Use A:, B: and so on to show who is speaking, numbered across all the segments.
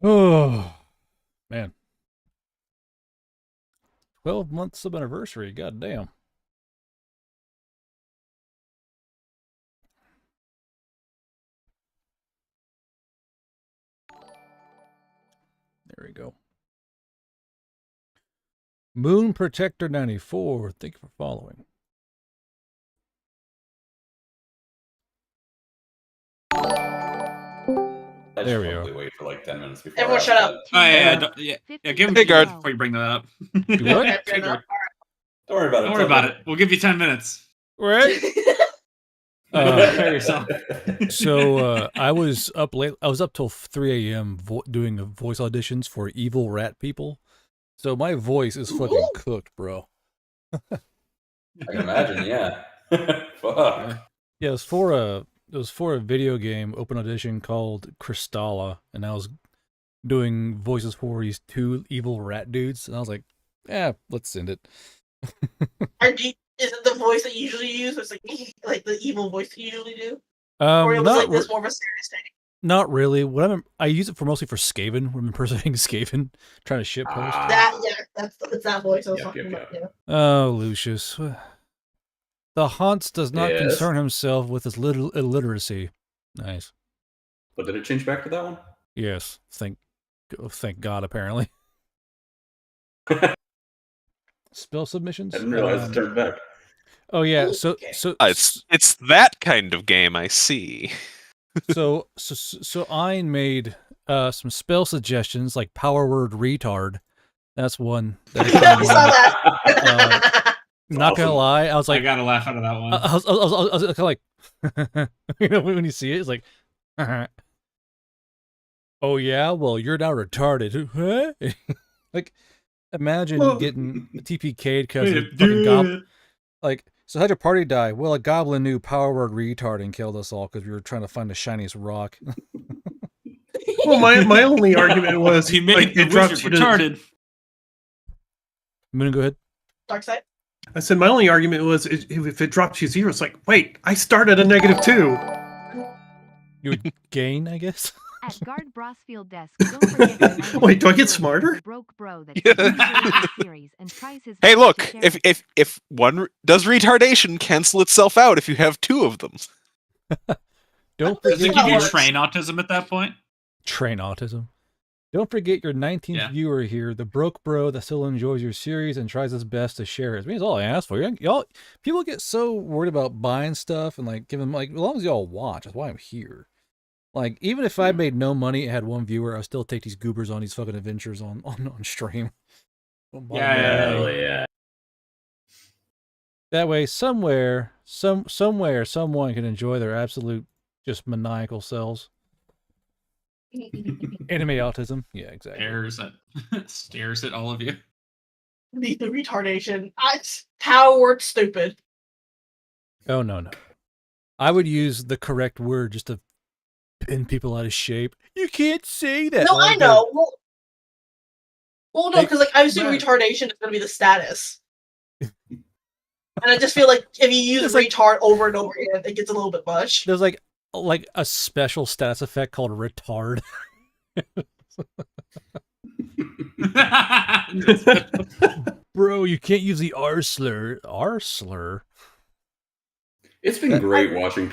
A: Oh, man. 12 months of anniversary. God damn. There we go. Moon Protector 94. Thank you for following.
B: I
A: There
B: should
A: we
B: probably
A: go.
B: wait for like 10 minutes before.
C: Everyone shut up.
D: Oh, yeah. Give him
E: Hey, guard.
D: before you bring that up.
A: Do what?
C: Okay, fair
D: Hey,
C: enough.
D: guard.
B: Don't worry about it.
D: Don't worry about it. We'll give you 10 minutes.
A: Right?
D: Prepare yourself.
A: So I was up late. I was up till 3 a.m. Doing voice auditions for evil rat people. So my voice is fucking cooked, bro.
B: I can imagine, yeah. Fuck.
A: Yeah, it was for a video game open audition called Crystalla, and I was doing voices for these two evil rat dudes, and I was like, yeah, let's send it.
C: Is it the voice that you usually use? It's like the evil voice you usually do? Or it was like this more of a serious thing?
A: Not really. I use it for mostly for Skaven. When I'm impersonating Skaven, trying to shit post.
C: It's that voice I was talking about. Yeah.
A: Oh, Lucius. The Haunts does not concern himself with his illiteracy. Nice.
B: But did it change back to that one?
A: Yes. Thank God, apparently. Spell submissions?
B: I didn't realize it turned back.
A: Oh yeah, so
E: it's that kind of game, I see.
A: so I made some spell suggestions like power word retard. That's one.
C: I saw that.
A: Not gonna lie, I was like,
D: I gotta laugh out of that one.
A: I was kind of like, you know, when you see it, it's like, oh yeah, well you're now retarded. Like, imagine getting TPK'd because of fucking goblin. Like, so how'd your party die? Well, a goblin knew power word retard and killed us all because we were trying to find the shiniest rock.
F: Well, my only argument was
D: he made
F: it drops you
D: retarded.
A: Moon, go ahead.
C: Dark side.
F: I said my only argument was if it drops you 0, it's like, wait, I started a -2.
A: You would gain, I guess.
G: At Guard Brosfield desk, don't forget
F: wait, do I get smarter?
G: Broke bro that series and tries his
E: Hey, look, if one does retardation, cancel itself out if you have 2 of them.
A: Don't
D: Does it
A: forget
D: give you train autism at that point?
A: train autism. Don't forget your 19th viewer here, the broke bro that still enjoys your series and tries his best to share it. I mean, it's all I ask for. Y'all, people get so worried about buying stuff and like giving, like, as long as y'all watch, that's why I'm here. Like, even if I made no money and had 1 viewer, I'd still take these goobers on these fucking adventures on stream.
B: Yeah.
A: That way, somewhere, someone can enjoy their absolute, just maniacal selves. Anime autism. Yeah, exactly.
D: Stares at all of you.
C: The retardation. Power word stupid.
A: Oh, no. I would use the correct word just to pin people out of shape. You can't say that.
C: No, I know. Well, no, because like I assume retardation is going to be the status, and I just feel like if you use retard over and over again, it gets a little bit much.
A: There's like a special status effect called retard. Bro, you can't use the R slur. R slur.
B: It's been great watching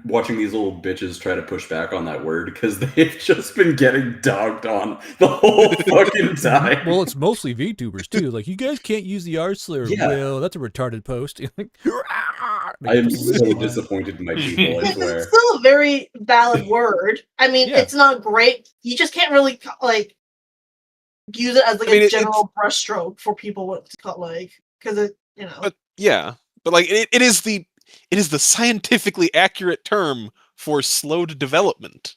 B: watching these little bitches try to push back on that word because they've just been getting dogged on the whole fucking time.
A: Well, it's mostly VTubers too. Like, you guys can't use the R slur.
B: Yeah.
A: Well, that's a retarded post.
B: I am so disappointed in my people, I swear.
C: It's still a very valid word. I mean, it's not great. You just can't really like use it as like a general brushstroke for people what to call because it, you know.
E: But yeah, but like it is the scientifically accurate term for slowed development.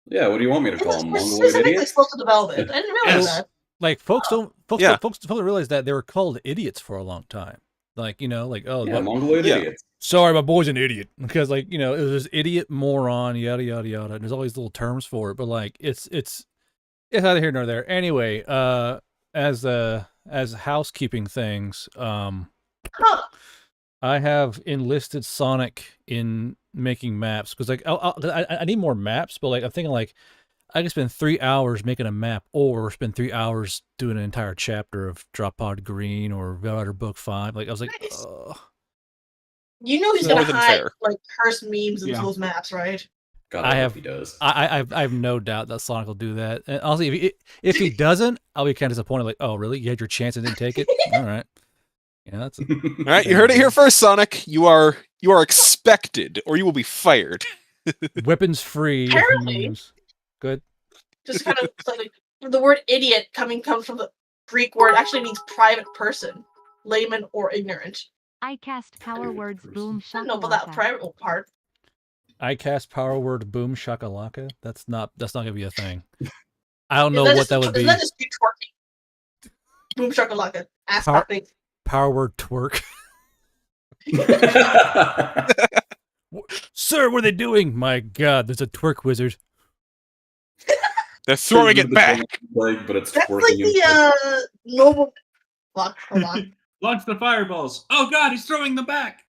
B: Yeah, what do you want me to call them?
C: Specifically slow to development. I didn't realize that.
A: Like, folks don't realize that they were called idiots for a long time. Like, you know, like,
B: mongoloid idiots.
A: Sorry, my boy's an idiot. Because, like, you know, it was idiot, moron, yada yada yada. And there's all these little terms for it, but like it's neither here nor there. Anyway, as housekeeping things, I have enlisted Sonic in making maps because like I need more maps, but like I'm thinking like I can spend 3 hours making a map, or spend 3 hours doing an entire chapter of Drop Pod Green or Valor Book 5. Like I was like,
C: Nice.
A: ugh.
C: You know he's
E: More
C: gonna
E: than
C: hide
E: fair.
C: like cursed memes into
D: Yeah.
C: those maps, right?
B: God,
A: I
B: I hope
A: have-
B: he does.
A: I have no doubt that Sonic will do that. And honestly, if he doesn't, I'll be kind of disappointed. Like, oh really? You had your chance and didn't take it. All right. Yeah, that's.
E: All right, you heard it here first, Sonic. You are expected, or you will be fired.
A: Weapons free.
C: Apparently.
A: memes. Good.
C: Just kind of like the word idiot comes from the Greek word actually means private person, layman or ignorant.
G: I cast power words boom
C: I don't know about that
G: shakalaka.
C: private part.
A: I cast power word boom shakalaka. That's not gonna be a thing. I don't know
C: Isn't
A: what that would be.
C: Isn't that just you twerking? Boom shakalaka. Ass
A: Power-
C: clapping.
A: Power word twerk. Sir, what are they doing? My God, there's a twerk wizard.
E: They're throwing it back.
B: But it's
C: That's like
B: twerking
C: the noble. Fuck, hold on.
D: Launch the fireballs. Oh God, he's throwing them back.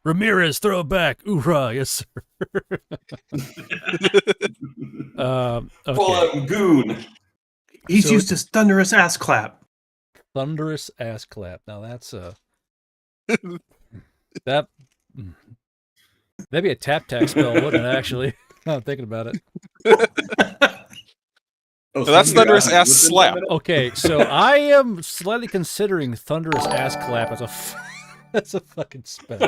A: Ramirez, throw it back. Oorah, yes, sir.
B: Pull
A: Okay.
B: out goon.
F: He's
A: So-
F: used his thunderous ass clap.
A: Thunderous ass clap. Now that's that that'd be a tap spell, wouldn't it? Actually, now I'm thinking about it.
B: Oh,
E: So that's
B: Thunder
E: thunderous ass
B: within
E: slap.
B: 10 minutes?
A: Okay, so I am slightly considering thunderous ass clap as that's a fucking spell.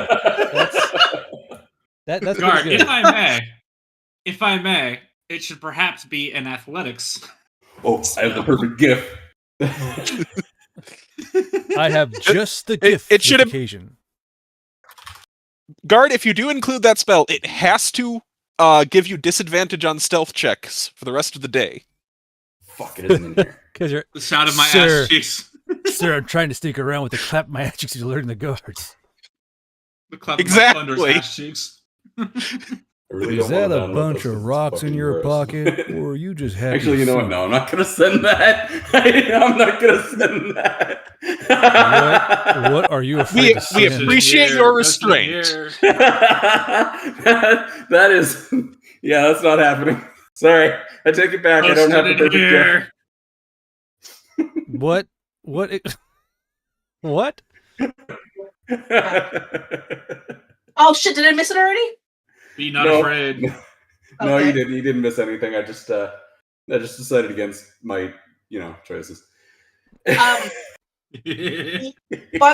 A: That's
D: Guard,
A: pretty good.
D: if I may, it should perhaps be an athletics.
B: Oh, I have the perfect gif.
A: I have just the gift
E: it should
A: for
E: have-
A: occasion.
E: Guard, if you do include that spell, it has to give you disadvantage on stealth checks for the rest of the day.
B: Fuck, it isn't in here.
A: Because you're,
D: The sound of my
A: Sir.
D: ass cheeks.
A: sir, I'm trying to sneak around with the clap my ass cheeks to alerting the guards.
D: The clap of my
E: Exactly.
D: thunderous ass cheeks.
B: I really
A: Is
B: don't
A: that
B: wanna
A: a
B: download
A: bunch
B: this 'cause
A: of
B: it's
A: rocks in
B: fucking
A: your
B: gross.
A: pocket, or are you just happy?
B: Actually, you
A: to
B: know what?
A: see
B: No,
A: me?
B: I'm not gonna send that. I'm not gonna send that.
A: What are you afraid to
E: We
A: send?
E: appreciate your restraint.
B: that is, yeah, that's not happening. Sorry, I take it back. I don't have the perfect
D: here.
A: What? What? What?
B: gift.
C: Oh shit! Did I miss it already?
D: Be not
B: No.
D: afraid.
B: No,
C: Okay.
B: you didn't. You didn't miss anything. I just decided against my, choices.
C: By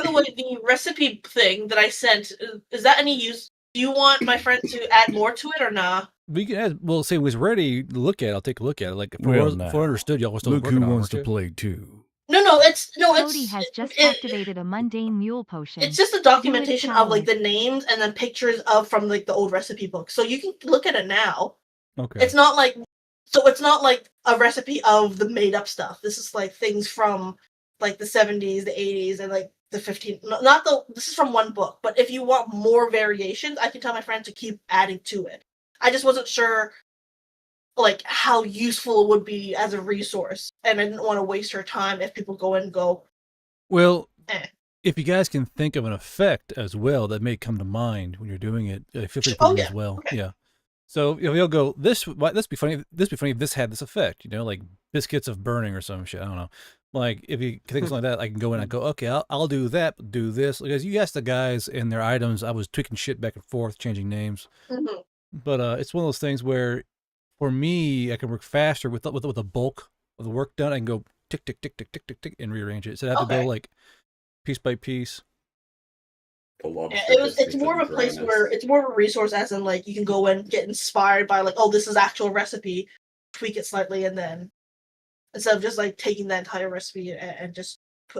C: the way, the recipe thing that I sent is that any use? Do you want my friend to add more to it or nah?
A: We can add, well, say it was ready to look at it. I'll take a look at it. Like,
H: Well,
A: if
H: now,
A: I understood, y'all were still
H: Look
A: working
H: who
A: on it,
H: wants to
A: weren't you?
H: play too.
C: No, it's
G: Cody has just
C: it-
G: activated a mundane mule potion.
C: It's just a documentation of like
G: power.
C: the names and then pictures of from like the old recipe book, so you can look at it now.
A: Okay.
C: It's not like a recipe of the made up stuff. This is like things from like the 70s, the 80s, and like the 15. This is from one book. But if you want more variations, I can tell my friend to keep adding to it. I just wasn't sure like how useful it would be as a resource, and I didn't want to waste her time if people go and go.
A: Well,
C: Eh.
A: if you guys can think of an effect as well that may come to mind when you're doing it, feel free to
C: Oh,
A: put it
C: yeah.
A: as well.
C: Okay.
A: Yeah. So you'll go, this be funny. This be funny if this had this effect, like biscuits of burning or some shit. I don't know. Like if you think of something like that, I can go in and go, okay, I'll do that, do this. Because you asked the guys in their items, I was tweaking shit back and forth, changing names.
C: Mhm.
A: But it's one of those things where, for me, I can work faster with the bulk of the work done. I can go tick tick tick tick tick tick tick and rearrange it. So I have to
C: Okay.
A: go like piece by piece.
C: Yeah, it's more of a place where it's more of a resource, as in like you can go and get inspired by like, oh, this is actual recipe, tweak it slightly, and then instead of just like taking that entire recipe and just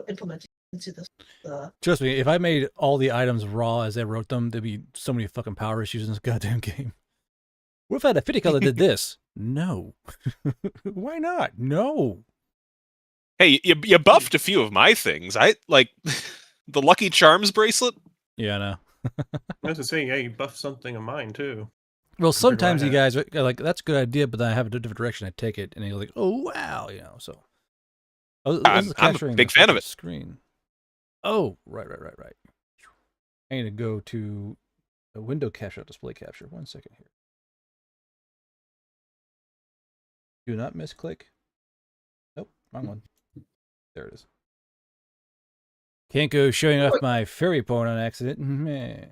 C: implementing it into the
A: Trust me, if I made all the items raw as I wrote them, there'd be so many fucking power issues in this goddamn game. What if I had a 50 color that did this? No. Why not? No.
E: Hey, you buffed a few of my things. I like the Lucky Charms bracelet.
A: Yeah, I know.
F: I was to say, yeah, you buffed something of mine too.
A: Well,
F: Compared to
A: sometimes
F: what
A: you
F: I
A: guys are like, that's a good idea, but then I have a different direction I take it, and you're like, oh, wow, so. Oh,
E: I'm a big fan of it.
A: Screen. Oh, right. I need to go to a window capture, display capture. 1 second here. Do not misclick. Nope, wrong one. There it is. Can't go showing off my furry porn on accident. Meh.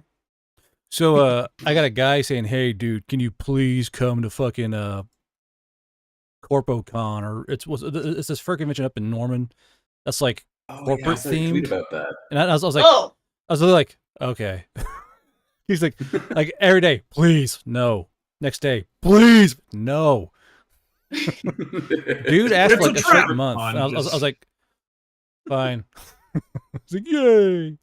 A: So, I got a guy saying, "Hey, dude, can you please come to fucking CorpoCon or it's this fur convention up in Norman? That's like corporate
B: I saw a tweet
A: themed."
B: about that.
A: And I was like,
C: Oh,
A: I was really like, okay. He's like every day, please, no. Next day, please, no. Dude asked
F: It's
A: for like
F: a
A: a
F: trap.
A: certain month.
D: On
A: And I was
D: just-
A: like, fine. I was like, yay.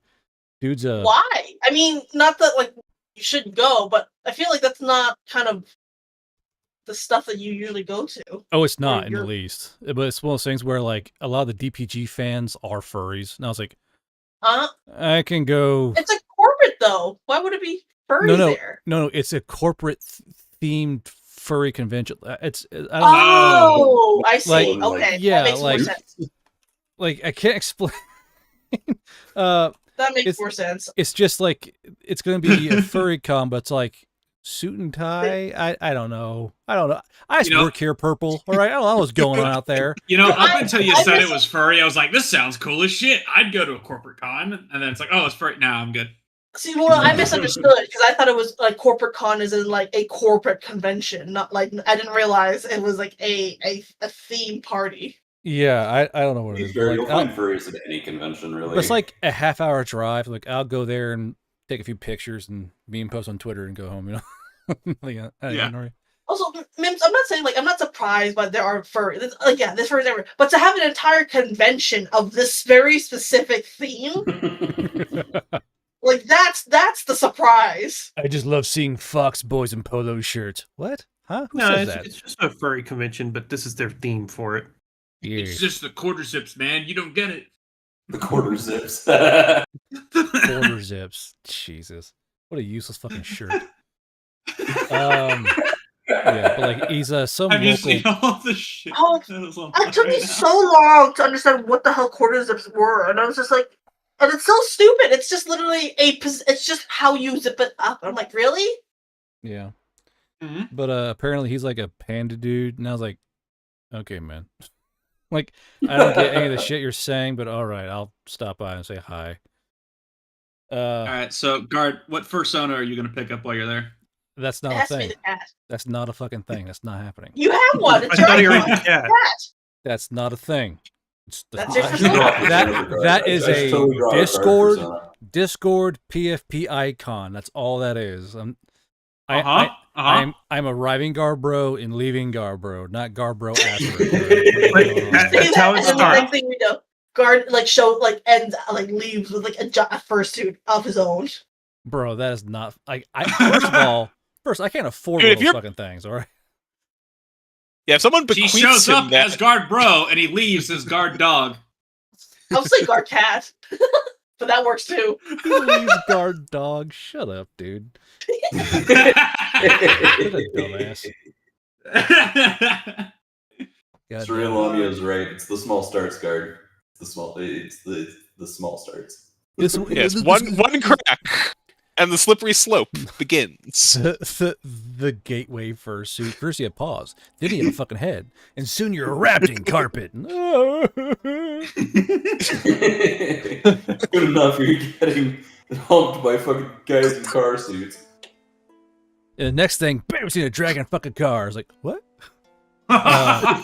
A: Dude's
C: why? I mean, not that like you shouldn't go, but I feel like that's not kind of the stuff that you usually go to.
A: oh, it's not in the
C: you're-
A: least. But it's one of those things where like a lot of the DPG fans are furries. And I was like, I can go.
C: It's a corporate though. Why would it be furry
A: No,
C: there?
A: no, it's a corporate themed furry convention. It's I don't know.
C: Oh, I see.
A: Like,
C: Okay,
A: yeah,
C: that makes
A: like-
C: more sense.
A: Like I can't explain.
C: That makes
A: it's-
C: more sense.
A: It's just like it's gonna be a furry con, but it's like suit and tie. I don't know. I just work here, purple. All right, I don't know what's going on out there.
D: You know, up until you
C: I
D: said
C: miss-
D: it was furry, I was like, this sounds cool as shit. I'd go to a corporate con. And then it's like, oh, it's furry. Nah, I'm good.
C: See, well, I misunderstood because I thought it was like corporate con is in like a corporate convention, not like I didn't realize it was like a theme party.
A: Yeah, I don't know what it is. But
B: You'll
A: like,
B: find furries at any convention, really.
A: it's like a half-hour drive. Like I'll go there and take a few pictures and meme post on Twitter and go home. You know.
D: Yeah.
C: Also, Mims, I'm not saying like I'm not surprised, but there are furries. Like, yeah, this furries everywhere. But to have an entire convention of this very specific theme, like that's the surprise.
A: I just love seeing Fox boys in polo shirts. What? Huh? Who
F: No,
A: says that?
F: it's just a furry convention, but this is their theme for it.
D: It's just the quarter zips, man. You don't get it.
B: the quarter zips.
A: Quarter zips. Jesus, what a useless fucking shirt. Yeah, but like he's some
D: Have you
A: local.
D: seen all the shit?
C: Oh,
D: that was on
C: It took me
D: right now?
C: so long to understand what the hell quarter zips were, and I was just like, and it's so stupid. It's just literally it's just how you zip it up. I'm like, really?
A: Yeah,
D: Mhm.
A: but apparently he's like a panda dude, and I was like, okay, man. Like I don't get any of the shit you're saying, but all right, I'll stop by and say hi.
D: All right, so guard, what fursona are you gonna pick up while you're there?
A: That's
C: It
A: not a
C: has to be
A: thing.
C: the cat.
A: That's not a fucking thing. That's not happening.
C: You have one. It's
F: I thought he
C: your
F: already
C: icon.
F: had.
C: Cat.
A: That's not a thing. It's
C: That's your
A: that,
C: persona.
A: that is
B: I should
A: a
B: totally draw a card
A: Discord
B: persona.
A: Discord PFP icon. That's all that is.
D: Uh-huh.
A: I'm arriving Garbro and leaving Garbro, not Garbro after.
F: That's how it
C: And then the
F: starts.
C: next thing we know, guard like show like ends like leaves with like a fursuit of his own.
A: Bro, that is not like first I can't afford
E: Dude, if
A: those
E: you're-
A: fucking things, all right?
E: Yeah, if someone
D: He
E: bequeaths
D: shows
E: him
D: up
E: that,
D: as guard bro, and he leaves as guard dog.
C: I would say guard cat, but that works too.
A: He leaves guard dog. Shut up, dude. What a dumbass. God damn.
B: Lamia is right. It's the small starts guard. It's the small starts.
A: This-
E: yes,
A: this-
E: one crack, and the slippery slope begins.
A: the gateway fursuit. First you have paws, then you have a fucking head, and soon you're wrapped in carpet.
B: Good enough. You're getting humped by fucking guys in car suits.
A: And the next thing, bam, see a dragon fucking car. I was like, what? I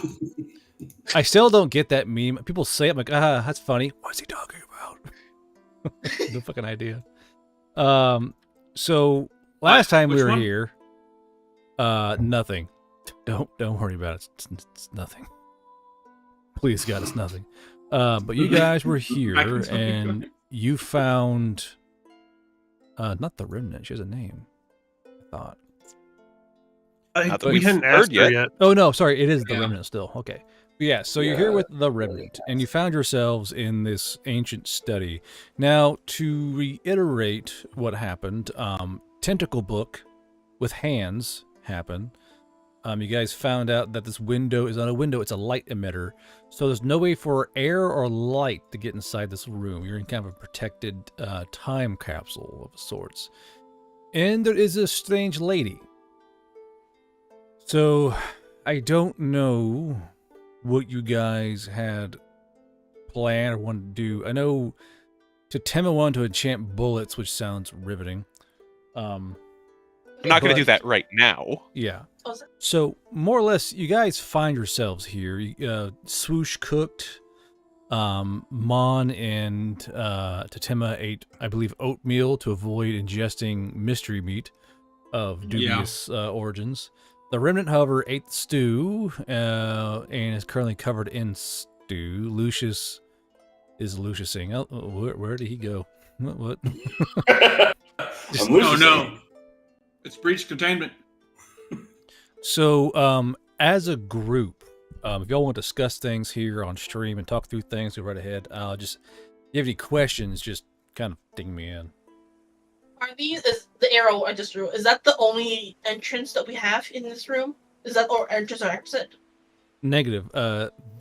A: still don't get that meme. People say it, I'm like, that's funny. What's he talking about? No fucking idea. So last time we
D: Which
A: were
D: one?
A: here, nothing. Don't worry about it. It's nothing. Please God, it's nothing. But you guys were here
D: I can tell you.
A: and you found not the remnant. She has a name. I thought.
E: Not that
F: We
E: we've
F: hadn't
E: heard
F: asked her yet.
A: Oh no, sorry, it is the
D: Yeah.
A: remnant still. Okay. Yeah, so you're here
B: Yeah.
A: with the remnant, and you found yourselves in this ancient study. Now, to reiterate what happened, tentacle book with hands happened. You guys found out that this window is not a window, it's a light emitter. So there's no way for air or light to get inside this room. You're in kind of a protected time capsule of sorts. And there is a strange lady. So, I don't know what you guys had planned or wanted to do. I know Totema wanted to enchant bullets, which sounds riveting.
E: I'm not going to do that right now.
A: Yeah.
C: Oh, is it-
A: So, more or less, you guys find yourselves here. Swoosh cooked. Mon and Totema ate, I believe, oatmeal to avoid ingesting mystery meat of dubious origins. The remnant, however, ate the stew and is currently covered in stew. Lucius is Luciusing. Oh, where did he go? What?
D: Oh no! It's breach containment.
A: So, as a group, if y'all want to discuss things here on stream and talk through things, go right ahead. Just if you have any questions, just kind of ding me in.
C: Are these is the arrow I just drew? Is that the only entrance that we have in this room? Is that or entrance or exit?
A: Negative.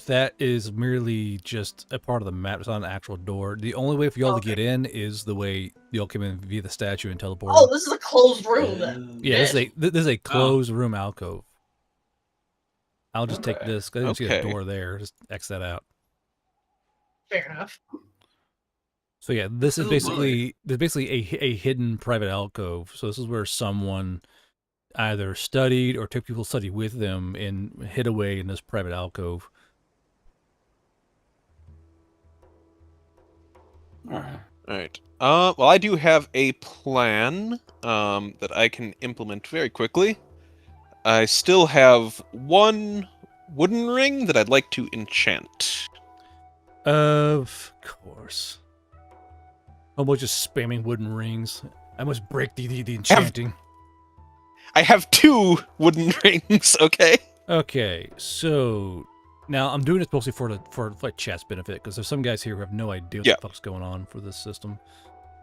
A: That is merely just a part of the map. It's not an actual door. The only way for y'all to get in is the way y'all came in via the statue and teleport.
C: Oh, this is a closed room then.
A: Yeah, this is a closed room alcove. I'll just take this. 'Cause I don't see a door there. Just X that out.
C: Fair enough.
A: So yeah, this is basically a hidden private alcove. So this is where someone either studied or took people to study with them and hid away in this private alcove.
B: All right.
E: Well, I do have a plan that I can implement very quickly. I still have one wooden ring that I'd like to enchant.
A: Of course. Almost just spamming wooden rings. I must break the enchanting.
E: I have 2 wooden rings, okay?
A: Okay, so now I'm doing this mostly for like chat's benefit because there's some guys here who have no idea what the fuck's going on for this system.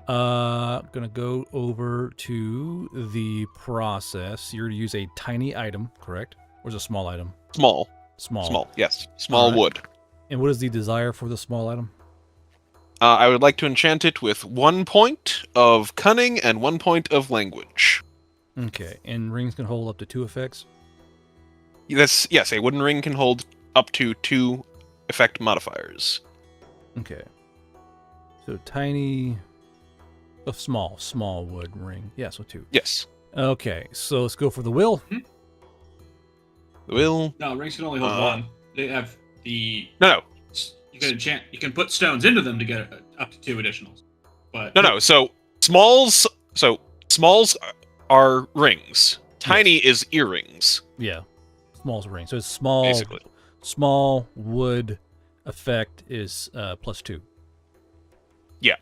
A: Gonna go over to the process. You're to use a tiny item, correct? Or is it a small item?
E: Small.
A: Small.
E: Yes. Small wood.
A: And what is the desire for the small item?
E: I would like to enchant it with 1 point of cunning and 1 point of language.
A: Okay, and rings can hold up to 2 effects?
E: Yes, a wooden ring can hold up to 2 effect modifiers.
A: Okay. So tiny... A small wood ring. Yeah, so 2.
E: Yes.
A: Okay, so let's go for the will.
E: The will...
D: No, rings can only hold 1. They have the...
E: No.
D: You can enchant. You can put stones into them to get up to 2 additionals. But
E: No. So smalls are rings. Tiny is earrings.
A: Yeah. Small's a ring. So it's small.
E: Basically.
A: Small wood effect is +2.
E: Yeah.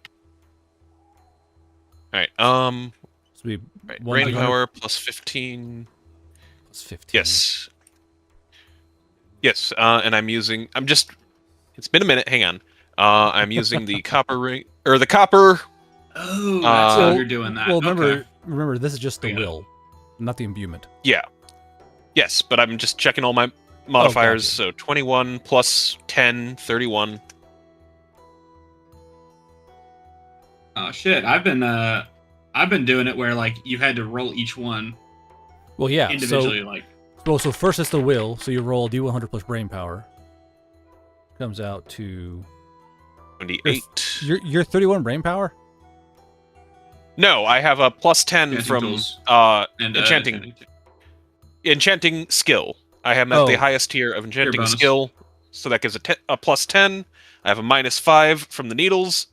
E: All right.
A: So we
E: Right.
A: one
E: Brain
A: big
E: power +15.
A: +15.
E: Yes. Yes. And I'm using. It's been a minute. Hang on. I'm using the copper ring or the copper.
D: oh, that's how you're doing that.
A: Well,
D: Okay.
A: remember, this is just the
D: Yeah.
A: will, not the imbuement.
E: Yeah. Yes, but I'm just checking all my modifiers.
A: gotcha.
E: So 21 plus 10, 31.
D: Oh shit! I've been doing it where like you had to roll each one
A: Well, yeah.
D: individually. Like
A: So first it's the will. So you roll D100 plus brain power. Comes out to
E: 28.
A: your 31 brain power.
E: No, I have a plus 10
D: Enchanting
E: from
D: tools.
E: enchanting
D: enchanting.
E: enchanting skill. I am at the
A: Oh.
E: highest tier of enchanting
D: bonus.
E: skill, so that gives a plus 10. I have a -5 from the needles,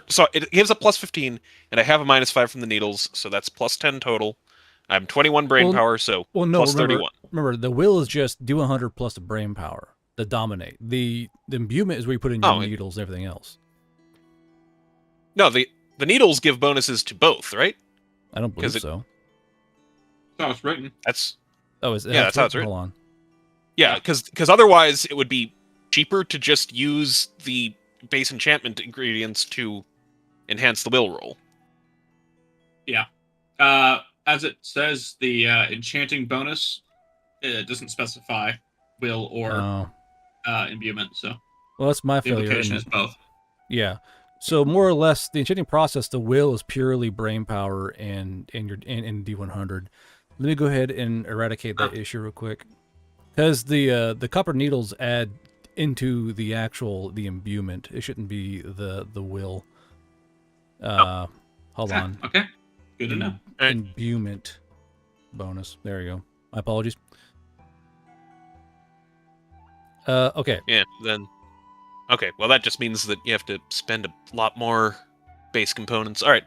E: so it gives a plus 15, and I have a -5 from the needles, so that's plus 10 total. I'm 21 brain
A: Well,
E: power, so
A: Well, no.
E: plus
A: remember,
E: 31.
A: remember, the will is just D100 plus the brain power. The dominate. The imbuement is where you put in your needles and everything else.
E: No, the needles give bonuses to both, right?
A: I don't believe
E: 'Cause
A: so.
D: That's how it's written.
E: That's
A: Oh, is it?
E: Yeah, that's how it's written.
A: Hold on.
E: yeah, because otherwise it would be cheaper to just use the base enchantment ingredients to enhance the will roll.
D: As it says, the enchanting bonus it doesn't specify will or
A: Oh.
D: imbuement, so
A: Well, that's my
D: the
A: failure.
D: implication
A: isn't
D: is
A: it?
D: both.
A: Yeah. So more or less, the enchanting process, the will is purely brain power and D100. Let me go ahead and eradicate that issue real quick. Because the copper needles add into the imbuement. It shouldn't be the will. Hold on.
D: Okay. Good to know.
A: Imbuement bonus. There you go. My apologies. Okay.
E: Yeah, then. Okay, well, that just means that you have to spend a lot more base components. All right.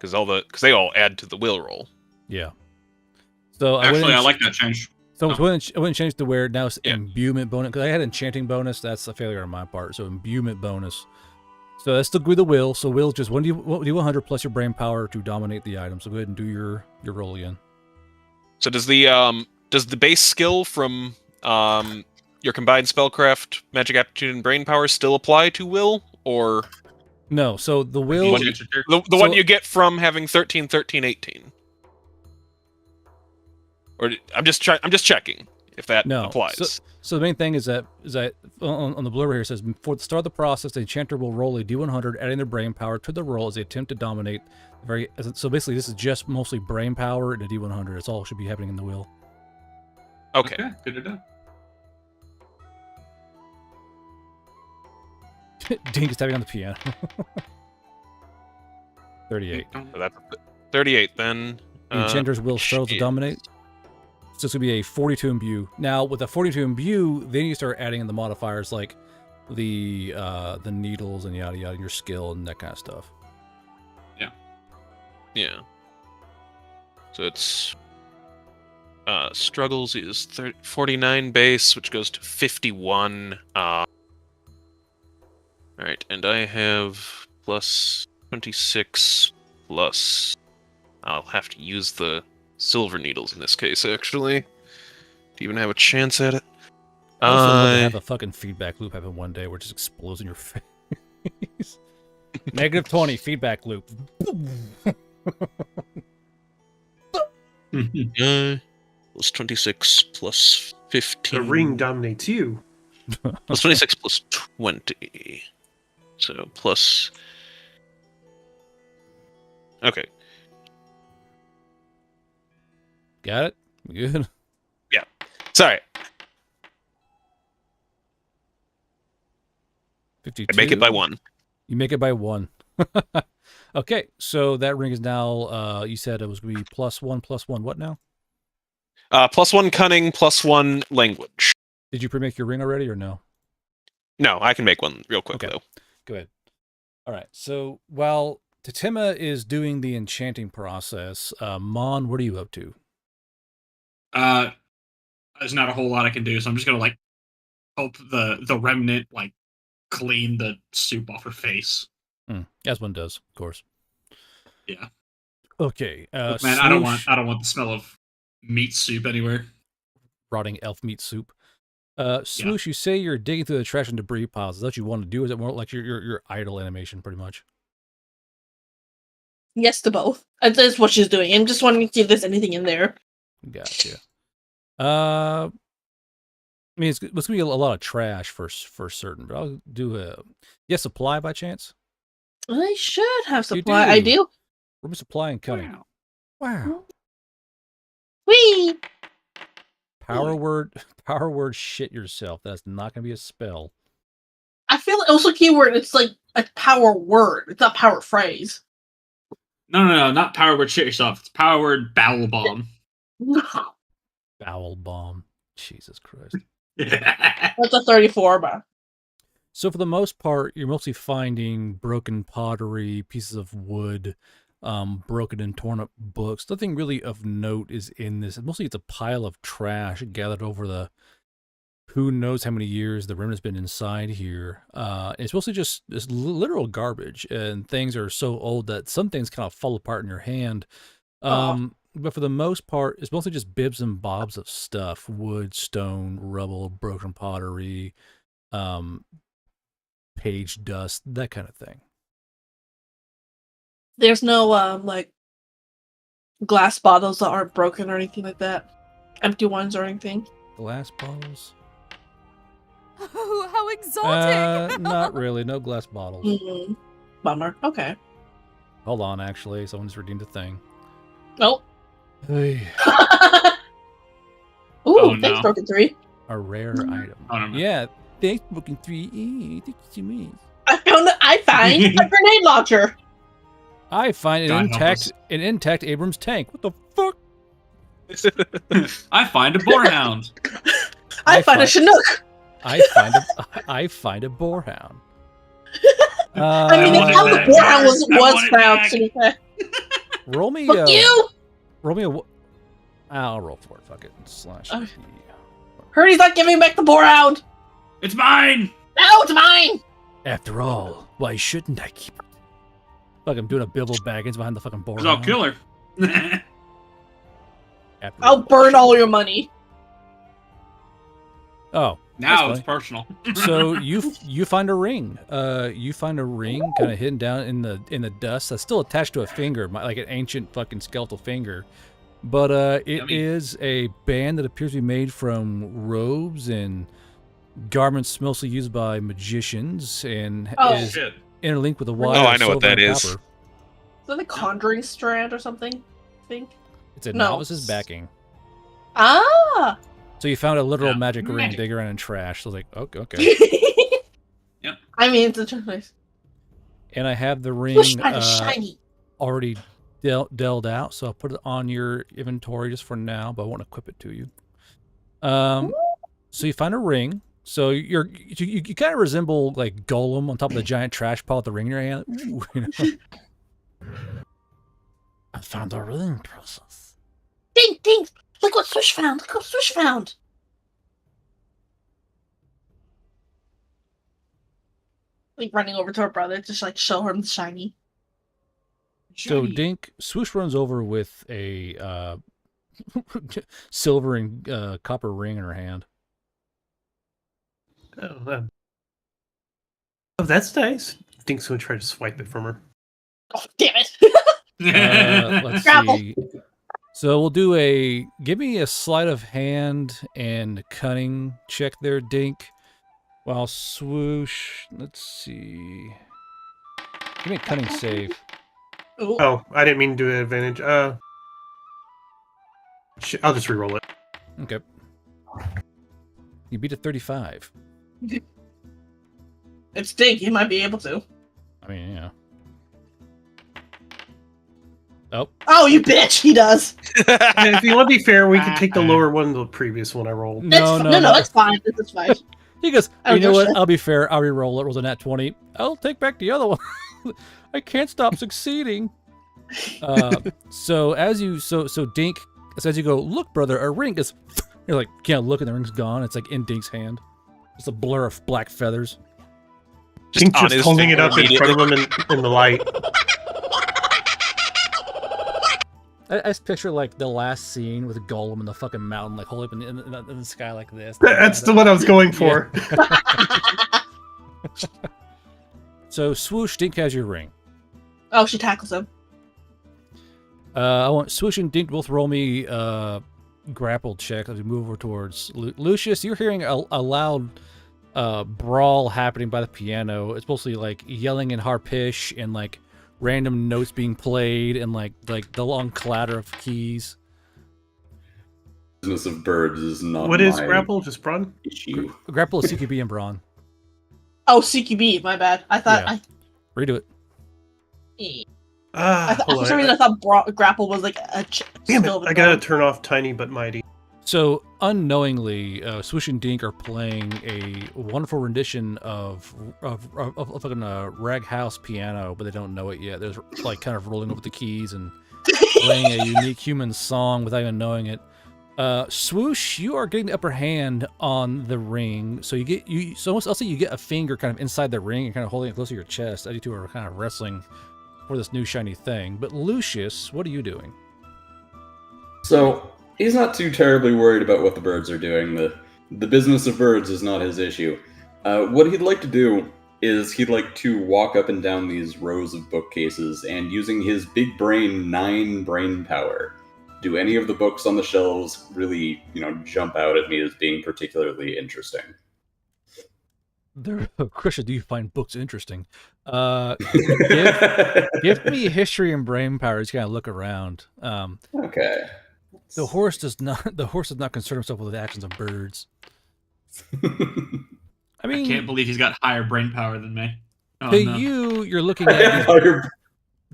E: Because they all add to the will roll.
A: Yeah. So
D: Actually, I like that change.
A: So I wouldn't change to where now it's imbuement bonus, because I had enchanting bonus. That's a failure on my part. So imbuement bonus. So that's still with the will. So will just do 100 plus your brain power to dominate the item. So go ahead and do your roll again.
E: So does the base skill from your combined spellcraft, magic aptitude, and brain power still apply to will, or
A: no? So the will,
E: the one you get from having 13, 13, 18. Or I'm just checking if that applies.
A: So the main thing is that on the blurb here it says, for the start of the process, the enchanter will roll a d100, adding their brain power to the roll as they attempt to dominate. So basically, this is just mostly brain power and a d100. That's all should be happening in the will.
E: Okay.
D: Good to know.
A: Dink is tapping on the piano. 38.
E: So that's 38 then.
A: The enchanter's will struggles to dominate. So it's going to be a 42 imbue. Now, with a 42 imbue, then you start adding in the modifiers like the needles and yada yada, your skill and that kind of stuff.
D: Yeah.
E: Yeah. So it's struggles is 49 base, which goes to 51. All right, and I have plus 26 plus. I'll have to use the silver needles in this case, actually, to even have a chance at it.
A: I also love to have a fucking feedback loop happen one day where it just explodes in your face. Negative 20 feedback loop.
E: Plus 26 plus 15.
F: The ring dominates you.
E: Plus 26 plus 20. So plus. Okay.
A: Got it? Good.
E: Yeah. Sorry.
A: 52.
E: I make it by 1.
A: You make it by 1. Okay, so that ring is now, you said it was going to be +1/+1. What now?
E: +1 cunning, +1 language.
A: Did you pre-make your ring already or no?
E: No, I can make one real quick, though.
A: Go ahead. All right, so while Tatima is doing the enchanting process, Mon, what are you up to?
D: There's not a whole lot I can do, so I'm just gonna help the remnant clean the soup off her face.
A: As one does, of course.
D: Yeah.
A: Okay.
D: Look, man, I don't want the smell of meat soup anywhere.
A: Rotting elf meat soup. Swoosh, you say you're digging through the trash and debris piles. Is that what you want to do? Is it more like your idle animation, pretty much?
C: Yes to both. That's what she's doing. I'm just wondering if there's anything in there.
A: Gotcha. I mean, it's going to be a lot of trash for certain, but I'll do supply by chance?
C: I should have supply. I do.
A: Room supply and cutting. Wow.
C: Whee!
A: Power word shit yourself. That's not going to be a spell.
C: I feel also keyword, it's like a power word. It's not power phrase.
D: No, not power word shit yourself. It's power word bowel bomb.
A: Bowel bomb. Jesus Christ.
C: That's a 34, but.
A: So for the most part, you're mostly finding broken pottery, pieces of wood, broken and torn up books. Nothing really of note is in this. Mostly it's a pile of trash gathered over the who knows how many years the remnant's been inside here. It's mostly just this literal garbage, and things are so old that some things kind of fall apart in your hand. But for the most part, it's mostly just bibs and bobs of stuff: wood, stone, rubble, broken pottery, page dust, that kind of thing.
C: There's no glass bottles that aren't broken or anything like that. Empty ones or anything.
A: Glass bottles?
H: Oh, how exotic!
A: Not really. No glass bottles.
C: Mm-hmm. Bummer. Okay.
A: Hold on, actually. Someone's redeemed a thing.
C: Oh.
A: Hey.
C: Ooh, Oh, thanks,
D: no.
C: Broken 3.
A: A rare item.
D: Oh, no.
A: Yeah, thanks, Broken 3. Thank you so much.
C: I find a grenade launcher.
A: I find
D: God help us.
A: an intact Abrams tank. What the fuck?
D: I find a boarhound.
C: I find a Chinook.
A: I find a boarhound.
C: I mean,
D: want
C: that's how
D: it
C: the
D: back.
C: boarhound
D: I
C: was
D: want it
C: found.
D: back.
C: To be fair.
A: Roll me.
C: Fuck you.
A: Roll me a. I'll roll for it. Fuck it. Slash.
C: Okay. Hurdy's not giving back the boarhound.
D: It's mine.
C: No, it's mine.
A: After all, why shouldn't I keep it? Fuck, I'm doing a Bilbo Baggins behind the fucking boarhound.
D: I'll kill her.
A: After
C: I'll
A: all.
C: burn all your money.
A: Oh.
D: Now
A: That's
D: it's personal.
A: So you find a ring. You find a ring kind of hidden down in the dust that's still attached to a finger, like an ancient fucking skeletal finger. But it is a band that appears to be made from robes and garments mostly used by magicians, and is
D: Shit.
A: interlinked with a wire.
E: Oh, I know what
A: silver
E: that
A: and
E: is.
A: copper.
C: Is that the Conjuring strand or something? I think.
A: It's a
C: No.
A: novice's backing.
C: Ah.
A: So you found a literal
D: Yeah,
A: magic ring
D: magic.
A: digging around in trash. So I was like, okay.
D: Yep.
C: I mean, it's a choice.
A: And I have the ring
C: Push by the shiny.
A: already dealt out, so I'll put it on your inventory just for now, but I won't equip it to you. So you find a ring. So you kind of resemble like Golem on top of the giant trash pile with the ring in your hand. Ooh, you know? I found a ring, princess.
C: Ding, ding. Look what Swish found. Look what Swish found. Like running over to her brother, just like show him the shiny.
A: So
D: Shiny.
A: Dink swoosh runs over with a silver and copper ring in her hand.
F: Oh, that's nice. Dink's gonna try to swipe it from her.
C: Oh, damn it.
A: Let's
C: Grapple.
A: see. So we'll do give me a sleight of hand and cunning check there, Dink. While swoosh, let's see. Give me a cunning save.
C: Ooh.
F: Oh, I didn't mean to do an advantage. I'll just re-roll it.
A: Okay. You beat a 35.
C: It's Dink. He might be able to.
A: I mean, yeah. Oh.
C: Oh, you bitch. He does.
F: If you want to be fair, we can take the lower one, the previous one I rolled.
A: No,
C: No, it's fine. This is fine.
A: He goes,
C: Oh,
A: you know
C: no
A: what?
C: shit.
A: I'll be fair. I'll re-roll it. Roll a nat 20. I'll take back the other one. I can't stop succeeding. So as you Dink, as you go, look, brother, a ring is. You're like, can't look, and the ring's gone. It's like in Dink's hand. It's a blur of black feathers.
F: Dink
E: on
F: just
E: his
F: holding it
E: finger
F: up in front of him in the light.
A: I just picture like the last scene with a golem in the fucking mountain, like holding up in the sky like this.
F: That's the one I was going for.
A: So swoosh, Dink has your ring.
C: Oh, she tackles him.
A: I want swoosh and Dink both roll me grapple check as we move over towards Lucius. You're hearing a loud brawl happening by the piano. It's mostly like yelling in harpish and like random notes being played and like the long clatter of keys.
B: Business of birds is not
F: What is
B: my
F: grapple? Just brawn?
B: issue.
A: Grapple is CQB and brawn.
C: Oh, CQB. My bad. I thought
A: Yeah. Redo it.
F: Hold
C: for some
F: on.
C: reason I thought grapple was like a
F: Damn
C: skill
F: it!
C: of
F: I
C: its
F: gotta
C: own.
F: turn off tiny but mighty.
A: So unknowingly, Swoosh and Dink are playing a wonderful rendition of fucking Rag House piano, but they don't know it yet. They're like kind of rolling over the keys and playing a unique human song without even knowing it. Swoosh, you are getting the upper hand on the ring, so I'll say you get a finger kind of inside the ring and kind of holding it close to your chest as you two are kind of wrestling for this new shiny thing. But Lucius, what are you doing?
B: So he's not too terribly worried about what the birds are doing. The business of birds is not his issue. What he'd like to do is he'd like to walk up and down these rows of bookcases and using his big brain 9 brain power. Do any of the books on the shelves really, jump out at me as being particularly interesting?
A: Krisha, do you find books interesting? Give me history and brain power. Just kind of look around.
B: Okay.
A: The horse does not. The horse does not concern himself with the actions of birds. I mean,
D: I can't believe he's got higher brain power than me. Oh,
A: to
D: no.
A: you're looking at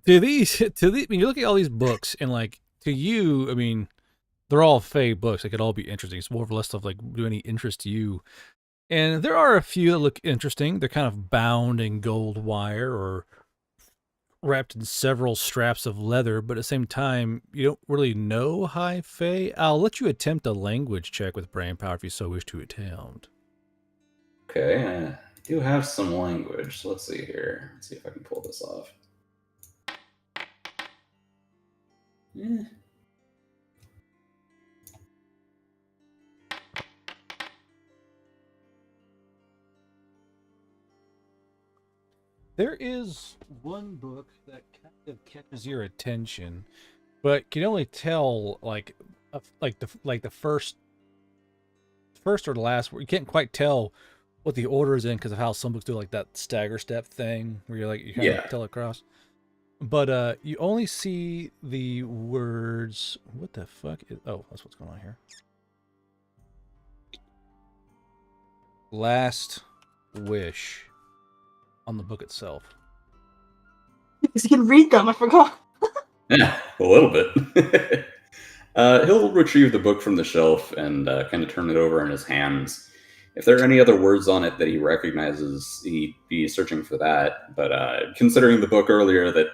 A: these, I mean, you're looking at all these books, and like to you, I mean, they're all fake books. They could all be interesting. It's more or less stuff like do any interest you. And there are a few that look interesting. They're kind of bound in gold wire or wrapped in several straps of leather, but at the same time, you don't really know high fae. I'll let you attempt a language check with brain power if you so wish to attempt.
B: Okay, I do have some language. So let's see here. Let's see if I can pull this off. Yeah.
A: There is one book that kind of catches your attention, but you can only tell like the first or the last. You can't quite tell what the order is in because of how some books do like that stagger step thing where you kind of tell across. But you only see the words. What the fuck? Oh, that's what's going on here. Last wish on the book itself.
C: Because you can read them, I forgot.
B: Yeah, a little bit. He'll retrieve the book from the shelf and kind of turn it over in his hands. If there are any other words on it that he recognizes, he'd be searching for that. But considering the book earlier that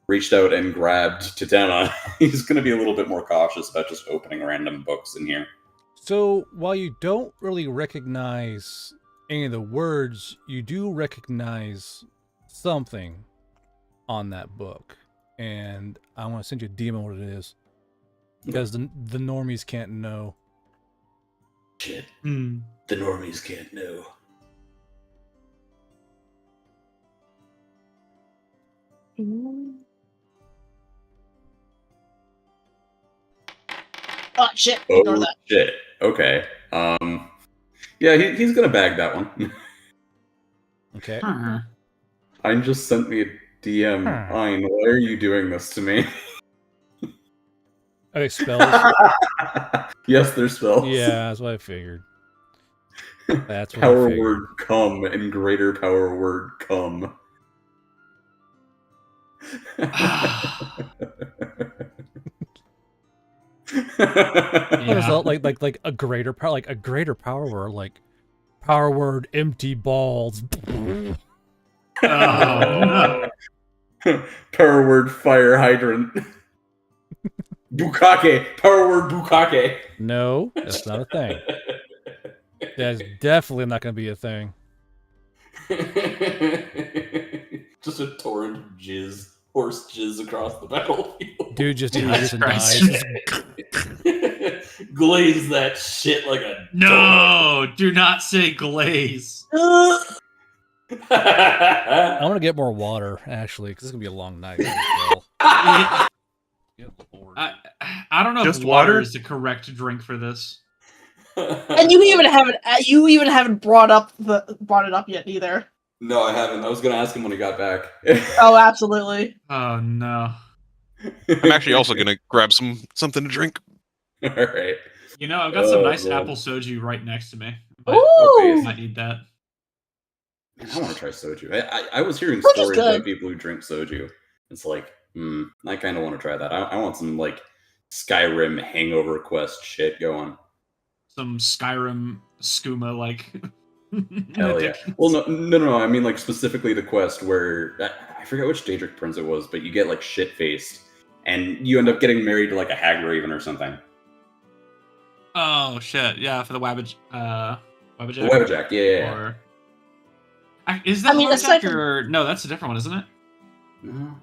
B: reached out and grabbed Titana, he's going to be a little bit more cautious about just opening random books in here.
A: So while you don't really recognize any of the words, you do recognize something on that book. And I want to send you a DM on what it is. Because the normies can't know.
B: Shit. The normies can't know.
C: Oh shit! Ignore that.
B: Shit. Okay. Yeah, he's gonna bag that one.
A: Okay.
B: Ein just sent me a DM. Ein, why are you doing this to me?
A: Okay, spells.
B: Yes, they're spells.
A: Yeah, that's what I figured. That's what
B: power
A: I figured.
B: word come and greater power word come.
A: It's all like a greater power, like a greater power word, like power word empty balls.
D: Oh, no.
B: Power word fire hydrant. Bukake. Power word bukake.
A: No, that's not a thing. That's definitely not going to be a thing.
B: Just a torrent of jizz. Horse jizz across the battlefield.
A: Dude just
D: Jesus
A: dies and
D: Christ.
A: dies.
B: Glaze that shit like a
D: No, do not say glaze.
A: I want to get more water, actually, because this is going to be a long night.
D: I don't know
F: Just
D: if water
F: water?
D: is the correct drink for this.
C: And you even haven't brought it up yet either.
B: No, I haven't. I was gonna ask him when he got back.
C: Oh, absolutely.
D: Oh no.
E: I'm actually also gonna grab something to drink.
B: All right.
D: You know, I've got some nice
B: man.
D: apple soju right next to me.
C: Ooh.
D: Might need that.
B: Man, I want to try soju. I was hearing
C: Soju's
B: stories
C: good.
B: about people who drink soju. It's like, I kind of want to try that. I want some like Skyrim hangover quest shit going.
D: Some Skyrim skooma like.
B: Hell yeah. Well, no. I mean, like specifically the quest where I forget which Daedric prince it was, but you get like shit faced, and you end up getting married to like a hag raven or something.
D: Oh shit! Yeah, for the Wabbajack.
B: The Webberjack, yeah.
D: Or... Is that
C: aside
D: Wabbajack or no? That's a different one, isn't it?
B: No.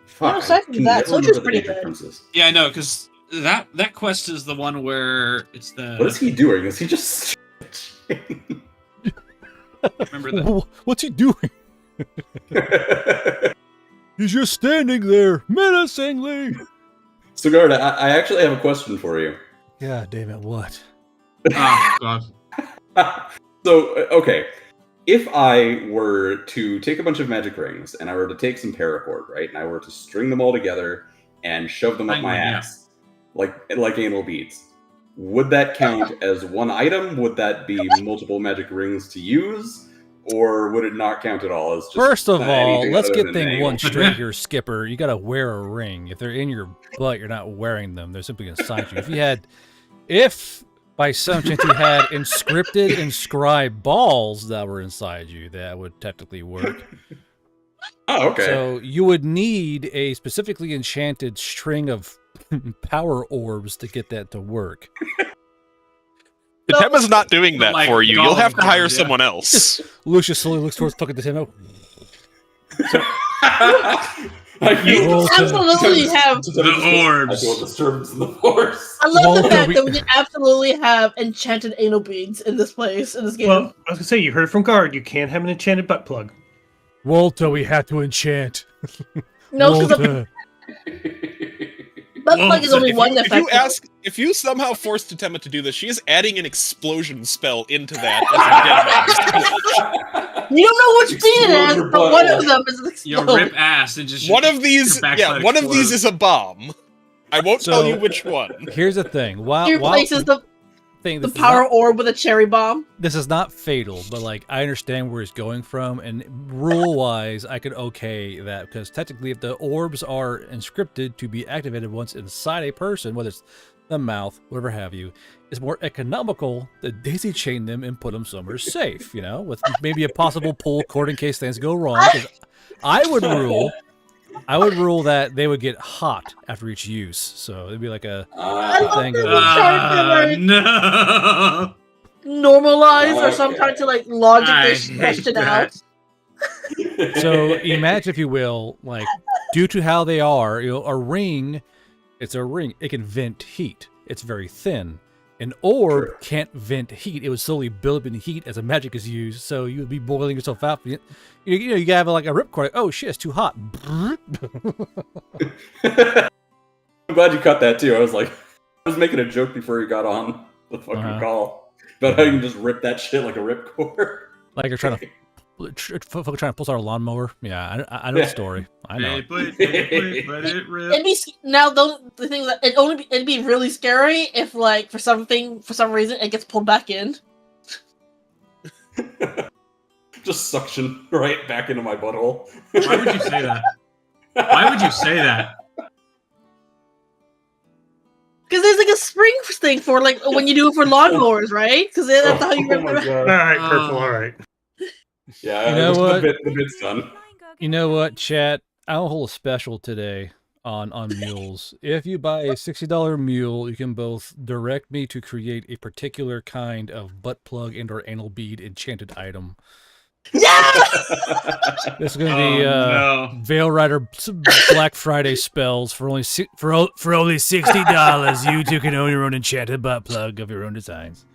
B: Fuck.
C: aside from that, Soju's pretty
B: Daedric
C: good.
B: princes.
D: Yeah, I know, because that quest is the one where it's the.
B: What is he doing? Is he just?
D: Remember that?
A: What's he doing? He's just standing there, menacingly.
B: Sigarda, I actually have a question for you.
A: God damn it, what?
D: Oh god.
B: So, okay. If I were to take a bunch of magic rings and I were to take some paracord, right, and I were to string them all together and shove them up my
D: Yeah.
B: ass, like anal beads. Would that count as one item? Would that be multiple magic rings to use? Or would it not count at all? As just
A: First of all,
B: anything
A: let's
B: other
A: get
B: than
A: thing
B: anal?
A: one straight here, Skipper. You gotta wear a ring. If they're in your butt, you're not wearing them. They're simply inside you. If by some chance you had inscribed balls that were inside you, that would technically work.
B: Oh, okay.
A: So you would need a specifically enchanted string of power orbs to get that to work.
E: Tema's not doing that
D: Like
E: for you. You'll have to
D: Gollum,
E: hire
D: yeah.
E: someone else.
A: Lucius slowly looks towards fucking the Temo.
C: You absolutely have.
D: The orbs.
B: I feel a disturbance in the force.
C: I love the
A: Walter,
C: fact that we absolutely have enchanted anal beads in this place, in this game.
F: Well, I was gonna say, you heard it from Guard. You can't have an enchanted butt plug.
A: Walter, we have to enchant.
C: no, because
A: Walter.
C: butt plug is only one
E: if
C: effect.
E: if you somehow forced Tema to do this, she is adding an explosion spell into that.
C: You don't know which bead it is, but one of them is an
D: You
C: explode.
D: rip ass and just
E: One of these,
D: your backside
E: one of these
D: explodes.
E: is a bomb. I won't
A: So-
E: tell you which one.
A: Here's the thing.
C: He replaces the power orb with a cherry bomb.
A: This is not fatal, but like I understand where he's going from, and rule-wise, I could okay that because technically, if the orbs are inscripted to be activated once inside a person, whether it's the mouth, whatever have you, it's more economical to daisy chain them and put them somewhere safe. You know, with maybe a possible pull cord in case things go wrong. 'Cause I would rule that they would get hot after each use, so it'd be like a
C: I love
A: thing
C: that
A: of-
C: we're trying to
D: No.
C: normalize or some
B: Okay.
C: trying to like logic
D: I
C: this
D: hate
C: question
D: that.
C: out.
A: So imagine, if you will, like due to how they are, you know, a ring, it's a ring. It can vent heat. It's very thin. An orb can't vent heat. It would slowly build up in heat as a magic is used. So you would be boiling yourself out. You know, you have like a ripcord. Like, oh shit, it's too hot.
B: I'm glad you cut that too. I was making a joke before you got on the fucking call about how you can just rip that shit like a ripcord.
A: Like you're trying to pull out a lawnmower. Yeah, I know the story. I know.
D: Let it rip.
C: It'd be now the thing that it'd be really scary if like for some reason it gets pulled back in.
B: Just suction right back into my butthole.
D: Why would you say that? Why would you say that?
C: Because there's like a spring thing for like when you do it for lawnmowers, right? Because that's how you
B: Oh my
C: rip it.
B: god.
F: All right, purple. All right.
B: Yeah,
A: You know what?
B: The bit's done.
A: You know what, chat? I'll hold a special today on mules. If you buy a $60 mule, you can both direct me to create a particular kind of butt plug and/or anal bead enchanted item.
C: Yeah.
A: This is going to be
D: no.
A: Veil Rider Black Friday spells for only for only $60. You two can own your own enchanted butt plug of your own designs.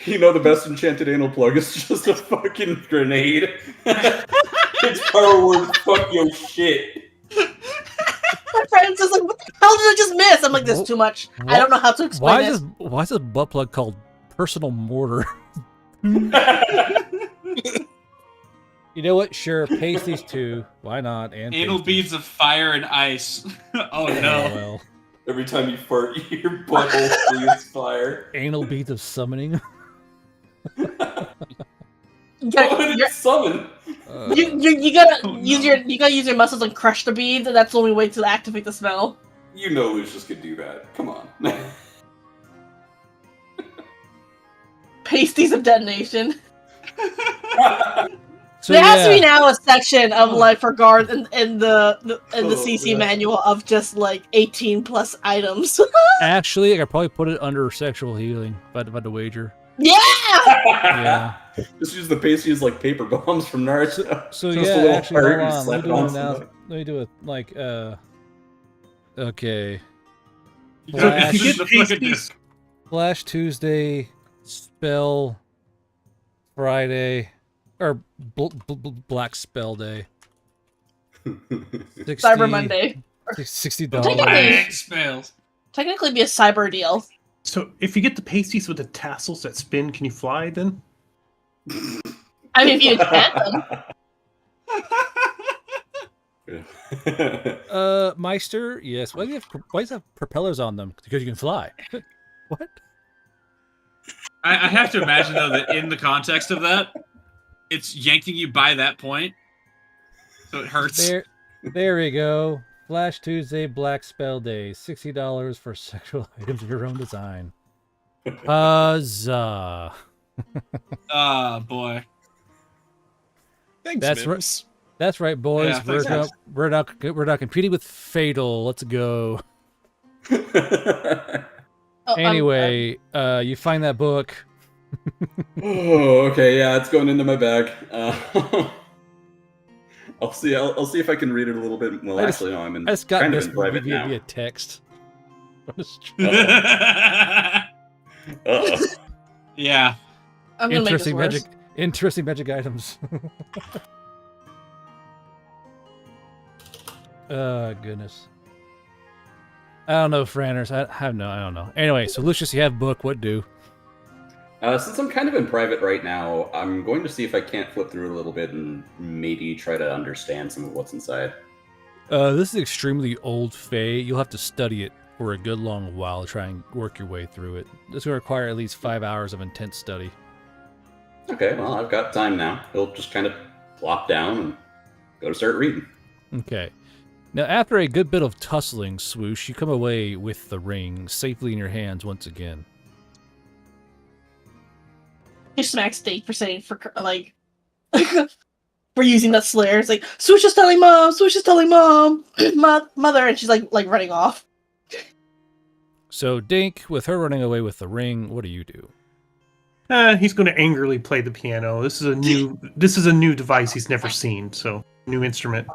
B: You know the best enchanted anal plug is just a fucking grenade. It's power word, fuck your shit.
C: My friend's just like, what the hell did I just miss? I'm like, this is too much. I don't know how to explain it.
A: Why is this butt plug called personal mortar? You know what? Sure, paste these two. Why not? And
D: Anal
A: paste
D: beads of fire and ice. Oh
A: these.
D: no.
A: Well,
B: Every time you fart, your butthole breathes fire.
A: anal beads of summoning.
C: You
B: What
C: gotta,
B: would it summon?
C: you gotta
D: Oh,
C: use
D: no.
C: your muscles and crush the beads, and that's the only way to activate the spell.
B: You know Lucius could do that. Come on.
C: Pasties of detonation.
A: So
C: There has to be
A: yeah,
C: now a section of like for guard in the
B: Oh,
C: CC
B: God.
C: manual of just like 18 plus items.
A: actually, I could probably put it under sexual healing if I had to wager.
C: Yeah.
A: Yeah.
B: Just use the pasties like paper bombs from Naruto.
A: So
B: Just a
A: yeah,
B: little
A: actually,
B: heart,
A: hold
B: you
A: on.
B: slap it on somebody.
A: Let me do it like okay.
D: You
A: Flash.
D: get the fucking
F: pasties.
D: disc.
A: Flash Tuesday, Spell Friday, or Black Spell Day. 60,
C: Cyber Monday.
A: $60.
D: Black spells.
C: Technically be a cyber deal.
F: So if you get the pasties with the tassels that spin, can you fly then?
C: I mean, if you enchant them.
A: Meister, yes. Why does it have propellers on them? Because you can fly. What?
D: I have to imagine though that in the context of that, it's yanking you by that point, so it hurts.
A: There we go. Flash Tuesday, Black Spell Day. $60 for sexual items of your own design. Huzzah.
D: Ah, boy.
E: Thanks, Mims.
A: That's right, boys.
D: Yeah,
A: we're not competing with Fatal. Let's go. Anyway, you find that book.
B: Oh, okay, yeah, it's going into my bag. I'll see if I can read it a little bit. Well, actually, no, I'm in.
A: I just got
B: kind
A: this
B: of in private now.
A: via text.
D: Yeah.
C: I'm gonna make this worse.
A: Interesting magic items. Oh, goodness. I don't know, Franners. I don't know. Anyway, so Lucius, you have book. What do?
B: Since I'm kind of in private right now, I'm going to see if I can't flip through it a little bit and maybe try to understand some of what's inside.
A: This is extremely old Fae. You'll have to study it for a good long while to try and work your way through it. This will require at least 5 hours of intense study.
B: Okay, well, I've got time now. He'll just kind of plop down and go to start reading.
A: Okay. Now, after a good bit of tussling, Swoosh, you come away with the ring safely in your hands once again.
C: He smacks Dake for saying like for using that slur. It's like Swoosh is telling mom, mother, and she's like running off.
A: So Dink, with her running away with the ring, what do you do?
F: He's going to angrily play the piano. This is a new device he's never seen, so new instrument.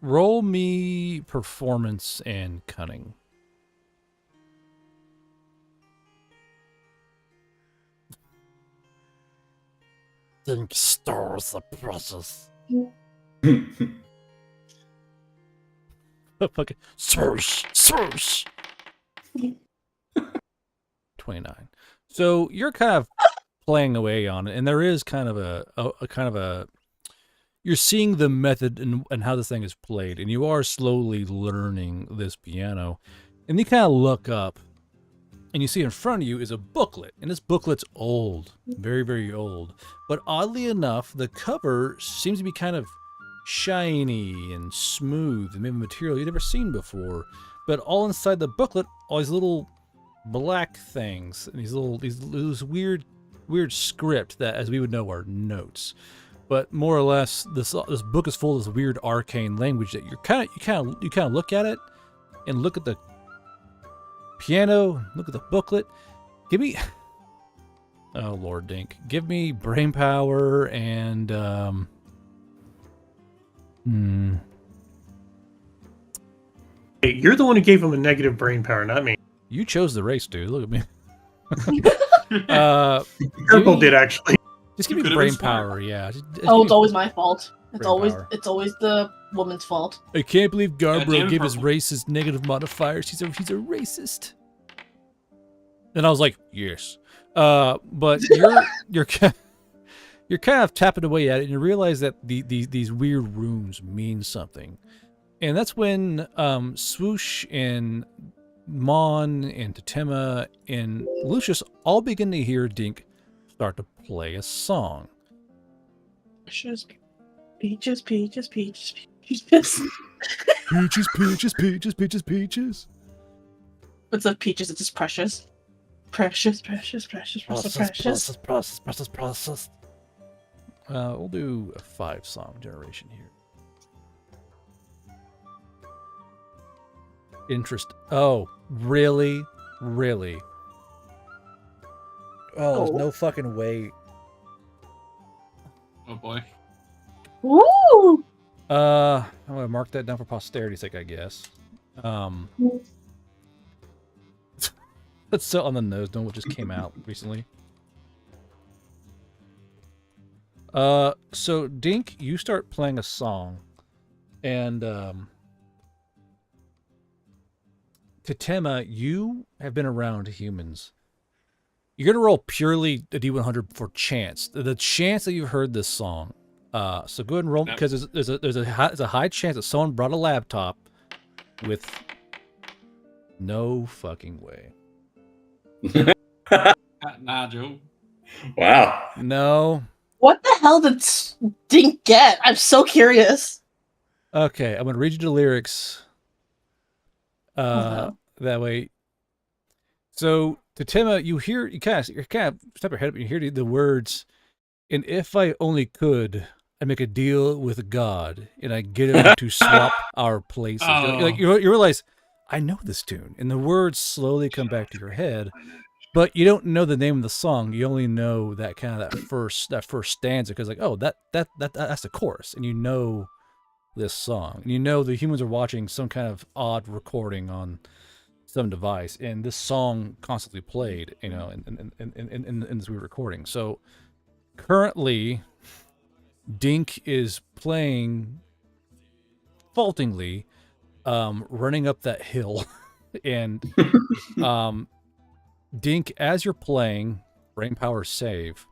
A: Roll me performance and cunning. Dink stores the process. Fucking swoosh. 29. So you're kind of playing away on it, and there is kind of a you're seeing the method and how this thing is played, and you are slowly learning this piano. And you kind of look up, and you see in front of you is a booklet, and this booklet's old, very, very old. But oddly enough, the cover seems to be kind of shiny and smooth, and maybe material you've never seen before. But all inside the booklet, all these little black things, and these weird script that, as we would know, are notes. But more or less, this book is full of this weird arcane language that you kind of look at it, and look at the piano, look at the booklet. Give me, oh Lord Dink, give me brain power and
F: Hey, you're the one who gave him a negative brain power, not me.
A: You chose the race, dude. Look at me.
F: Purple did actually.
A: Just give me brain power, yeah. Just
C: It's
A: give me
C: always my fault. It's
A: power.
C: always the woman's fault.
A: I can't believe Garbro gave his
D: Purple.
A: racist negative modifiers. He's a racist. And I was like, yes. But you're kind of tapping away at it, and you realize that these weird runes mean something. And that's when Swoosh and Mon and Totema and Lucius all begin to hear Dink start to play a song.
C: Peaches, peaches, peaches, peaches,
A: Peaches,
C: peaches.
A: peaches, peaches, peaches.
C: What's up, peaches? It's just precious. Precious.
A: Process. We'll do a 5-song generation here. Interest. Oh, really? Really? Oh, there's no fucking way.
D: Oh boy.
C: Woo!
A: I'm gonna mark that down for posterity's sake, I guess. That's so on the nose, knowing what just came out recently. So Dink, you start playing a song, and Totema, you have been around humans. You're gonna roll purely a D100 for chance. The chance that you've heard this song So go ahead and roll because there's a high chance that someone brought a laptop with no fucking way.
D: Nah, Joe.
B: Wow.
A: No.
C: What the hell did Dink get? I'm so curious.
A: Okay, I'm gonna read you the lyrics.
C: no.
A: That way. So Tatema, you kind of step ahead, but you hear the words, "And if I only could, I make a deal with God, and I get him to swap our places." Like you realize, I know this tune, and the words slowly come back to your head, but you don't know the name of the song. You only know that kind of that first stanza because like, oh, that's the chorus, and you know this song, and you know the humans are watching some kind of odd recording on some device, and this song constantly played, you know, in this weird recording. So currently, Dink is playing faultingly, running up that hill, and Dink, as you're playing, brain power save.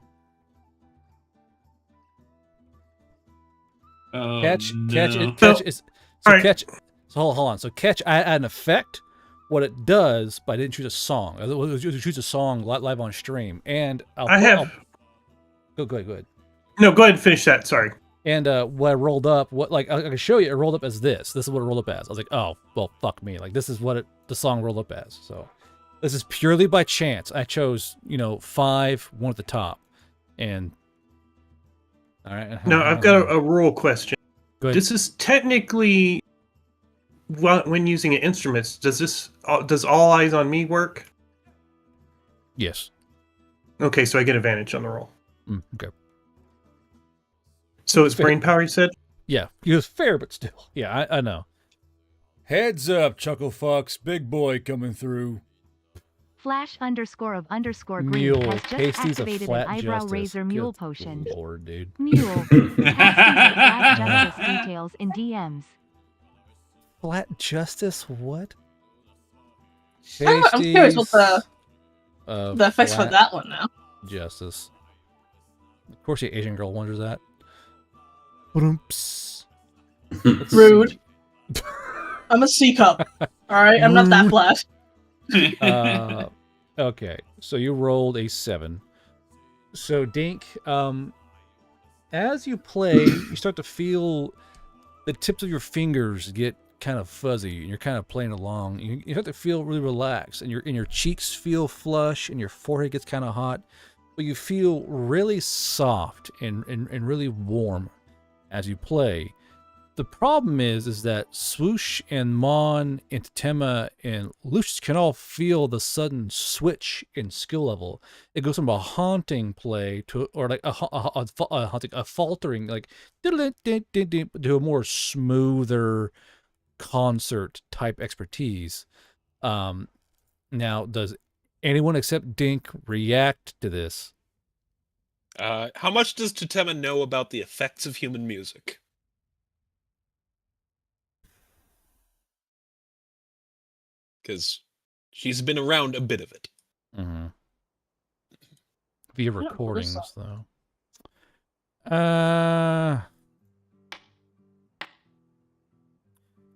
A: Catch is so
F: right.
A: catch. So hold on. So catch, I add an effect. What it does, but I didn't choose a song. I choose a song live on stream, and
F: Go ahead.
A: No, go ahead
F: and finish that. Sorry.
A: And what I rolled up, I can show you, it rolled up as this. This is what it rolled up as. I was like, oh, well, fuck me. Like, this is what the song rolled up as. So this is purely by chance. I chose, 5, one at the top. And, all right.
F: Now, I've got a rule question.
A: Go ahead.
F: This is technically, when using instruments, does All Eyes on Me work?
A: Yes.
F: Okay, so I get advantage on the roll.
A: Okay.
F: So it's brain power, you said?
A: Yeah, it was fair, but still. Yeah, I know. Heads up, Chuckle Fox. Big boy coming through.
G: Flash_of_green
A: Mule.
G: has just
A: Tasty's
G: activated
A: a
G: an
A: flat
G: eyebrow
A: justice.
G: razor mule
A: Good
G: potion.
A: Lord, dude.
G: Mule. Flat justice details in DMs.
A: Flat justice? What?
C: I'm curious what the effects for
A: flat
C: that one now.
A: Justice. Of course, the Asian girl wonders that. Let's
C: Rude. I'm a C cup. All right, I'm not that flat.
A: Okay, so you rolled a 7. So Dink, as you play, you start to feel the tips of your fingers get kind of fuzzy, and you're kind of playing along. You start to feel really relaxed, and your cheeks feel flush, and your forehead gets kind of hot, but you feel really soft and really warm as you play. The problem is that Swoosh and Mon and Tatema and Lucius can all feel the sudden switch in skill level. It goes from a haunting play to, or like a faltering, like to a more smoother concert type expertise. Now, does anyone except Dink react to this?
E: How much does Tatema know about the effects of human music? Because she's been around a bit of it.
A: Mm-hmm. Via recordings, though.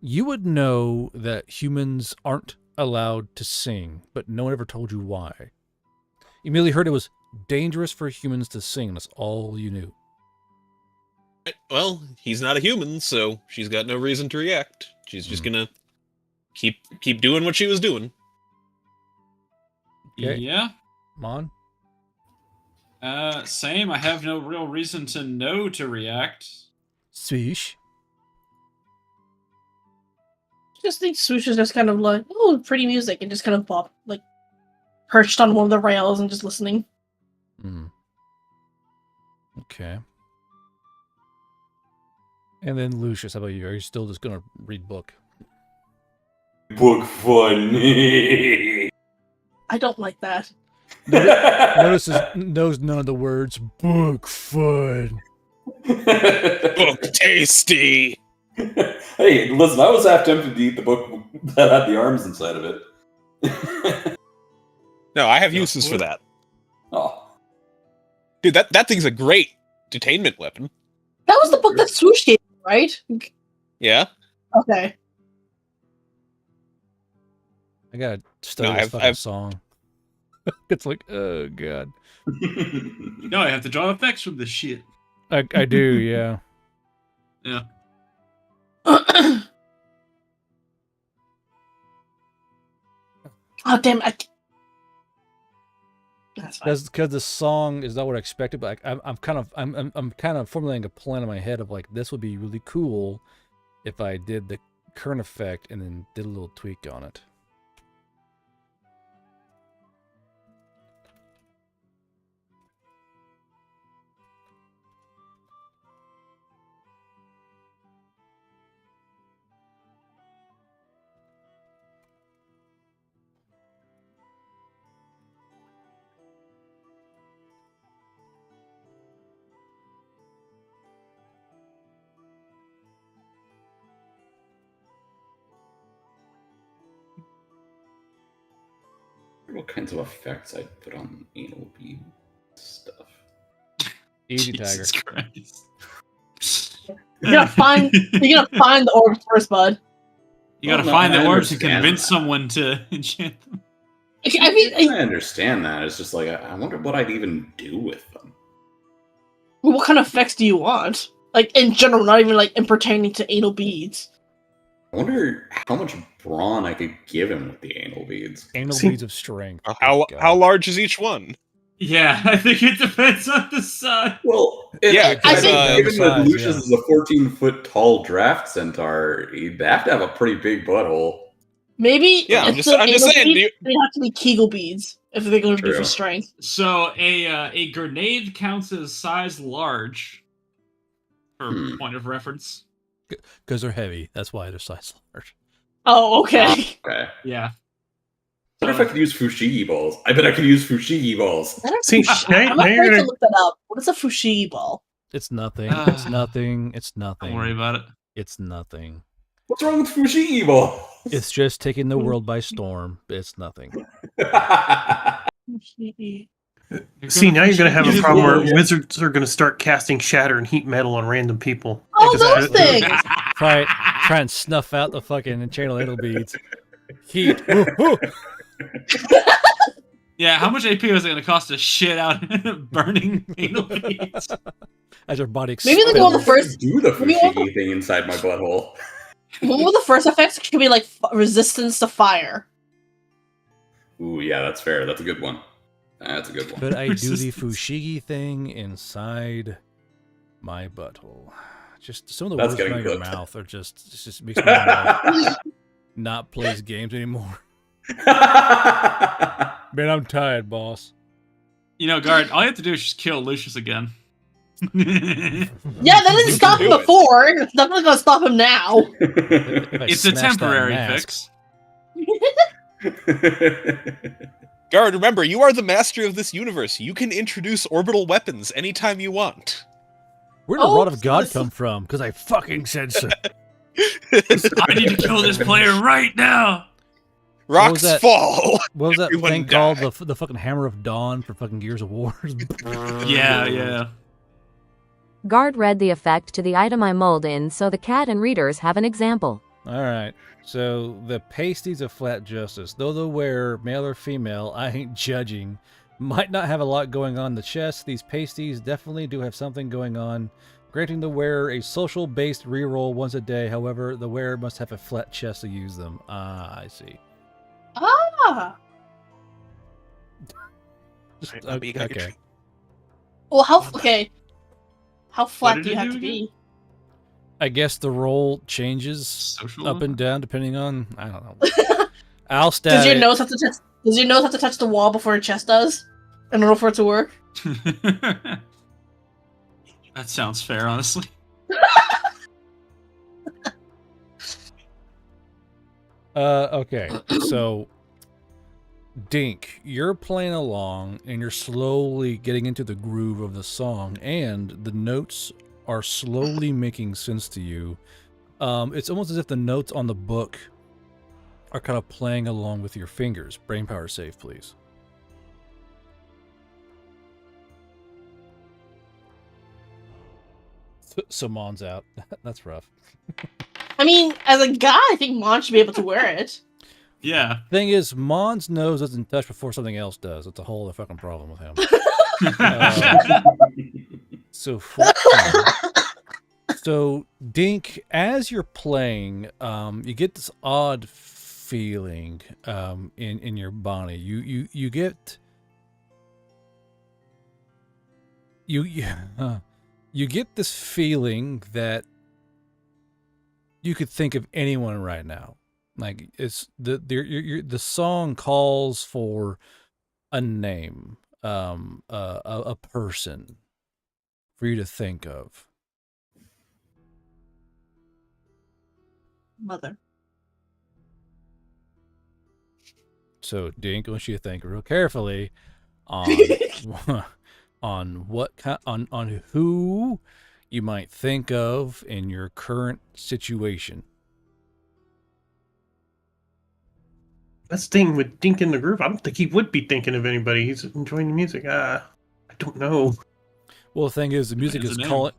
A: You would know that humans aren't allowed to sing, but no one ever told you why. You merely heard it was dangerous for humans to sing. That's all you knew.
E: Well, he's not a human, so she's got no reason to react. She's just gonna keep doing what she was doing.
A: Okay.
D: Yeah.
A: Mon?
D: Same. I have no real reason to know to react.
A: Swoosh?
C: Just think Swoosh is just kind of like, oh, pretty music, and just kind of perched on one of the rails and just listening.
A: Okay. And then Lucius, how about you? Are you still just gonna read book?
B: Book funny.
C: I don't like that.
A: Knows none of the words. Book fun.
E: Book tasty.
B: Hey, listen, I was half tempted to eat the book that had the arms inside of it.
E: No, I have uses for that.
B: Oh.
E: Dude, that thing's a great detainment weapon.
C: That was the book that Swoosh gave, right?
E: Yeah.
C: Okay.
A: I gotta study this fucking song. It's like, oh god.
D: No, I have to draw effects from this shit.
A: I do, yeah.
D: Yeah.
C: Oh damn! That's fine.
A: Because the song is not what I expected, but I'm kind of formulating a plan in my head of like this would be really cool if I did the current effect and then did a little tweak on it.
B: What kinds of effects I'd put on anal bead stuff?
A: Easy
D: Jesus
A: Tiger.
D: Christ.
C: You're gonna find the orbs first, bud.
D: You gotta find the orbs and convince someone to enchant them.
C: I mean,
B: I understand that. It's just like I wonder what I'd even do with them.
C: what kind of effects do you want? Like in general, not even like in pertaining to anal beads.
B: I wonder how much brawn I could give him with the anal beads.
A: Anal beads of strength.
E: How large is each one?
D: Yeah, I think it depends on the size.
B: Well,
E: Yeah,
C: I think-
B: given that Lucius is a 14-foot tall draft centaur, he'd have to have a pretty big butthole.
C: Maybe.
E: Yeah, I'm
C: if
E: just
C: the
E: saying,
C: anal beads, they have to be Kegel beads if they're going to be
B: True.
C: for strength.
D: So a grenade counts as size large, for point of reference.
A: Because they're heavy. That's why they're size large.
C: Oh, okay.
B: Okay.
D: Yeah.
B: I wonder if I could use Fushigi balls. I bet I could use Fushigi balls.
F: See,
C: I'm
F: now you're
C: afraid to
F: gonna
C: look that up. What is a fushigi ball?
A: It's nothing. It's nothing. It's nothing.
D: Don't worry about it.
A: It's nothing.
B: What's wrong with Fushigi balls?
A: It's just taking the world by storm. It's nothing.
C: Fushigi.
F: see. Now you're gonna have a problem where
B: Yeah.
F: wizards are gonna start casting shatter and heat metal on random people.
C: Oh,
F: They
C: those
F: just-
C: things!
A: Try and snuff out the fucking channel anal beads. Heat. Woo, woo.
D: Yeah, how much AP was it going to cost to shit out burning anal beads?
A: As your body
C: Maybe they'll go on the
A: expands.
C: first.
B: Do the
C: Maybe all
B: Fushigi thing inside my butthole.
C: One of the first effects could be like resistance to fire.
B: Ooh, yeah, that's fair. That's a good one. That's a good one.
A: Could I do the
D: Resistance.
A: fushigi thing inside my butthole? Just some of the
B: That's
A: words coming out
B: getting
A: of your
B: cooked.
A: mouth are just it just makes me wanna not play these games anymore. Man, I'm tired, boss.
D: You know, Guard, all you have to do is just kill Lucius again.
C: Yeah, that didn't stop him
E: do it.
C: before. It's definitely gonna stop him now.
A: If I
D: It's a
A: smash that
D: temporary
A: mask-
D: fix.
E: Guard, remember, you are the master of this universe. You can introduce orbital weapons anytime you want.
A: Where did the
C: Oh,
A: rod of God
C: so-
A: come from? Because I fucking said so.
D: I need to kill this player right now.
E: Rocks
A: that?
E: fall.
A: What was that
E: Everyone
A: thing called?
E: die.
A: The fucking Hammer of Dawn for fucking Gears of War?
D: Yeah, yeah.
G: Guard read the effect to the item I mulled in so the cat and readers have an example.
A: All right. So the pasties of flat justice, though the wearer, male or female, I ain't judging, might not have a lot going on in the chest. These pasties definitely do have something going on, granting the wearer a social-based reroll once a day. However, the wearer must have a flat chest to use them. Ah, I see.
C: Ah.
A: Just,
E: Right, but you gotta get
A: okay.
E: treat-
C: Well, how flat
D: did
C: do you
D: it
C: have
D: do
C: to
D: again?
C: be?
A: I guess the roll changes
D: Social
A: up
D: one?
A: and down depending on, I don't know. I'll
C: Does
A: stat
C: your
A: it.
C: nose have to touch? Does your nose have to touch the wall before your chest does, in order for it to work?
D: That sounds fair, honestly.
A: Okay, so Dink, you're playing along and you're slowly getting into the groove of the song, and the notes are slowly making sense to you. It's almost as if the notes on the book are kind of playing along with your fingers. Brainpower save, please. So Mon's out. That's rough.
C: I mean, as a guy, I think Mon should be able to wear it.
D: Yeah.
A: Thing is, Mon's nose doesn't touch before something else does. It's a whole other fucking problem with him. So 14. So Dink, as you're playing, you get this odd feeling in your body. You get you get this feeling that you could think of anyone right now. Like it's the song calls for a name, a person for you to think of.
C: Mother.
A: So Dink wants you to think real carefully on on who you might think of in your current situation.
F: That's the thing with Dink in the group. I don't think he would be thinking of anybody. He's enjoying the music. I don't know.
A: Well, the thing is, the music
D: It's
A: is
D: a name.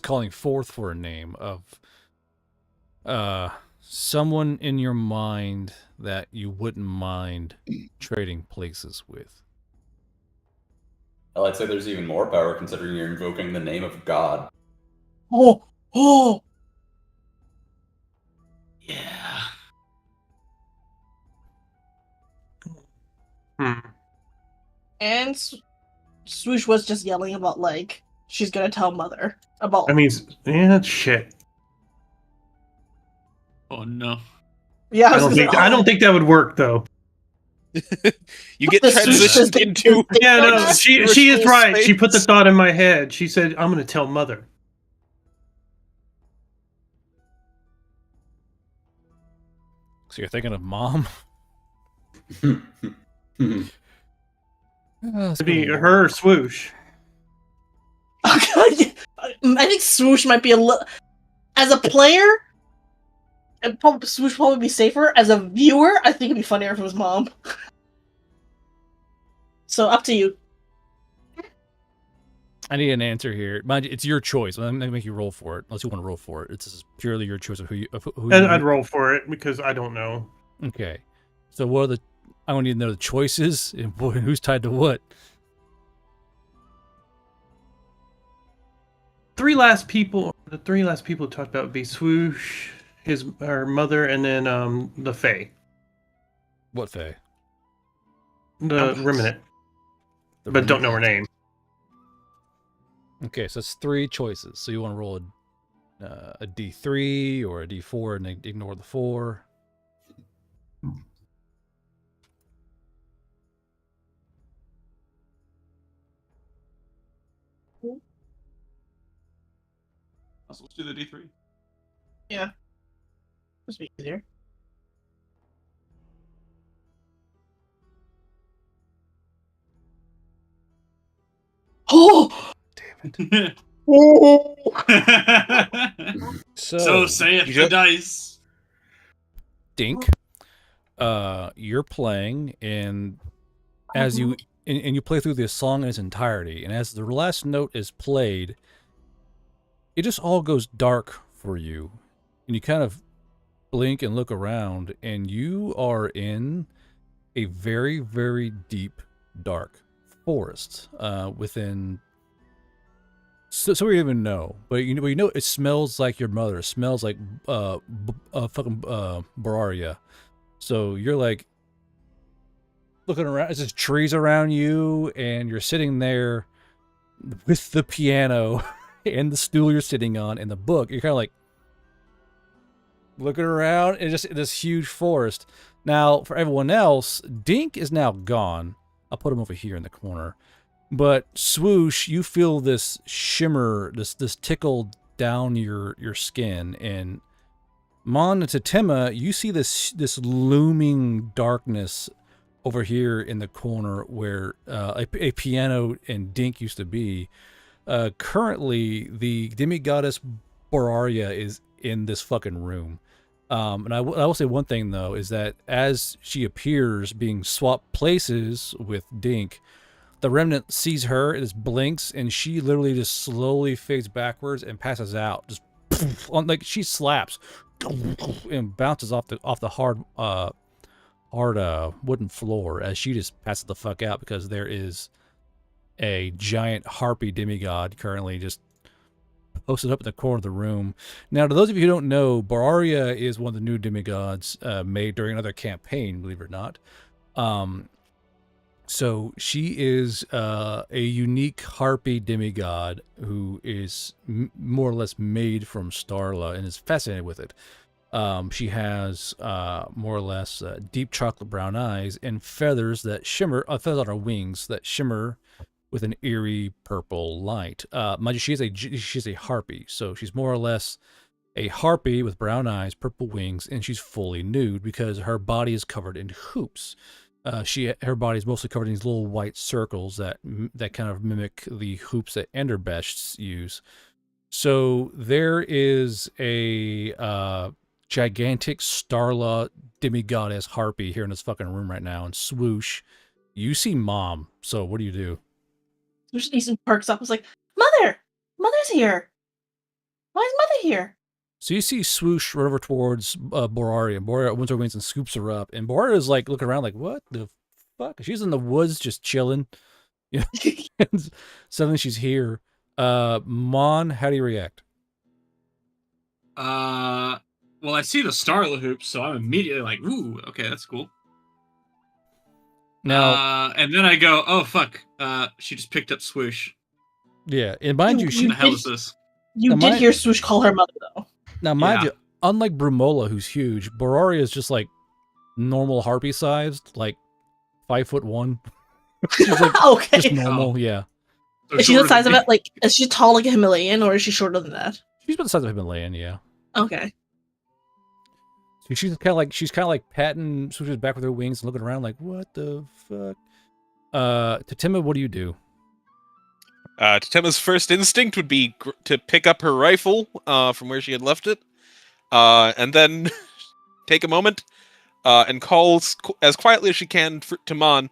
A: calling forth for a name of someone in your mind that you wouldn't mind trading places with.
B: Well, I'd say there's even more power considering you're invoking the name of God.
C: Oh.
D: Yeah.
C: And Swoosh was just yelling about, like, she's gonna tell Mother about.
F: I mean, yeah, shit.
D: Oh no.
C: Yeah,
F: I don't think that would work though.
E: You get
C: The
E: transitioned
C: Swoosh
E: into.
F: Yeah, no,
E: like,
F: she is
E: spiritual
F: right. She put the
E: space.
F: thought in my head. She said, "I'm going to tell Mother."
A: So you're thinking of Mom?
F: It'd be her or Swoosh.
C: I think Swoosh might be a little. As a player, Swoosh would probably be safer. As a viewer, I think it'd be funnier if it was Mom. So up to you.
A: I need an answer here. Mind you, it's your choice. I'm gonna make you roll for it, unless you want to roll for it. It's purely your choice of who you.
F: I'd roll for it because I don't know.
A: Okay. So what are the? I want to know the choices and who's tied to what.
F: The three last people talked about would be Swoosh, her mother, and then the Fae,
A: What Faye?
F: the Remnant, but don't know her name.
A: Okay, so it's 3 choices. So you want to roll a D3 or a D4 and ignore the 4.
D: So let's do the D3.
C: Yeah. This be easier. Oh!
D: So saith
E: You
D: the
E: ju-
D: dice.
A: Dink, you're playing, and as you and you play through this song in its entirety, and as the last note is played, it just all goes dark for you, and you kind of blink and look around, and you are in a very, very deep, dark forest within. So we don't even know, but you know it smells like your mother. It smells like fucking Bararia. So you're like looking around. There's just trees around you, and you're sitting there with the piano and the stool you're sitting on and the book. You're kind of like looking around and just this huge forest. Now, for everyone else, Dink is now gone. I'll put him over here in the corner. But Swoosh, you feel this shimmer, this tickle down your skin, and Mon and Tatima, you see this looming darkness over here in the corner where a piano and Dink used to be. Currently, the demigoddess Boraria is in this fucking room. And I will say one thing though, is that as she appears being swapped places with Dink, The remnant sees her, it just blinks, and she literally just slowly fades backwards and passes out. Just like she slaps and bounces off the hard wooden floor as she just passes the fuck out because there is a giant harpy demigod currently just posted up in the corner of the room. Now, to those of you who don't know, Bararia is one of the new demigods made during another campaign, believe it or not. So she is a unique harpy demigod who is more or less made from Starla and is fascinated with it. She has more or less deep chocolate brown eyes and feathers that shimmer, feathers on her wings that shimmer with an eerie purple light. Mind you, she's a harpy, so she's more or less a harpy with brown eyes, purple wings, and she's fully nude because her body is covered in hoops. Her body is mostly covered in these little white circles that kind of mimic the hoops that Enderbests use. So there is a gigantic Starla demigoddess harpy here in this fucking room right now, and swoosh, you see Mom. So what do you do?
C: Swoosh Neeson perks up. Was like, Mother's here. Why is Mother here?
A: So you see swoosh right over towards Boraria. Boraria opens her wings and scoops her up. And Boraria is like looking around like, what the fuck? She's in the woods just chilling. You know? And suddenly she's here. Mon, how do you react?
D: Well, I see the Starla hoops, so I'm immediately like, ooh, okay, that's cool.
A: Now,
D: and then I go, oh, fuck. She just picked up swoosh.
A: Yeah, and mind you,
D: What the hell is this?
C: You did hear swoosh call her mother, though.
A: Now, mind you, unlike Brumola, who's huge, Boraria is just like normal harpy sized, like 5'1". She's like
C: okay.
A: Just normal, yeah.
C: So is she the size of it? Like, is she tall like a Himalayan, or is she shorter than that?
A: She's about the size of a Himalayan, yeah.
C: Okay.
A: So she's kind of like patting Swoosh's back with her wings and looking around like, what the fuck? Tatima, what do you do?
E: Tatima's first instinct would be to pick up her rifle from where she had left it, and then take a moment and call as quietly as she can to Mon,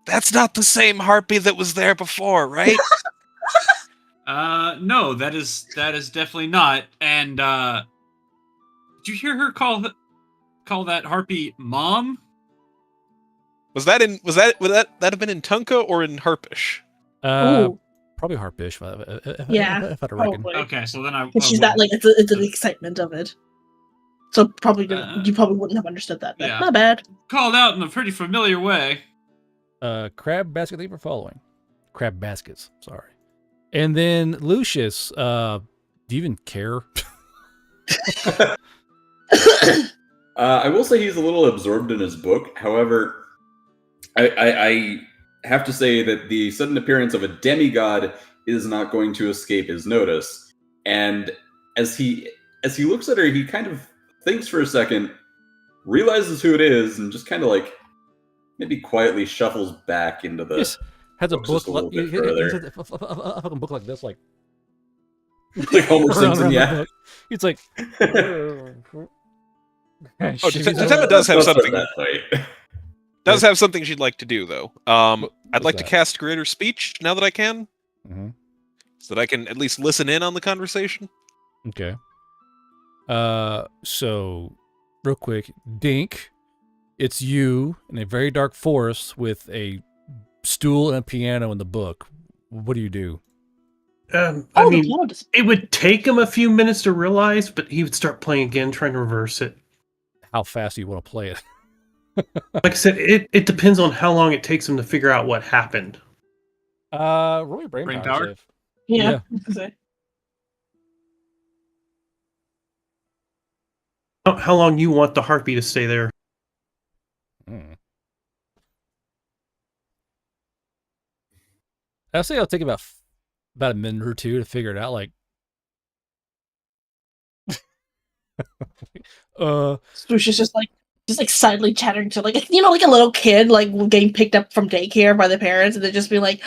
E: "That's not the same harpy that was there before, right?"
D: No, that is definitely not. And did you hear her call that harpy Mom?
E: Would that have been in Tunka or in Harpish?
A: Probably Harpish. If I'd reckon.
D: Okay, so then
C: she's that like it's an excitement of it. So probably you probably wouldn't have understood that. Yeah. Not bad.
D: Called out in a pretty familiar way.
A: Crab basket, thank you for following. Crab baskets, sorry. And then Lucius, do you even care?
B: I will say he's a little absorbed in his book. However, I have to say that the sudden appearance of a demigod is not going to escape his notice. And as he looks at her, he kind of thinks for a second, realizes who it is, and just kind of like maybe quietly shuffles back into the.
A: Yes. Has a book
B: a
A: fucking book like this, like
B: Homer Simpson, yeah.
A: It's like.
E: Tatema does have something. Does have something she'd like to do, though. I'd like to cast Greater Speech now that I can, so that I can at least listen in on the conversation.
A: Okay. So, real quick, Dink, it's you in a very dark forest with a stool and a piano in the book. What do you do?
F: I mean, it would take him a few minutes to realize, but he would start playing again, trying to reverse it.
A: How fast do you want to play it?
F: Like I said, it depends on how long it takes him to figure out what happened.
A: Roll your brain power save.
C: Yeah.
F: How long you want the harpy to stay there?
A: I'll say it'll take about a minute or two to figure it out. Like,
C: Swoosh is just like silently chattering to like like a little kid like getting picked up from daycare by the parents, and they're just being like,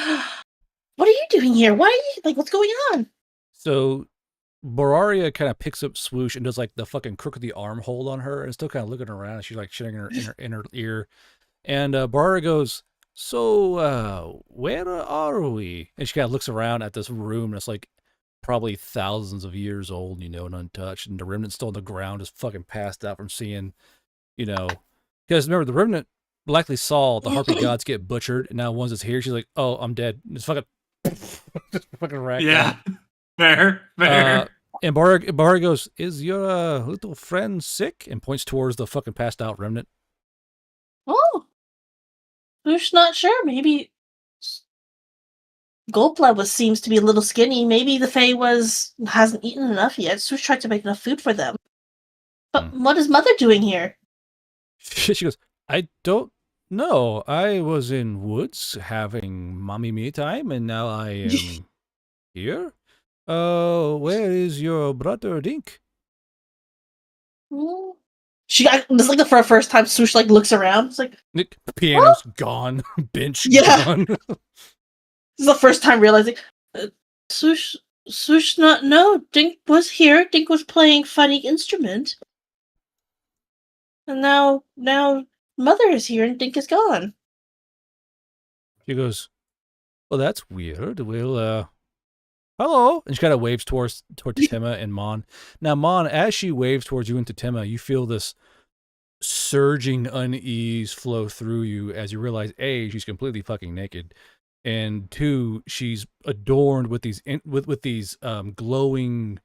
C: "What are you doing here? Why are you like? What's going on?"
A: So Boraria kind of picks up Swoosh and does like the fucking crook of the arm hold on her, and still kind of looking around. And she's like shitting in her ear, and Boraria goes, So, where are we? And she kind of looks around at this room that's like probably thousands of years old, and untouched, and the remnant's still on the ground, just fucking passed out from seeing, because remember, the remnant likely saw the harpy gods get butchered, and now once it's here, she's like, oh, I'm dead. It's fucking, just fucking racked
D: Yeah.
A: out.
D: Fair.
A: And Bar goes, is your little friend sick? And points towards the fucking passed out remnant.
C: Oh, who's not sure? Maybe Goldblood seems to be a little skinny. Maybe the Fae hasn't eaten enough yet. So tried to make enough food for them. But what is Mother doing here?
A: She goes, I don't know. I was in woods having mommy me time, and now I am here. Where is your brother Dink?
C: This is like the first time Swoosh like looks around. It's like
A: piano's gone, bench gone.
C: This is the first time realizing Swoosh not no. Dink was here. Dink was playing funny instrument, and now Mother is here and Dink is gone.
A: She goes, well, that's weird. We'll hello. And she kind of waves toward Tatema and Mon. Now, Mon, as she waves towards you and Tatema, you feel this surging unease flow through you as you realize, A, she's completely fucking naked, and 2, she's adorned with these with these glowing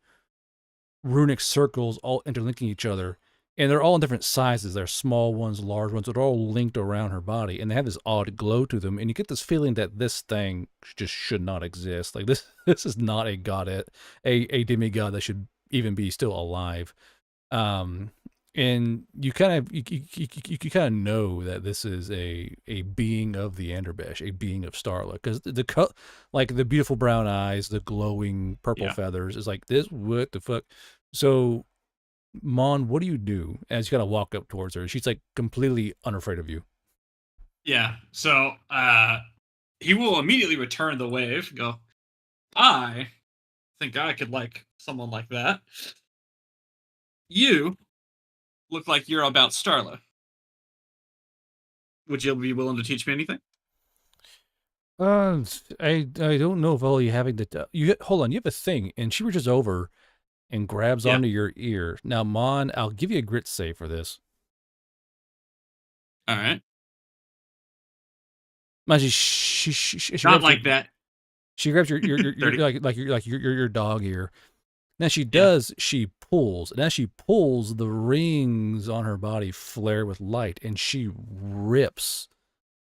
A: runic circles all interlinking each other. And they're all in different sizes. They're small ones, large ones. They're all linked around her body, and they have this odd glow to them. And you get this feeling that this thing just should not exist. Like this is not a god, a demigod that should even be still alive. And you kind of know that this is a being of the Anderbesh, a being of Starla, because the beautiful brown eyes, the glowing purple feathers is like this. What the fuck? So, Mon, what do you do as you kind of walk up towards her? She's like completely unafraid of you.
D: Yeah. So he will immediately return the wave. Go. I think I could like someone like that. You look like you're about Starla. Would you be willing to teach me anything?
A: I don't know if all you having to hold on. You have a thing, and she reaches over and grabs onto your ear. Now, Mon, I'll give you a grit save for this.
D: All right.
A: She
D: not like that.
A: She grabs your your dog ear. Now she does. She pulls, and as she pulls, the rings on her body flare with light, and she rips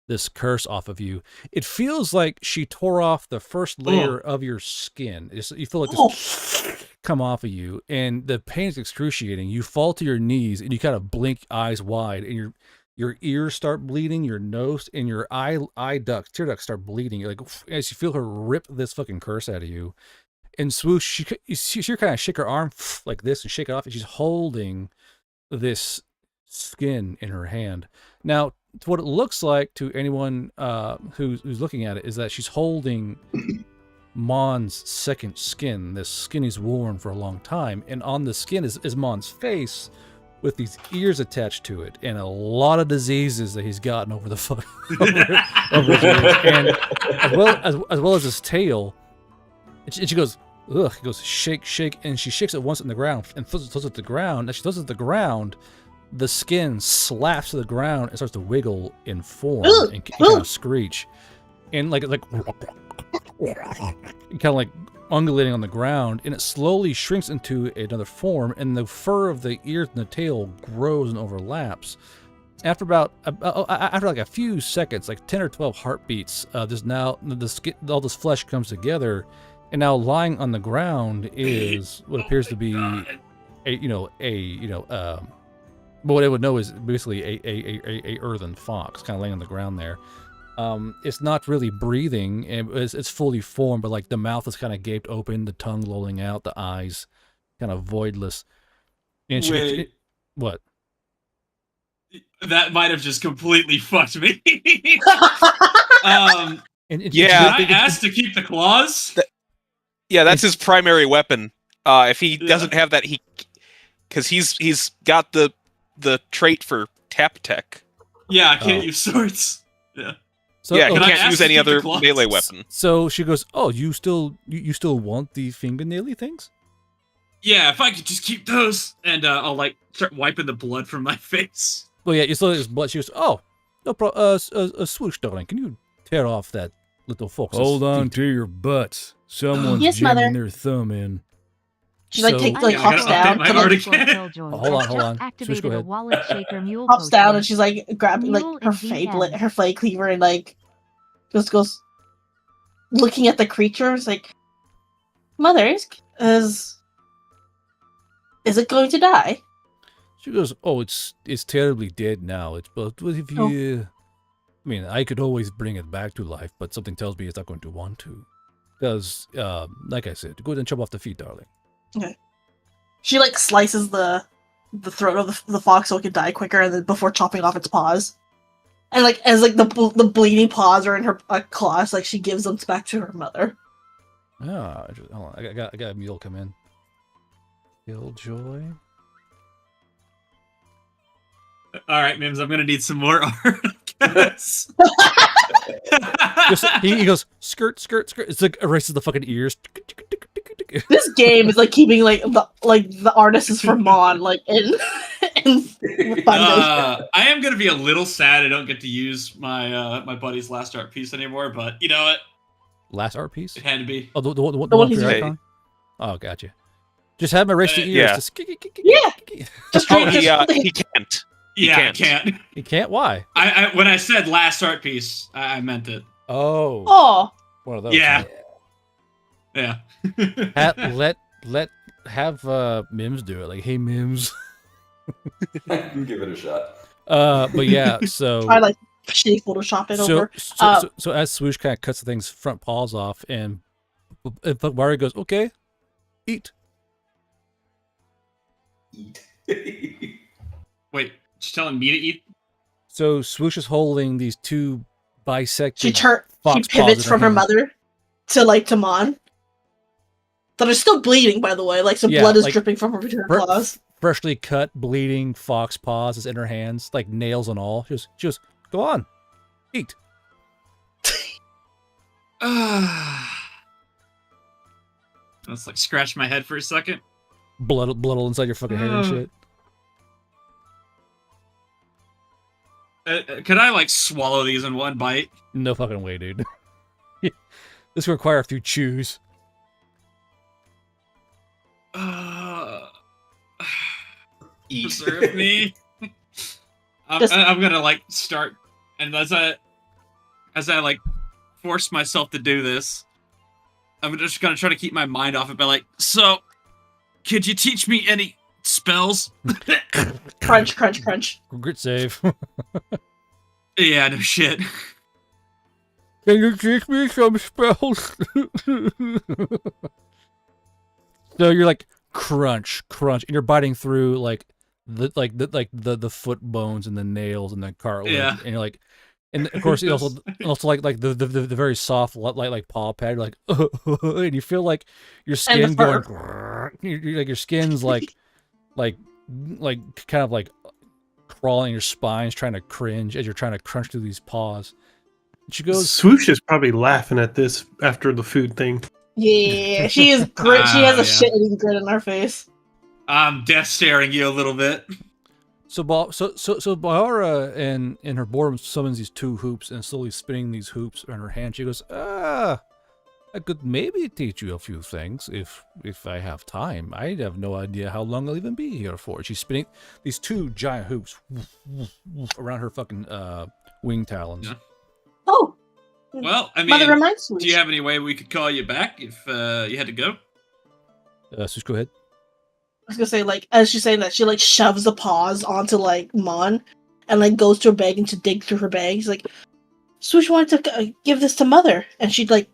A: this curse off of you. It feels like she tore off the first layer of your skin. You feel like this come off of you, and the pain is excruciating. You fall to your knees, and you kind of blink eyes wide, and your ears start bleeding, your nose and your tear ducts start bleeding. You're like, as you feel her rip this fucking curse out of you. And Swoosh, she kind of shake her arm like this and shake it off, and she's holding this skin in her hand. Now, what it looks like to anyone who's looking at it is that she's holding Mon's second skin. This skin he's worn for a long time, and on the skin is Mon's face with these ears attached to it, and a lot of diseases that he's gotten over the over the years, and as well as his tail. And she goes, ugh. He goes, shake, and she shakes it once on the ground and throws it to the ground. As she throws it to the ground, the skin slaps to the ground and starts to wiggle in form and kind of screech, and like kind of like undulating on the ground, and it slowly shrinks into another form, and the fur of the ears and the tail grows and overlaps. After after like a few seconds, like 10 or 12 heartbeats, there's now all this flesh comes together, and now lying on the ground is what appears to be what I would know is basically a earthen fox, kind of laying on the ground there. It's not really breathing, and it's fully formed, but like the mouth is kind of gaped open, the tongue lolling out, the eyes kind of voidless. And what?
D: That might have just completely fucked me.
E: I
D: asked to keep the claws.
E: That's his primary weapon. If he doesn't have that, because he's got the trait for tap tech.
D: Yeah, I can't use swords. Yeah.
A: So,
E: yeah,
A: oh,
E: he
D: Can I
E: can't
D: ask
E: use
D: to
E: any
D: keep the
E: other
D: gloves?
E: melee weapon.
A: So she goes, "Oh, you still want the fingernaily things?"
D: Yeah, if I could just keep those, and I'll like start wiping the blood from my face.
A: Well, yeah, you saw his blood. She goes, "Oh, no problem. Swoosh, darling, can you tear off that little fox's
I: Hold on
A: feet?"
I: to your butts. Someone's
C: Yes,
I: jamming
C: mother.
I: their thumb in.
C: She like
A: So-
C: takes
D: Yeah, I
C: hops
D: gotta
C: down
D: update my
C: to
D: art
C: like
D: again.
A: Oh, hold on. Swoosh, go ahead.
G: Wallet shaker mule
C: hops down
G: potion.
C: and she's like grabbing like
G: Mule
C: her
G: is the
C: her flay cleaver and like just goes looking at the creature. It's like, mother is it going to die?
A: She goes, "Oh, it's terribly dead now. But if you, I mean, I could always bring it back to life, but something tells me it's not going to want to, because, like I said, go ahead and chop off the feet, darling."
C: Okay. She like slices the throat of the fox so it can die quicker, and then before chopping off its paws, and like as like the bleeding paws are in her claws, like she gives them back to her mother.
A: Ah, hold on. I got a mule come in. Killjoy.
D: All right, Mims, I'm gonna need some more art. I guess.
A: He goes skirt, skirt, skirt. It's like erases the fucking ears.
C: This game is like keeping the artist is from Mon like in Foundation.
D: I am gonna be a little sad I don't get to use my my buddy's last art piece anymore, but you know what?
A: Last art piece.
D: It had to be.
A: Oh, the one
C: one
A: for
C: he's
A: your
E: right.
A: icon? Oh, gotcha. Just have him erase the ears.
E: yeah.
A: Just
C: Yeah. Just
E: Oh,
C: just-
E: he can't. He
D: Yeah,
E: can't.
D: I can't.
A: You can't. Why?
D: I when I said last art piece, I meant it.
A: Oh,
C: Oh,
A: one of those.
D: Yeah.
A: huh?
D: Yeah.
A: Have Mims do it. Like, hey Mims.
B: I can give it a shot.
A: But yeah. So
C: I like shitty Photoshop it
A: so,
C: over.
A: so as Swoosh kind of cuts the thing's front paws off, and Mario goes, "Okay, eat."
D: Wait, she's telling me to eat?
A: So Swoosh is holding these two bisected.
C: She
A: fox
C: pivots
A: paws in
C: from her
A: hand.
C: mother to Mon. That are still bleeding, by the way. Like some
A: Yeah,
C: blood is
A: like,
C: dripping from her
A: fre-
C: claws.
A: Freshly cut, bleeding fox paws is in her hands, like nails and all. She goes, "Go on, eat."
D: Let's like scratch my head for a second.
A: Blood all inside your fucking hair and shit.
D: Could I like swallow these in one bite?
A: No fucking way, dude. This will require a few chews.
D: Preserve me.
C: Just-
D: I'm gonna like start, and as I like force myself to do this, I'm just gonna try to keep my mind off it by like, so, could you teach me any spells?
C: Crunch, crunch, crunch.
A: Grit save.
D: Yeah, no shit.
A: Can you teach me some spells? So you're like crunch, crunch, and you're biting through like the foot bones and the nails and the cartilage,
D: Yeah.
A: and you're like, and of course you also like the very soft like paw pad, like, and you feel like your skin
C: fur.
A: going, you're like your skin's like kind of like crawling, your spine's trying to cringe as you're trying to crunch through these paws. And she goes,
F: Swoosh is probably laughing at this after the food thing.
C: Yeah, she is grit. She has a
D: Yeah.
C: shit-eating grit on her face.
D: I'm death staring you a little bit.
A: So Bahara in her boredom summons these two hoops and slowly spinning these hoops in her hand. She goes, I could maybe teach you a few things if I have time. I have no idea how long I'll even be here for. She's spinning these two giant hoops around her fucking wing talons.
D: Yeah.
C: Oh,
D: Well, I
C: Mother
D: mean,
C: reminds me.
D: do you have any way we could call you back if you had to go?
A: So go ahead.
C: I was gonna say, like, as she's saying that, she like shoves the paws onto like Mon, and like goes to her bag and to dig through her bag. She's like, Swoosh wanted to give this to Mother, and she'd like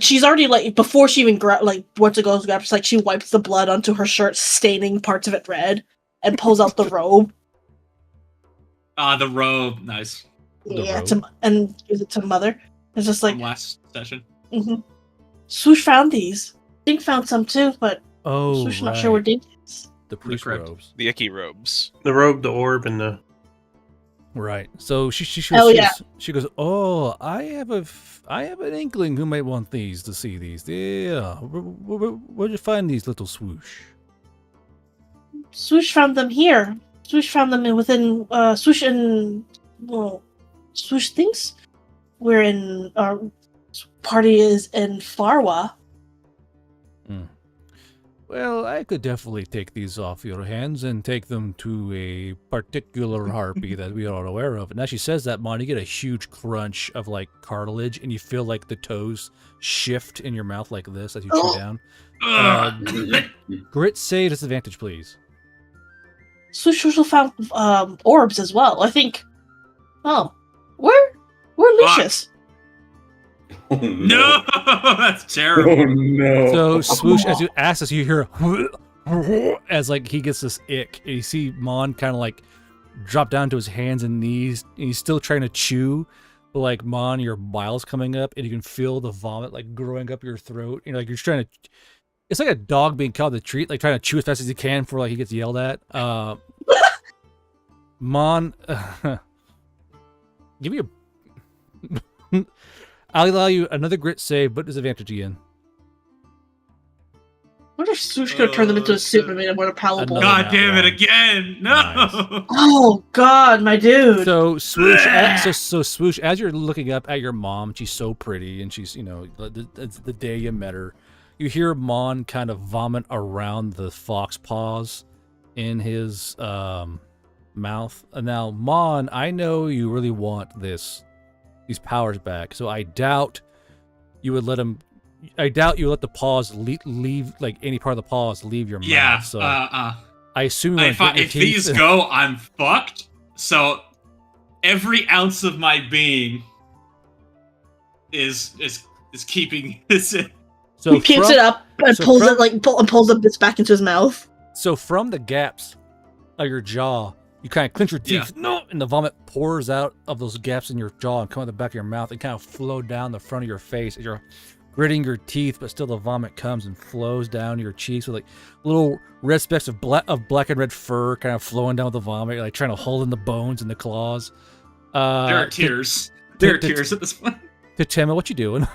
C: she's already like before she even went to go grab, it's like she wipes the blood onto her shirt, staining parts of it red, and pulls out the robe.
D: The robe, nice.
C: Yeah,
A: robe?
C: and gives it to Mother. It's just like,
D: From last session.
C: mhm. Swoosh found these. Dink found some too, but
A: Oh,
C: Swoosh not sure where Dink is.
A: the priest
D: correct.
A: robes.
E: The icky robes.
F: The robe, the orb, and the
A: Right. So she
C: Hell yeah.
A: she goes, oh, I have an inkling who might want these to see these. Yeah. Where'd you find these, little swoosh?
C: Swoosh found them here. Swoosh found them within Swoosh and Swoosh thinks we're in our party is in Farwa.
A: Well, I could definitely take these off your hands and take them to a particular harpy that we are aware of. And as she says that, Mon, you get a huge crunch of like cartilage, and you feel like the toes shift in your mouth like this as you chew down. Grit save disadvantage, please.
C: Swoosh also found orbs as well. I think. Oh, where Lucius?
B: Oh,
D: No, that's terrible.
B: Oh no!
A: So Swoosh, as you ask this, you hear as like he gets this ick, and you see Mon kind of like drop down to his hands and knees, and he's still trying to chew, but like Mon, your bile's coming up, and you can feel the vomit like growing up your throat. You know, like you're trying to. It's like a dog being called to treat, like trying to chew as fast as he can before like he gets yelled at. Mon, give me a. I'll allow you another grit save, but disadvantage again.
C: I wonder if Swoosh could turn them into a suit and made them more palatable.
D: God damn it again! No.
A: Nice.
C: Oh God, my dude.
A: So Swoosh, so Swoosh, as you're looking up at your mom, she's so pretty, and she's, you know, it's the day you met her. You hear Mon kind of vomit around the fox paws in his mouth. And now, Mon, I know you really want these powers back, so I doubt you would let him. I doubt you would let the paws leave, like any part of the paws leave your
D: Yeah.
A: mouth. So I assume
D: if these go, I'm fucked. So every ounce of my being is keeping this.
A: So
C: he picks it up and pulls the bits back into his mouth.
A: So from the gaps of your jaw, you kind of clench your teeth, and the vomit pours out of those gaps in your jaw and come out the back of your mouth and kind of flow down the front of your face as you're gritting your teeth, but still the vomit comes and flows down your cheeks with like little red specks of black and red fur kind of flowing down with the vomit, like trying to hold in the bones and the claws.
D: There are tears. There are tears at this point.
A: Tema, what you doing?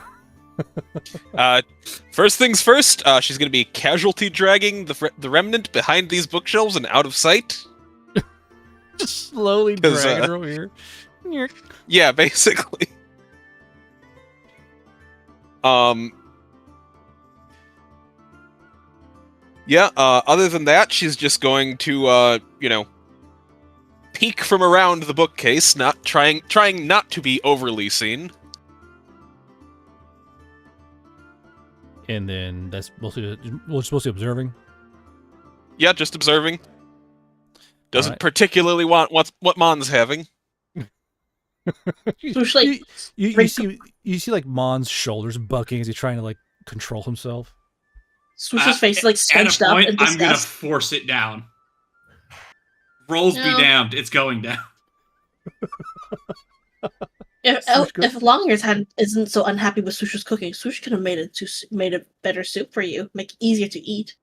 E: First things first, she's going to be casualty dragging the remnant behind these bookshelves and out of sight.
A: Just slowly dragging her over here.
E: Yeah, basically. Other than that, she's just going to, peek from around the bookcase, not trying not to be overly seen.
A: And then that's mostly observing.
E: Yeah, just observing. Doesn't particularly want what Mon's having.
A: You see like Mon's shoulders bucking as he's trying to like control himself.
C: Swoosh's face is like scrunched up in disgust.
D: I'm gonna force it down. Rolls be damned, it's going down.
C: If Longears isn't so unhappy with Swoosh's cooking, Swoosh could have made a better soup for you, make it easier to eat.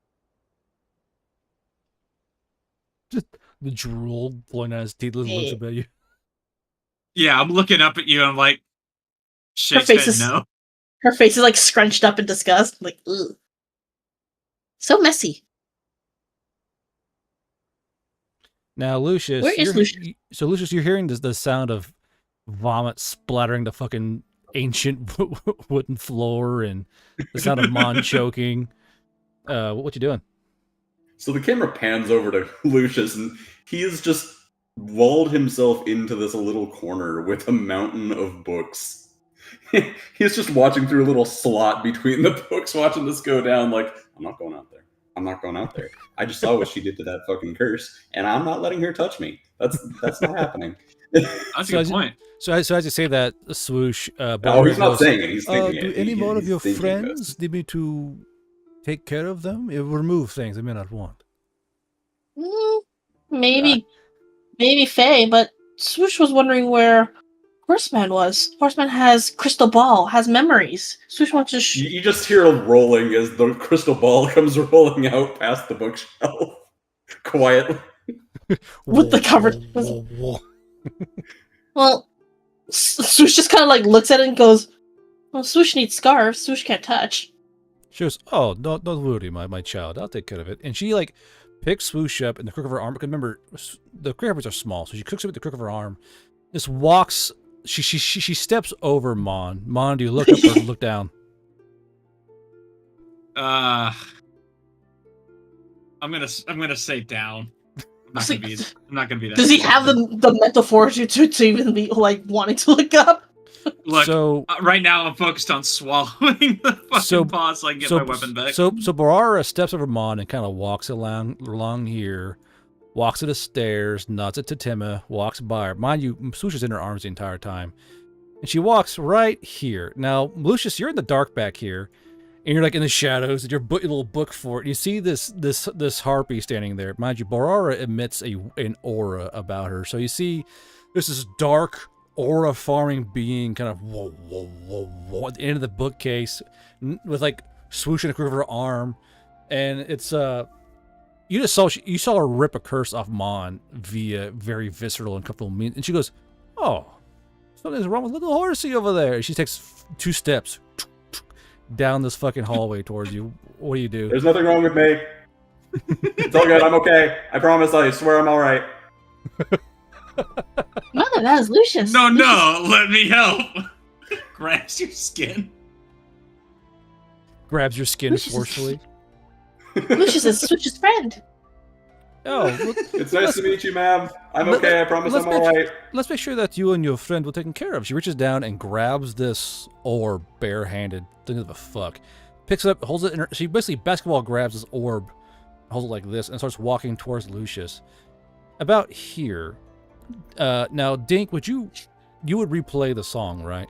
A: Just the drool flowing out his teeth, looks about you.
D: Yeah, I'm looking up at you and I'm like, shake head no.
C: Her face is like scrunched up in disgust. Like, ugh. So messy.
A: Now, Lucius.
C: Where is Lucius?
A: So, Lucius, you're hearing the sound of vomit splattering the fucking ancient wooden floor and the sound of Mon choking. What you doing?
B: So the camera pans over to Lucius, and he has just walled himself into this little corner with a mountain of books. He's just watching through a little slot between the books, watching this go down like, I'm not going out there. I'm not going out there. I just saw what she did to that fucking curse, and I'm not letting her touch me. That's not happening.
D: That's a good point.
A: So as you say that, Swoosh...
B: he's not saying it. He's thinking it.
A: Do any more of your friends
B: this.
A: need me to take care of them? It will remove things they may not want.
C: Maybe Faye, but Swoosh was wondering where Horseman was. Horseman has crystal ball, has memories. Swoosh wants to...
B: You just hear a rolling as the crystal ball comes rolling out past the bookshelf. Quietly.
C: With the cover... Well, Swoosh just kind of like looks at it and goes, "Well, Swoosh needs scarves. Swoosh can't touch."
A: She goes, "Oh, don't worry, my child. I'll take care of it." And she like picks Swoosh up in the crook of her arm. Because remember, the crabs are small, so she cooks it with the crook of her arm. Just walks. She steps over Mon. Mon, do you look up or look down?
D: I'm gonna say down. I'm not gonna be that.
C: Does he have the mental fortitude to even be like wanting to look up?
D: Look,
A: so
D: right now I'm focused on swallowing the fucking paw so I can get my weapon back.
A: So Barara steps over Mon and kind of walks along here, walks to the stairs, nods at Tatima, walks by her. Mind you, Swoosh is in her arms the entire time. And she walks right here. Now, Lucius, you're in the dark back here, and you're like in the shadows, and your little book for it. You see this harpy standing there. Mind you, Barara emits an aura about her. So you see this dark aura farming being kind of whoa, whoa, whoa, whoa, at the end of the bookcase with like swoosh in the crook of her arm. And it's you saw her rip a curse off Mon via very visceral and comfortable means, and she goes, "Oh, something's wrong with little horsey over there." And she takes 2 steps down this fucking hallway towards you. What do you do?
B: There's nothing wrong with me. It's all good. I'm okay. I promise. I swear I'm all right.
C: Mother, that is Lucius.
D: No, let me help. Grabs your skin.
A: Grabs your skin forcefully.
C: Lucius is Switch's friend.
A: Oh,
B: it's nice to meet you, ma'am. I'm okay. I promise I'm all right.
A: Let's make sure that you and your friend will taken care of. She reaches down and grabs this orb barehanded. Doesn't give a fuck. Picks it up, holds it in her. She basically basketball grabs this orb, holds it like this, and starts walking towards Lucius. About here. Now, Dink, you would replay the song, right?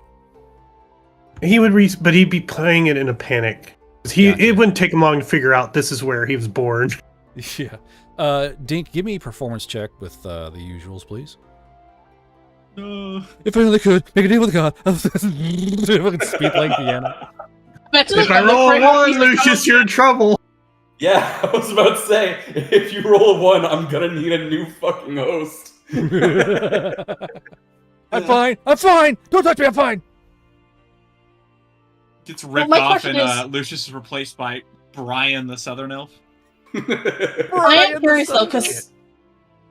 F: He would, but he'd be playing it in a panic. It wouldn't take him long to figure out this is where he was born.
A: Yeah. Dink, give me a performance check with the usuals, please. If I only could make a deal with God. Fucking speed like piano.
F: If I roll a 1, Lucius, you're in trouble.
B: Yeah, I was about to say, if you roll a 1, I'm gonna need a new fucking host.
A: I'm fine. Don't touch me. I'm fine.
D: Gets ripped off and Lucius is replaced by Brian the Southern Elf.
C: I am curious though, because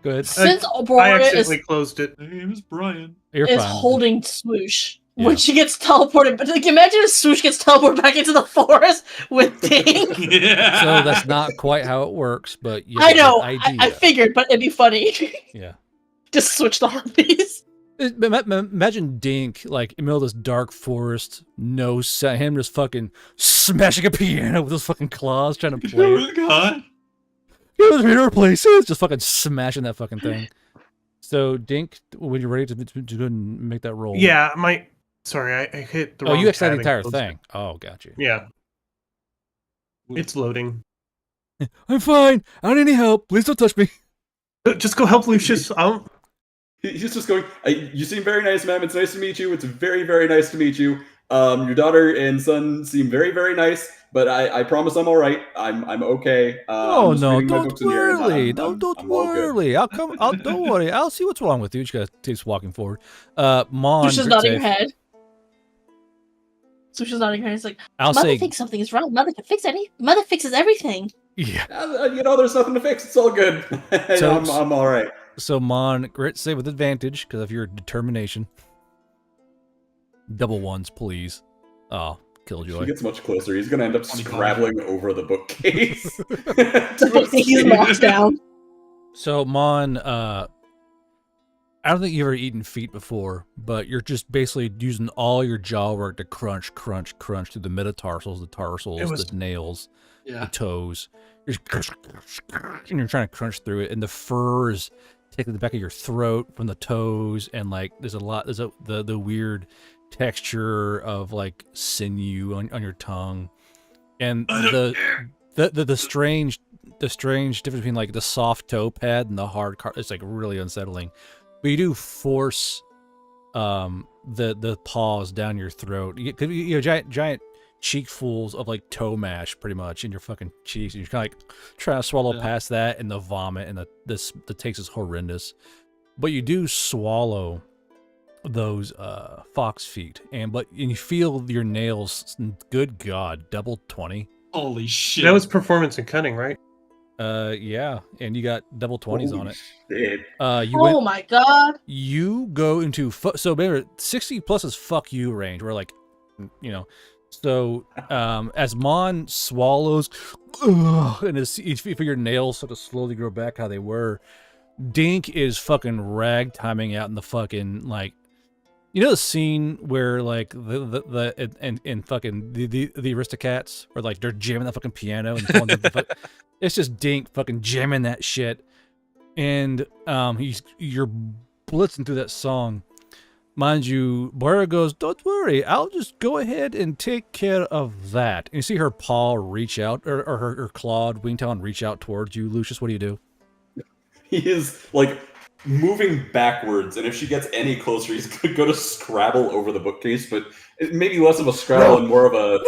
C: since
F: I
C: Aurora
F: accidentally closed it.
D: My name is Brian.
C: Is holding Swoosh when she gets teleported, but like imagine if Swoosh gets teleported back into the forest with Ding.
D: Yeah.
A: So that's not quite how it works, but
C: I know. I figured, but it'd be funny.
A: Yeah.
C: Just switch the harpies.
A: Imagine Dink, like, in the middle of this dark forest, no sound, him just fucking smashing a piano with his fucking claws, trying to play it.
D: God.
A: Give me your places! Just fucking smashing that fucking thing. So, Dink, when you're ready to go ahead and make that roll.
F: Yeah, sorry, I hit the wrong
A: you exited the
F: tab
A: entire
F: and
A: thing. Oh, got you.
F: Yeah. It's loading.
A: I'm fine. I don't need any help. Please don't touch me.
F: Just go help Lucius.
B: He's just going, you seem very nice, ma'am. It's nice to meet you. It's very, very nice to meet you. Your daughter and son seem very, very nice, but I promise I'm all right. I'm okay.
A: Oh, no, don't worry. Don't worry. Don't worry. I'll see what's wrong with you. She keeps walking forward. Mon.
C: Swoosh nodding her head. Swoosh is nodding her head. It's like, Mother thinks something is wrong. Mother can fix any. Mother fixes everything.
A: Yeah.
B: There's nothing to fix. It's all good. I'm all right.
A: So, Mon, grit save with advantage because of your determination. Double ones, please. Oh, Killjoy.
B: He gets much closer. He's going to end up scrabbling over the bookcase.
C: He's knocked down.
A: So, Mon, I don't think you've ever eaten feet before, but you're just basically using all your jaw work to crunch through the metatarsals, the tarsals, the nails, the toes. And you're trying to crunch through it, and the fur is taking the back of your throat from the toes, and like there's the weird texture of like sinew on your tongue, and the strange difference between like the soft toe pad and the hard it's like really unsettling. But you do force the paws down your throat. You know, giant cheekfuls of like toe mash pretty much in your fucking cheeks, and you're kind of like trying to swallow past that, and the vomit and the taste is horrendous. but you do swallow those fox feet, and you feel your nails. Good God, double 20.
D: Holy shit!
F: That was performance and cunning, right?
A: Yeah, and you got double 20s on it.
B: Shit.
C: My god!
A: You go into so remember 60 plus is fuck you range. We're like, so as Mon swallows, and you feel your nails sort of slowly grow back how they were. Dink is fucking ragtiming out in the fucking like, the scene where like and fucking the Aristocats where like they're jamming the fucking piano and it's just Dink fucking jamming that shit, and you're blitzing through that song. Mind you, Moira goes, "Don't worry, I'll just go ahead and take care of that." And you see her paw reach out, or her clawed wingtail reach out towards you. Lucius, what do you do?
B: He is like moving backwards, and if she gets any closer, he's gonna go to Scrabble over the bookcase, but maybe less of a Scrabble and more of a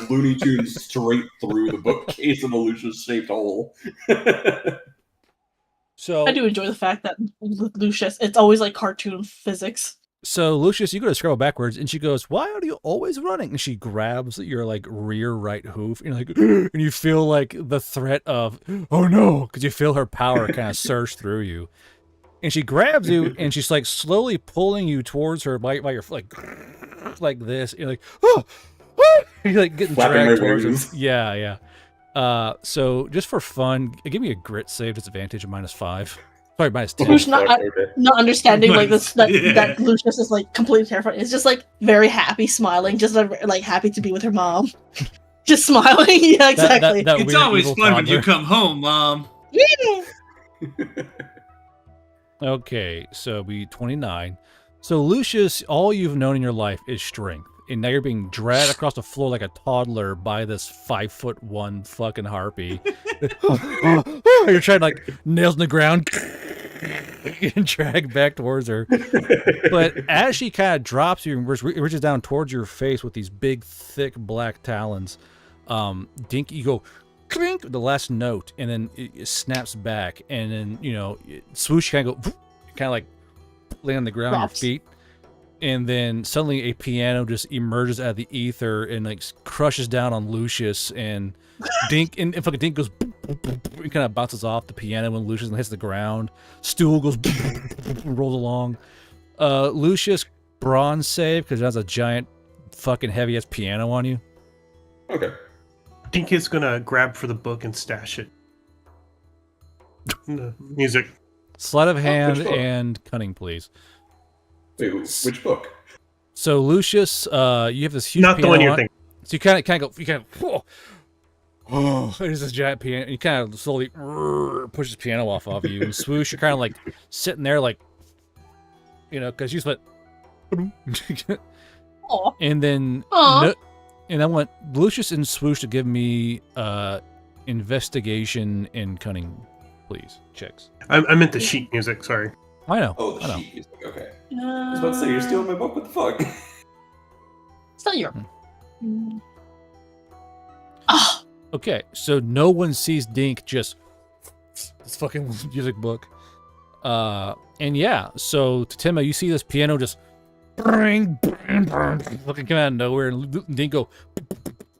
B: Looney Tunes straight through the bookcase in a Lucius-shaped hole.
A: So
C: I do enjoy the fact that with Lucius, it's always like cartoon physics.
A: So, Lucius, you go to Scrabble backwards, and she goes, "Why are you always running?" And she grabs your, like, rear right hoof, and, like, and you feel, like, the threat of, "Oh, no," because you feel her power kind of surge through you. And she grabs you, and she's, like, slowly pulling you towards her by your, like this. And you're like, "Oh! Oh!" You're, like, getting dragged towards her. Yeah. So, just for fun, give me a grit save disadvantage of -5. Sorry, -10.
C: Who's not understanding like this that Lucius is like completely terrified. It's just like very happy, smiling, just like happy to be with her mom, just smiling. Yeah, exactly.
A: That
D: it's
A: weird,
D: always
A: evil
D: fun when you
A: toddler.
D: come home, Mom.
C: Yeah.
A: Okay, so be 29. So Lucius, all you've known in your life is strength, and now you're being dragged across the floor like a toddler by this 5'1" fucking harpy. You're trying to like nails in the ground and drag back towards her. But as she kind of drops you and reaches down towards your face with these big, thick black talons, Dink, you go clink the last note, and then it snaps back, and then swoosh kind of like lay on the ground on your feet. And then suddenly a piano just emerges out of the ether and like crushes down on Lucius, and Dink and fucking Dink goes boop, boop, boop, boop, and kind of bounces off the piano when Lucius hits the ground. Stool goes boop, boop, boop, and rolls along. Lucius, bronze save because it has a giant fucking heavy ass piano on you.
B: Okay.
F: Dink is gonna grab for the book and stash it. The music.
A: Sleight of hand
B: which book?
A: and cunning, please.
B: Wait, which book?
A: So Lucius, you have this huge
F: Not the
A: piano
F: one you're
A: on-
F: thinking.
A: So you kind of go, oh, there's this giant piano, and you kind of slowly pushes piano off of you. And Swoosh, you're kind of like sitting there, like, because you just went,
C: Aw.
A: and then,
C: Aw.
A: and I want Lucius and Swoosh to give me investigation and cunning, please. Checks.
F: I meant the sheet music. Sorry.
A: I know.
B: Oh,
A: I
B: the
A: know.
B: sheet music. Okay. I was about to say, you're stealing my book. What the fuck?
C: It's not your. Ah.
A: Okay, so no one sees Dink just this fucking music book. And yeah, so Tatima, you see this piano just fucking come out of nowhere, and Dink go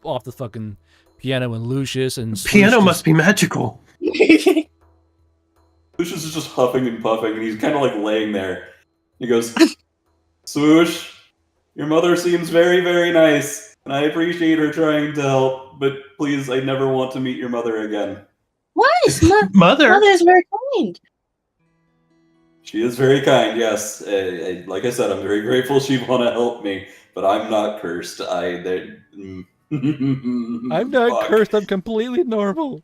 A: off the fucking piano, and Lucius and
F: Piano must be magical.
B: Lucius is just huffing and puffing, and he's kind of like laying there. He goes, "Swoosh, your mother seems very, very nice, and I appreciate her trying to help, but please, I never want to meet your mother again."
C: What?
F: Mother.
C: Mother is very kind.
B: She is very kind, yes. Like I said, I'm very grateful she'd want to help me, but I'm not cursed.
A: I'm not
B: Fuck.
A: cursed. I'm completely normal.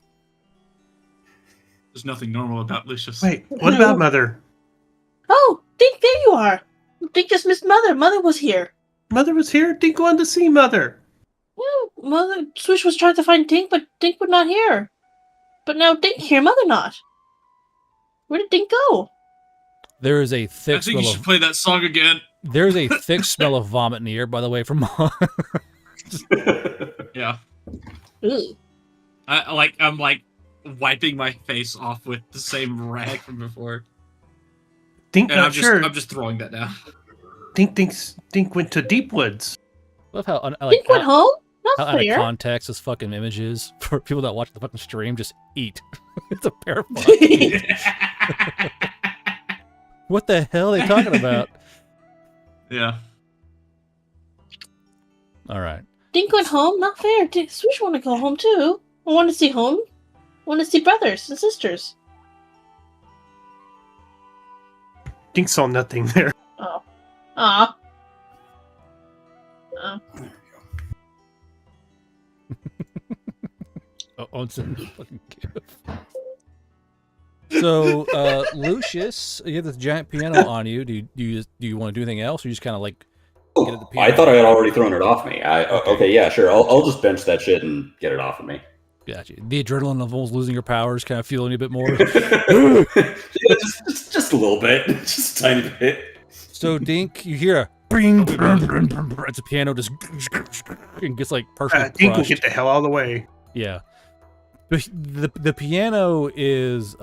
D: There's nothing normal about Lucius.
F: Wait, what about Mother?
C: Oh, Dink, there you are. Dink just missed Mother. Mother was here.
F: Mother was here? Dink wanted to see Mother.
C: Yeah, Mother. Swoosh was trying to find Dink, but Dink would not hear. But now Dink here, Mother not. Where did Dink go?
A: There is a
D: I
A: thick
D: think you
A: smell
D: should
A: of
D: play that song again.
A: there's a thick smell of vomit in the air, by the way, from
D: Yeah.
C: Ugh.
D: I'm wiping my face off with the same rag from before.
F: Dink,
D: And
F: not
D: I'm
F: sure.
D: just throwing that down.
F: Dink went to Deep Woods.
A: Love how
C: Dink went home?
A: how
C: Not
A: out of
C: fair.
A: context this fucking image is for people that watch the fucking stream. Just eat. It's a pair of fucking. What the hell are they talking about?
D: Yeah.
A: All right.
C: Dink went home? Not fair. Swoosh want to go home too. I want to see home. I want to see brothers and sisters.
F: Dink saw nothing there.
C: Oh. Aw.
A: Onsen fucking gift. So, Lucius, you have this giant piano on you. Do you want to do anything else, or you just kind of like get at the piano?
B: I thought I had already thrown it off me. Okay, yeah, sure. I'll just bench that shit and get it off of me.
A: Gotcha. The adrenaline of almost losing your powers, kind of feeling a bit more.
B: Yeah, just a little bit, just a tiny bit.
A: So, Dink, you hear a bring, it's a piano just and gets like partially
F: Dink will
A: crushed.
F: get the hell out of the way.
A: Yeah. The piano is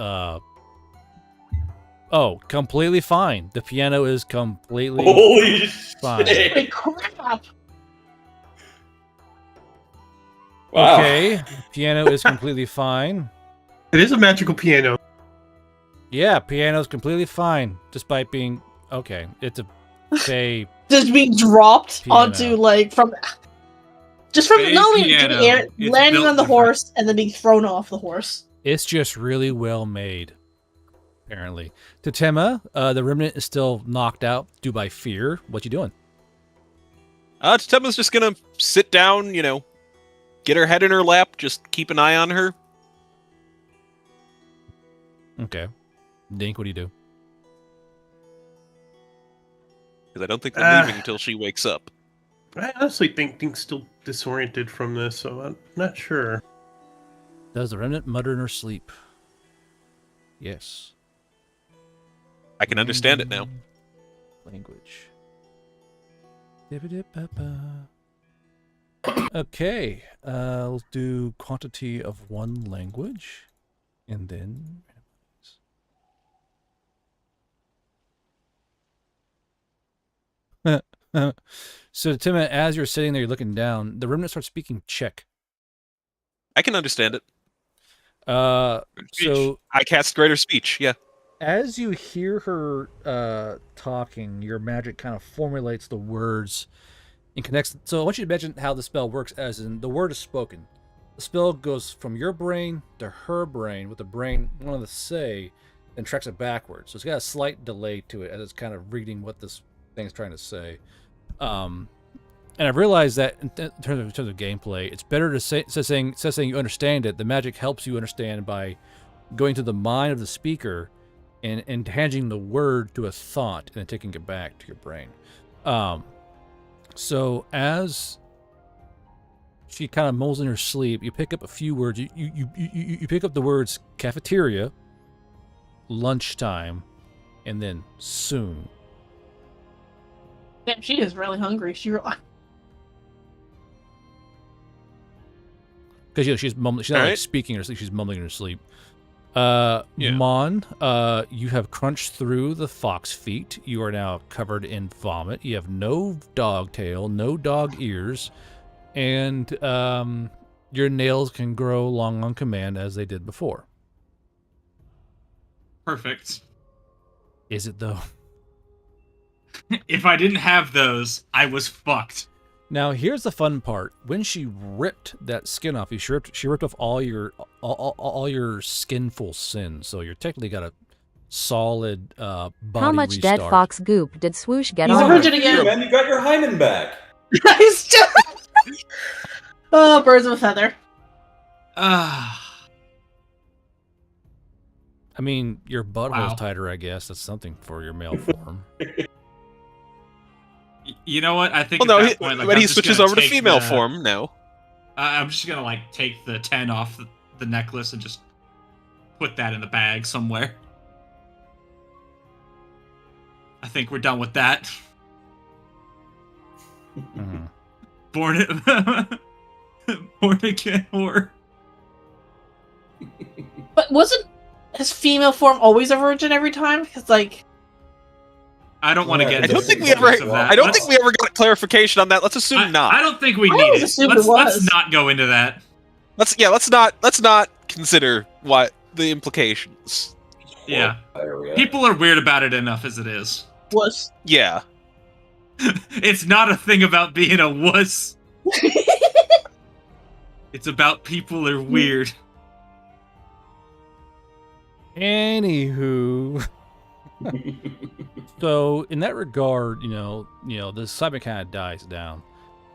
A: completely fine. The piano is completely
B: Holy
A: fine.
B: shit.
C: Holy crap!
B: Wow.
A: Okay, piano is completely fine.
F: It is a magical piano.
A: Yeah, piano's completely fine, despite being okay. It's a say
C: Just being dropped
A: Piano.
C: onto like from just from
D: Fake
C: not only
D: piano.
C: in the air,
D: It's
C: landing
D: built
C: on the
D: different.
C: horse and then being thrown off the horse.
A: it's just really well made. Apparently, Totema, the remnant is still knocked out due by fear. What you doing?
E: Totema's just gonna sit down, get her head in her lap, just keep an eye on her.
A: Okay, Dink, what do you do?
E: Because I don't think they're leaving until she wakes up.
F: I honestly think Dink's still disoriented from this, so I'm not sure.
A: Does the remnant mutter in her sleep? Yes.
E: I can understand it now.
A: Language. Okay, let's do quantity of one language, and then. So, Tim, as you're sitting there, you're looking down. The remnant starts speaking Czech.
E: I can understand it.
A: So
E: I cast greater speech, yeah.
A: as you hear her talking, your magic kind of formulates the words and connects. So I want you to imagine how the spell works, as in the word is spoken. The spell goes from your brain to her brain, with the brain wanting to say, and tracks it backwards. So it's got a slight delay to it as it's kind of reading what this thing's trying to say. And I've realized that in terms of gameplay, it's better to say saying you understand it. The magic helps you understand by going to the mind of the speaker and handing the word to a thought and then taking it back to your brain. So as she kind of mulls in her sleep, you pick up a few words. You pick up the words cafeteria, lunchtime, and then soon.
C: Damn, she is really hungry. She
A: Because she's mumbling. She's not like speaking in her sleep. She's mumbling in her sleep. Mon, you have crunched through the fox feet. You are now covered in vomit. You have no dog tail, no dog ears, and your nails can grow long on command as they did before.
D: Perfect.
A: Is it though?
D: If I didn't have those, I was fucked.
A: Now here's the fun part. When she ripped that skin off you, she ripped off all your skinful sins. So you're technically got a solid body
G: How much
A: restart.
G: dead fox goop did Swoosh get
C: He's a
G: on?
C: virgin again.
B: Man, you got your hymen back.
C: He's just... Oh, birds of a feather.
D: Ah.
A: I mean, your butthole's
D: Wow.
A: tighter, I guess. That's something for your male form.
D: You know what? I think
E: Well,
D: at
E: no,
D: that point, like,
E: but
D: I'm
E: he
D: just
E: switches
D: gonna
E: over to
D: take
E: female
D: the-
E: form now.
D: I'm just gonna like take the 10 off the necklace and just put that in the bag somewhere. I think we're done with that.
A: Mhm.
D: Born again whore.
C: But wasn't his female form always a virgin every time? Because, like,
D: I don't want to get.
E: I don't think we
D: into
E: ever.
D: of that.
E: I don't think we ever got clarification on that. Let's assume not.
D: I don't think we
C: I
D: need
C: always
D: it.
C: assumed it
D: Let's
C: was.
D: not go into that.
E: Let's not consider what the implications.
D: Yeah.
B: There we go.
D: People are weird about it enough as it is.
C: Was.
E: Yeah.
D: It's not a thing about being a wuss. It's about people are weird.
A: Anywho, so in that regard, the excitement kind of dies down.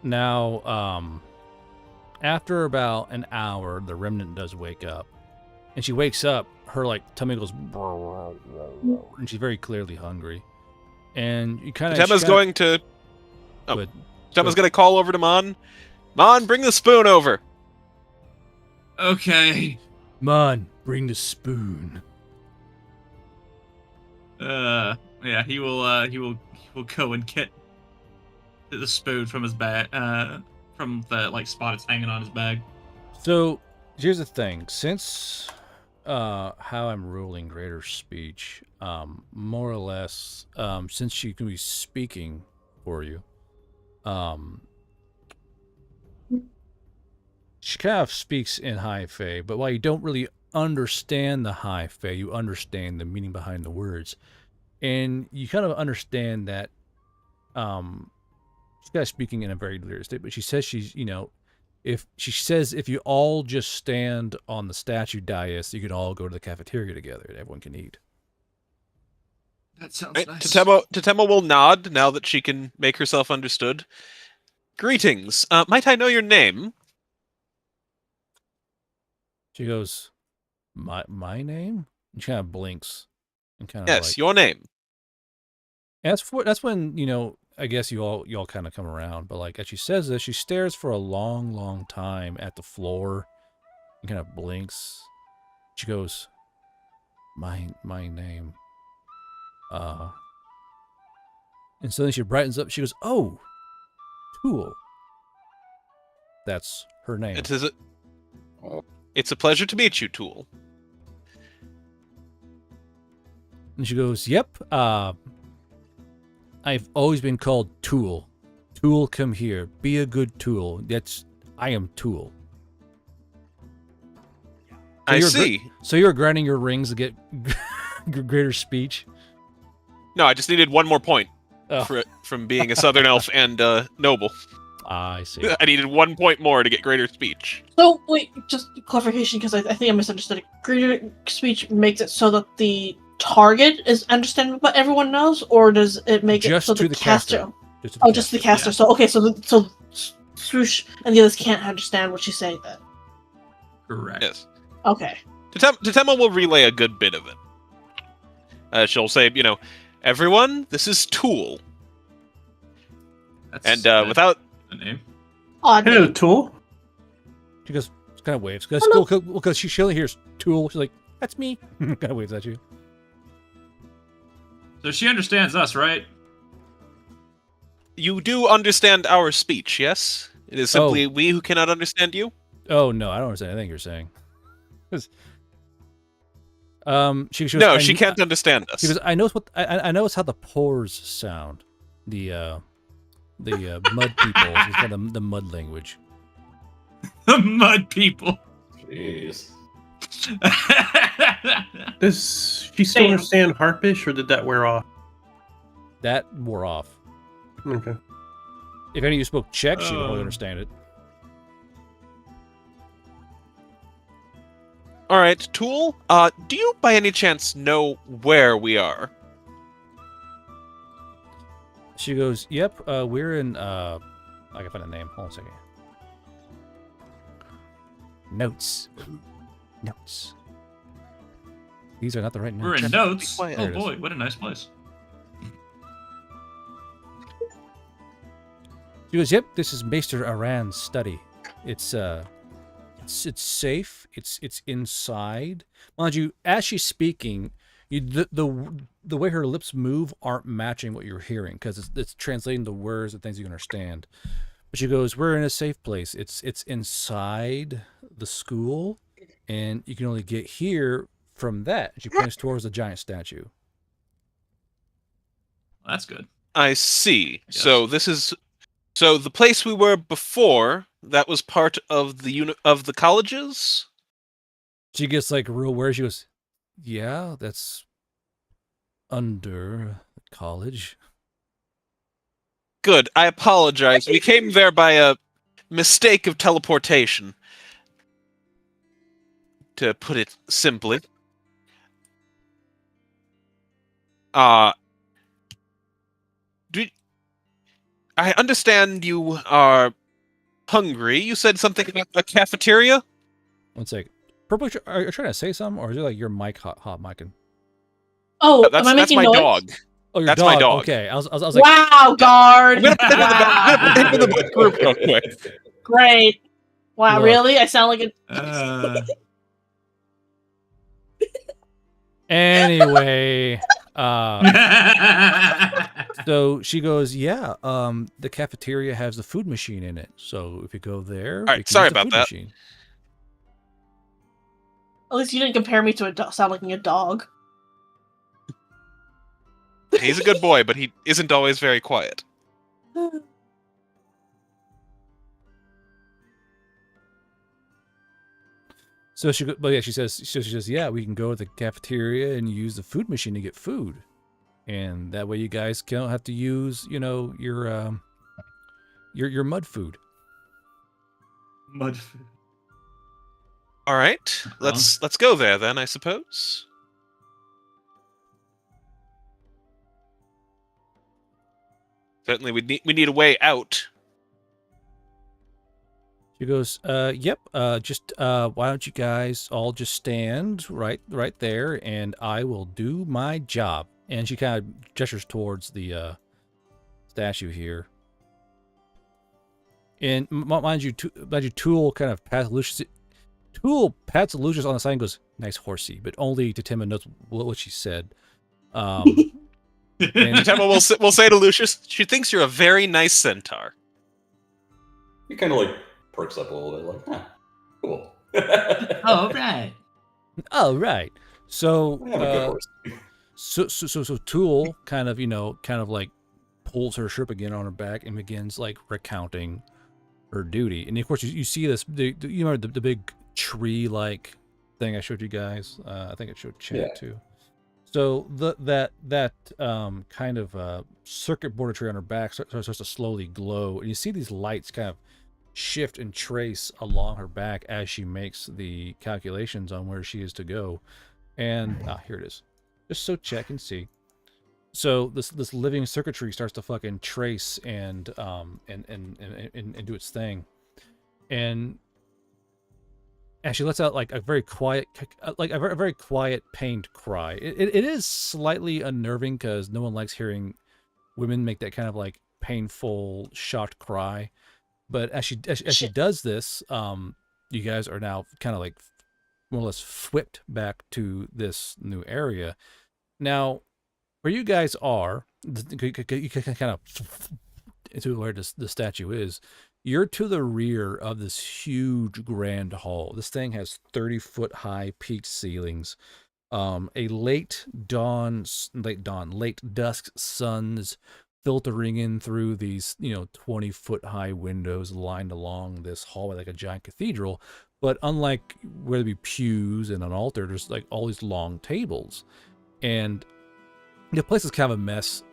A: Now, after about an hour, the remnant does wake up, and she wakes up. Her tummy goes, and she's very clearly hungry. And you kind of.
E: Tema's going to. Oh,
A: Good.
E: Tema's going to call over to Mon. Mon, bring the spoon over.
D: Okay.
A: Mon, bring the spoon.
D: Yeah, he will go and get the spoon from his bag, from the spot it's hanging on his bag.
A: So here's the thing: since how I'm ruling greater speech, more or less, since she can be speaking for you, she kind of speaks in High Fae, but while you don't really understand the High Fae, you understand the meaning behind the words, and you kind of understand that she's kind of speaking in a very clear state. But she says she's, if you all just stand on the statue dais, you can all go to the cafeteria together and everyone can eat.
D: That sounds
E: Right,
D: nice.
E: Totemo will nod now that she can make herself understood. Greetings. Might I know your name?
A: She goes, my name? And she kind of blinks and kind of
E: Yes, your name.
A: That's when, I guess you all kind of come around, but as she says this, she stares for a long, long time at the floor and kind of blinks. She goes, my name. And suddenly she brightens up. She goes, oh, Tool. That's her name.
E: It's a pleasure to meet you, Tool.
A: And she goes, yep, I've always been called Tool. Tool, come here. Be a good Tool. I am Tool.
E: I see.
A: So you're grinding your rings to get greater speech?
E: No, I just needed one more point
A: Oh.
E: from being a southern elf and noble.
A: I see.
E: I needed 1 point more to get greater speech.
C: So, wait, just clarification, because I think I misunderstood it. Greater speech makes it so that the target is understandable but everyone knows, or does it make
A: Just
C: it so
A: to
C: the caster?
A: Just to the
C: Just the caster.
D: Yeah.
C: So, okay, so Swoosh and the others can't understand what she's saying then.
D: Correct.
E: Yes.
C: Okay.
E: Totemo will relay a good bit of it. She'll say, everyone, this is Tool.
D: That's
E: Without...
D: the name.
C: Odd
F: Hello,
C: name.
F: Tool.
A: She goes, kind of waves.
C: Hello.
A: Because she only hears Tool. She's like, that's me. Kind of waves at you.
D: So she understands us, right?
E: You do understand our speech, yes? It is simply we who cannot understand you?
A: Oh, no, I don't understand anything you're saying. She goes,
E: No, she can't understand us.
A: She goes, I know how the pores sound. The mud people. It's called the mud language.
D: The mud people.
B: Jeez.
F: Does she still
C: Damn.
F: understand Harpish, or did that wear off?
A: That wore off.
F: Okay.
A: If any of you spoke Czech, she would
D: Oh.
A: probably understand it.
E: All right, Tool, do you by any chance know where we are?
A: She goes, yep, we're in, I can find a name. Hold on a second. Notes. Notes. These are not the right notes.
D: We're in
E: Jeff,
D: notes.
E: be quiet.
D: Oh
A: There it is.
D: boy, what a nice place.
A: She goes, yep, this is Maester Aran's study. It's safe. It's inside. Mind you, as she's speaking, the way her lips move aren't matching what you're hearing because it's translating the words and things you can understand. But she goes, we're in a safe place. It's inside the school, and you can only get here from that. She points towards the giant statue.
D: That's good.
E: I see.
D: Yes.
E: So the place we were before, that was part of the colleges?
A: She gets like real where she goes, yeah, that's under college.
E: Good. I apologize. We came there by a mistake of teleportation, to put it simply. I understand you are hungry. You said something about a cafeteria?
A: One sec. Purple, are you trying to say something, or is it like your mic hot micing?
C: Oh,
E: That's
C: am I making
E: my
C: noise?
E: dog.
A: Oh, your
E: That's
A: dog.
E: my dog.
A: Okay, I was like,
C: Wow, guard.
E: I'm gonna put him in the group real quick.
C: Great. Wow,
A: Look.
C: really? I sound like
A: anyway, so she goes, yeah, the cafeteria has the food machine in it. So if you go there,
E: All right,
A: we can
E: sorry
A: use the
E: about
A: food
E: that.
A: machine.
C: At least you didn't compare me to a dog, sound like a dog.
E: He's a good boy, but he isn't always very quiet.
A: So she, but yeah, she says, yeah, we can go to the cafeteria and use the food machine to get food, and that way you guys don't have to use, you know, your mud food.
D: Mud food.
E: All right, let's go there then, I suppose. Certainly, we need a way out.
A: She goes, yep, just why don't you guys all just stand right there, and I will do my job. And she kind of gestures towards the statue here. And mind you, Tool kind of pats Lucius. Tool pats Lucius on the side and goes, "Nice horsey," but only to Tim and knows what she said. And
E: Tema will say to Lucius, she thinks you're a very nice centaur.
B: He kind of like perks up a little bit, like, huh, cool.
D: Oh, right.
A: Oh, right. So,
B: I have a good horse.
A: So Tool kind of like pulls her shirt again on her back and begins like recounting her duty. And of course, you see this. You remember the big tree-like thing I showed you guys? I think it showed chat too. So that kind of circuit board tree on her back starts to slowly glow, and you see these lights kind of shift and trace along her back as she makes the calculations on where she is to go. And here it is. Just so check and see. So this living circuitry starts to fucking trace and do its thing, and she lets out like a very quiet, very quiet, pained cry. It is slightly unnerving because no one likes hearing women make that kind of like painful, shocked cry. But as she does this, you guys are now kind of like more or less whipped back to this new area. Now, where you guys are, you can kind of into where the statue is. You're to the rear of this huge grand hall. This thing has 30-foot high peaked ceilings. A late dusk sun's filtering in through these, 20-foot high windows lined along this hallway like a giant cathedral. But unlike where there'd be pews and an altar, there's like all these long tables. And the place is kind of a mess,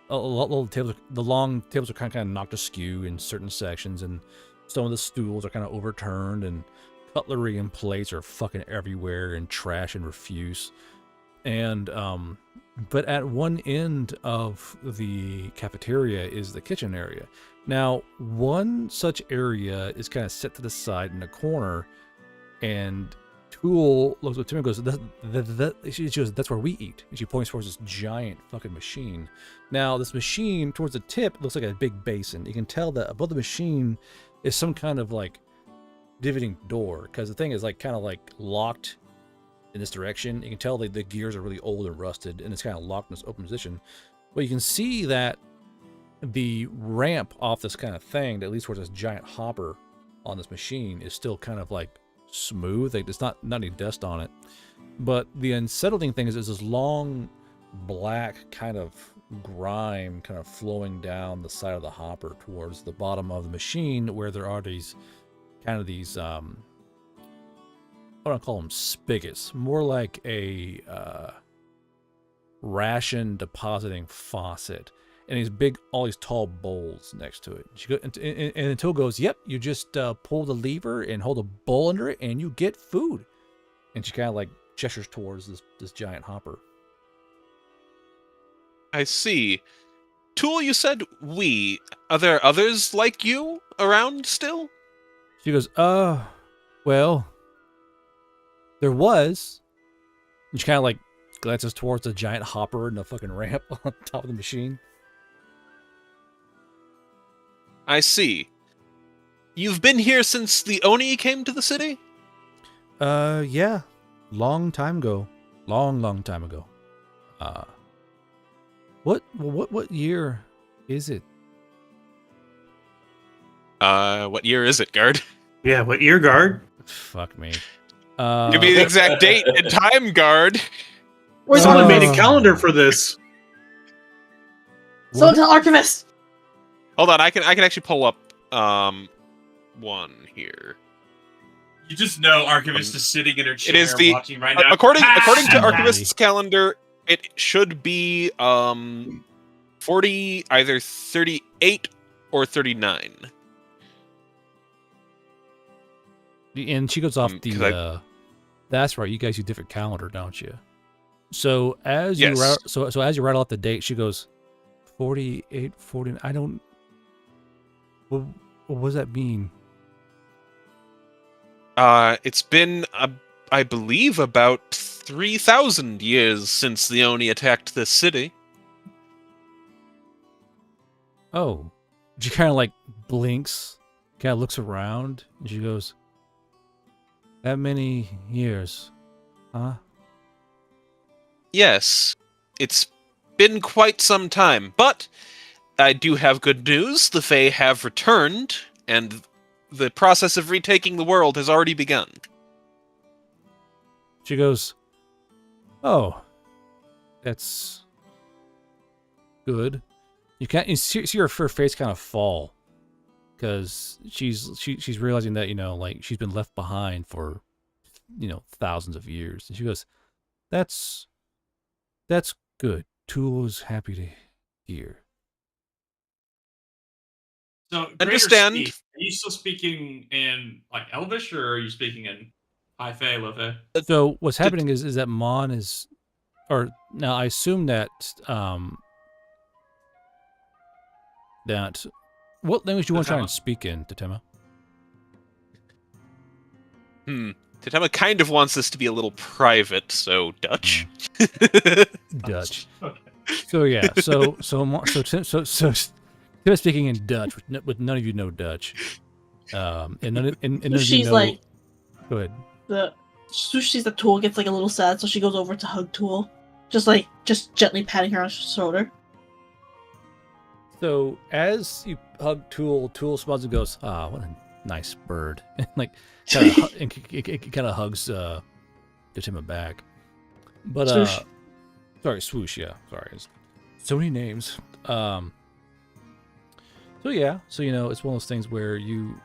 A: a lot of tables. The long tables are kind of knocked askew in certain sections, and some of the stools are kind of overturned, and cutlery and plates are fucking everywhere, and trash and refuse. And but at one end of the cafeteria is the kitchen area. Now, one such area is kind of set to the side in a corner, and Tool looks at Tim and goes, she goes, "That's where we eat." And she points towards this giant fucking machine. Now, this machine, towards the tip, looks like a big basin. You can tell that above the machine is some kind of like divoting door, because the thing is like kind of like locked in this direction. You can tell the gears are really old and rusted, and it's kind of locked in this open position. But you can see that the ramp off this kind of thing that leads towards this giant hopper on this machine is still kind of like smooth. Like there's not any dust on it. But the unsettling thing is this long black kind of grime kind of flowing down the side of the hopper towards the bottom of the machine, where there are these I don't call them spigots, more like a ration depositing faucet, and all these tall bowls next to it. And Until goes, yep, you just pull the lever and hold a bowl under it, and you get food. And she kind of like gestures towards this giant hopper.
E: I see. Tool, you said we. Are there others like you around still?
A: She goes, well, there was. And she kind of like glances towards the giant hopper and the fucking ramp on top of the machine.
E: I see. You've been here since the Oni came to the city?
A: Yeah. Long time ago. Long time ago. What year is it?
E: What year is it, Guard?
F: Yeah, what year, Guard?
A: Fuck me.
E: Give me the exact date and time, Guard.
C: Where's
F: Someone made a
A: Oh.
F: calendar for this.
C: Someone tell Archivist.
E: Hold on, I can actually pull up one here.
D: You just know Archivist is sitting in her chair
E: is the-
D: watching right now.
E: According to
A: Somebody.
E: Archivist's calendar, it should be 40, either 38 or 39.
A: And she goes off
E: 'cause
A: that's right, you guys use different calendar, don't you? So as
E: Yes.
A: so as you rattle off the date, she goes 48, 49. I don't. What does that mean?
E: It's been, I believe, about 3,000 years since the Oni attacked this city.
A: Oh, she kind of like blinks, kind of looks around, and she goes, "That many years, huh?"
E: Yes, it's been quite some time, but I do have good news. The Fae have returned, and the process of retaking the world has already begun.
A: She goes, "Oh, that's good." You see her face kind of fall because she's realizing that like she's been left behind for thousands of years, and she goes, "That's good. Tool is happy to hear."
D: So,
E: Understand.
D: Speak, are you still speaking in like Elvish, or are you speaking in High Fae, Low Fae?
A: So what's happening is that Mon is, or now I assume that what language do you want to try and speak in, Tatema?
E: Tatema kind of wants this to be a little private, so Dutch.
A: Dutch.
D: Okay.
A: So yeah, so Tim speaking in Dutch, with none of you know Dutch, and none of you
C: She's
A: know.
C: like,
A: Go ahead.
C: so she sees the Tool gets like a little sad, so she goes over to hug Tool, just gently patting her on the shoulder.
A: So as you hug Tool smiles and goes, "Ah, what a nice bird," and like kind of hugs Tatema back. But
C: Swoosh.
A: sorry, Swoosh. Yeah, sorry. So many names. So yeah, so it's one of those things where you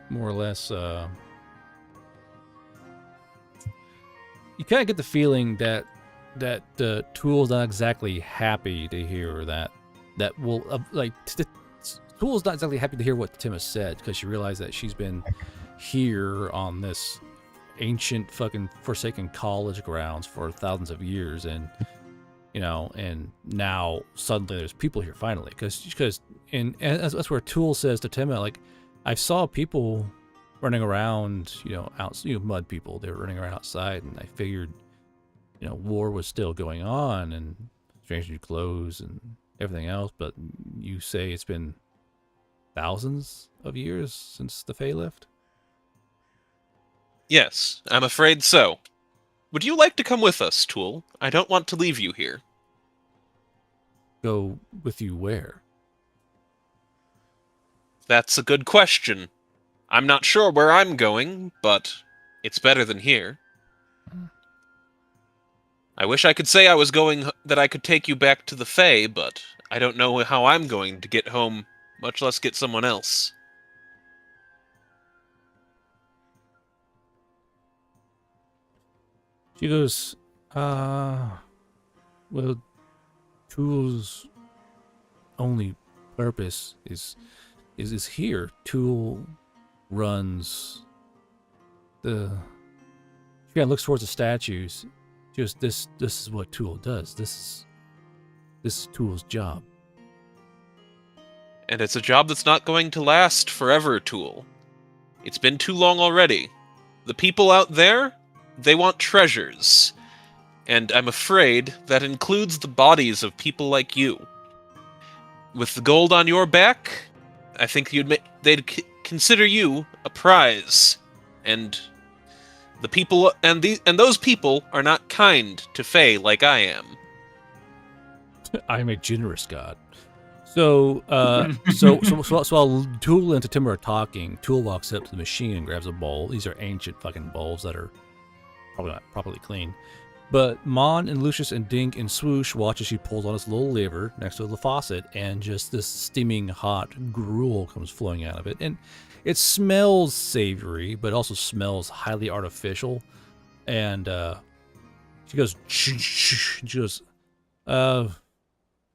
A: more or less you kind of get the feeling that Tool's not exactly happy to hear that will Tool's not exactly happy to hear what Tatema said, because she realized that she's been here on this ancient fucking forsaken college grounds for thousands of years, and and now suddenly there's people here finally, because that's where Tool says to Tatema, like, I saw people running around, mud people, they were running around outside, and I figured war was still going on and strange new clothes and everything else, but you say it's been thousands of years since the Fae left?
E: Yes, I'm afraid so. Would you like to come with us, Tool? I don't want to leave you here.
A: Go with you where?
E: That's a good question. I'm not sure where I'm going, but it's better than here. I wish I could say that I could take you back to the Fae, but I don't know how I'm going to get home, much less get someone else.
A: She goes, well, Tool's only purpose is here. Tool runs the... She kind of looks towards the statues. Just this is what Tool does. This is Tool's job.
E: And it's a job that's not going to last forever, Tool. It's been too long already. The people out there, they want treasures. And I'm afraid that includes the bodies of people like you. With the gold on your back, I think they'd consider you a prize. And the people and those people are not kind to Fae like I am.
A: I'm a generous god. So while Tool and Tatima are talking, Tool walks up to the machine and grabs a bowl. These are ancient fucking bowls that are probably not properly clean. But Mon and Lucius and Dink and Swoosh watch as she pulls on this little lever next to the faucet, and just this steaming hot gruel comes flowing out of it. And it smells savory, but also smells highly artificial. And she goes,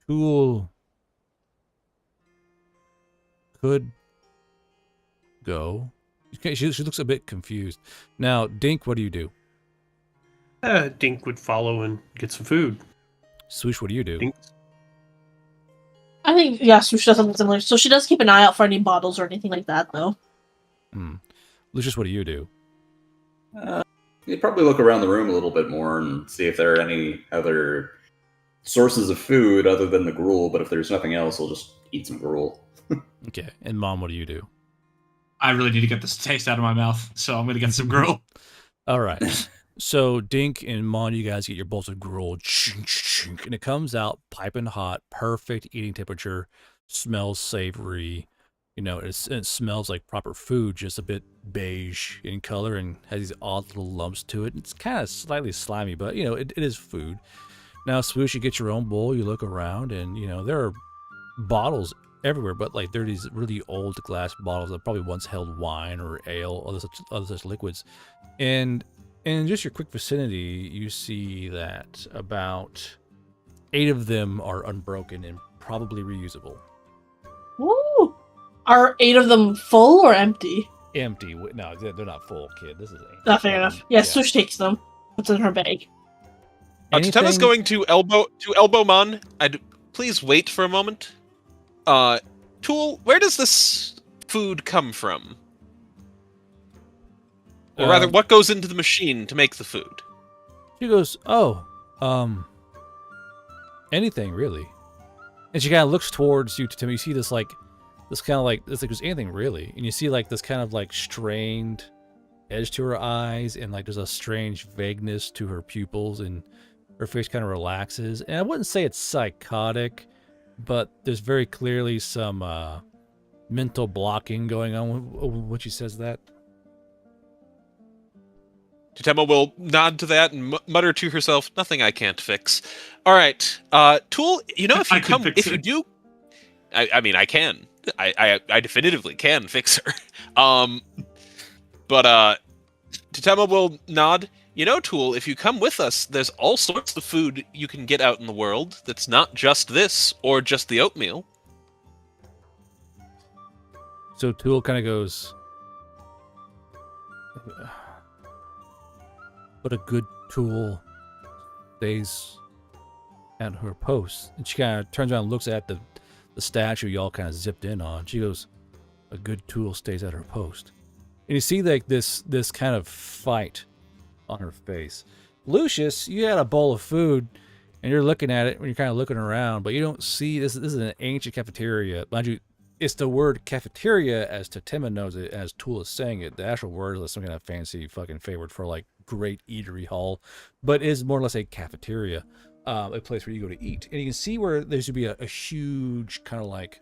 A: Tool could go. She looks a bit confused. Now, Dink, what do you do?
F: Dink would follow and get some food.
A: Swoosh, what do you do?
F: Dink.
C: I think, yeah, Swoosh does something similar. So she does keep an eye out for any bottles or anything like that, though.
A: Lucius, what do you do?
B: You'd probably look around the room a little bit more and see if there are any other sources of food other than the gruel, but if there's nothing else, we'll just eat some gruel.
A: Okay, and Mom, what do you do?
D: I really need to get this taste out of my mouth, so I'm going to get some gruel.
A: All right. So Dink and Mon, you guys get your bowls of gruel, and it comes out piping hot, perfect eating temperature, smells savory. You know, it smells like proper food, just a bit beige in color and has these odd little lumps to it. It's kind of slightly slimy, but, you know, it is food. Now, Swoosh, you get your own bowl, you look around, and, you know, there are bottles everywhere, but, like, they're these really old glass bottles that probably once held wine or ale, other such liquids. And in just your quick vicinity, you see that about 8 of them are unbroken and probably reusable.
C: Woo! Are 8 of them full or empty?
A: Empty. No, they're not full, kid. This is
C: Fair enough. Yeah, Swoosh takes them. Puts in her bag.
E: Tatema's going to elbow Mon. Please wait for a moment. Tool, where does this food come from? Or rather, what goes into the machine to make the food?
A: She goes, anything really. And she kind of looks towards you, Tim. You see this kind of like, it's like there's anything really. And you see like this kind of like strained edge to her eyes, and like there's a strange vagueness to her pupils, and her face kind of relaxes. And I wouldn't say it's psychotic, but there's very clearly some mental blocking going on when she says that.
E: Tatema will nod to that and mutter to herself, "Nothing I can't fix." All right, Tool. You know, if you do, I mean, I can. I definitively can fix her. But Tatema will nod. You know, Tool, if you come with us, there's all sorts of food you can get out in the world that's not just this or just the oatmeal.
A: So Tool kind of goes, but a good Tool stays at her post. And she kind of turns around and looks at the statue y'all kind of zipped in on. She goes, a good Tool stays at her post. And you see like this kind of fight on her face. Lucius, you had a bowl of food, and you're looking at it when you're kind of looking around, but you don't see this. This is an ancient cafeteria. Mind you, it's the word cafeteria as Tatema knows it, as Tool is saying it. The actual word is some kind of fancy fucking favorite for like great eatery hall, but it is more or less a cafeteria, a place where you go to eat. And you can see where there should be a huge kind of like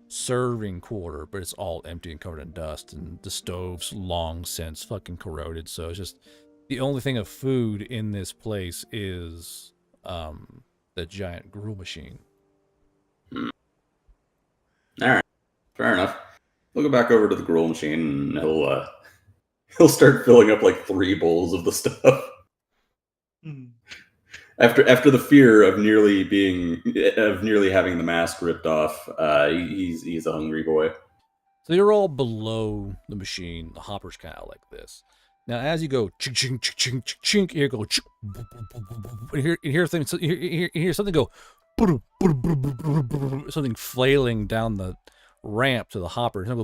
A: serving quarter, but it's all empty and covered in dust, and the stove's long since fucking corroded, so it's just The only thing of food in this place is the giant gruel machine.
B: All right, fair enough. We'll go back over to the gruel machine, and he'll start filling up like 3 bowls of the stuff. After the fear of nearly having the mask ripped off, he's a hungry boy.
A: So you're all below the machine. The hopper's kind of like this. Now, as you go, chink, chink, chink, chink, chink, you go, chink, you hear something go, something flailing down the ramp to the hopper. It kind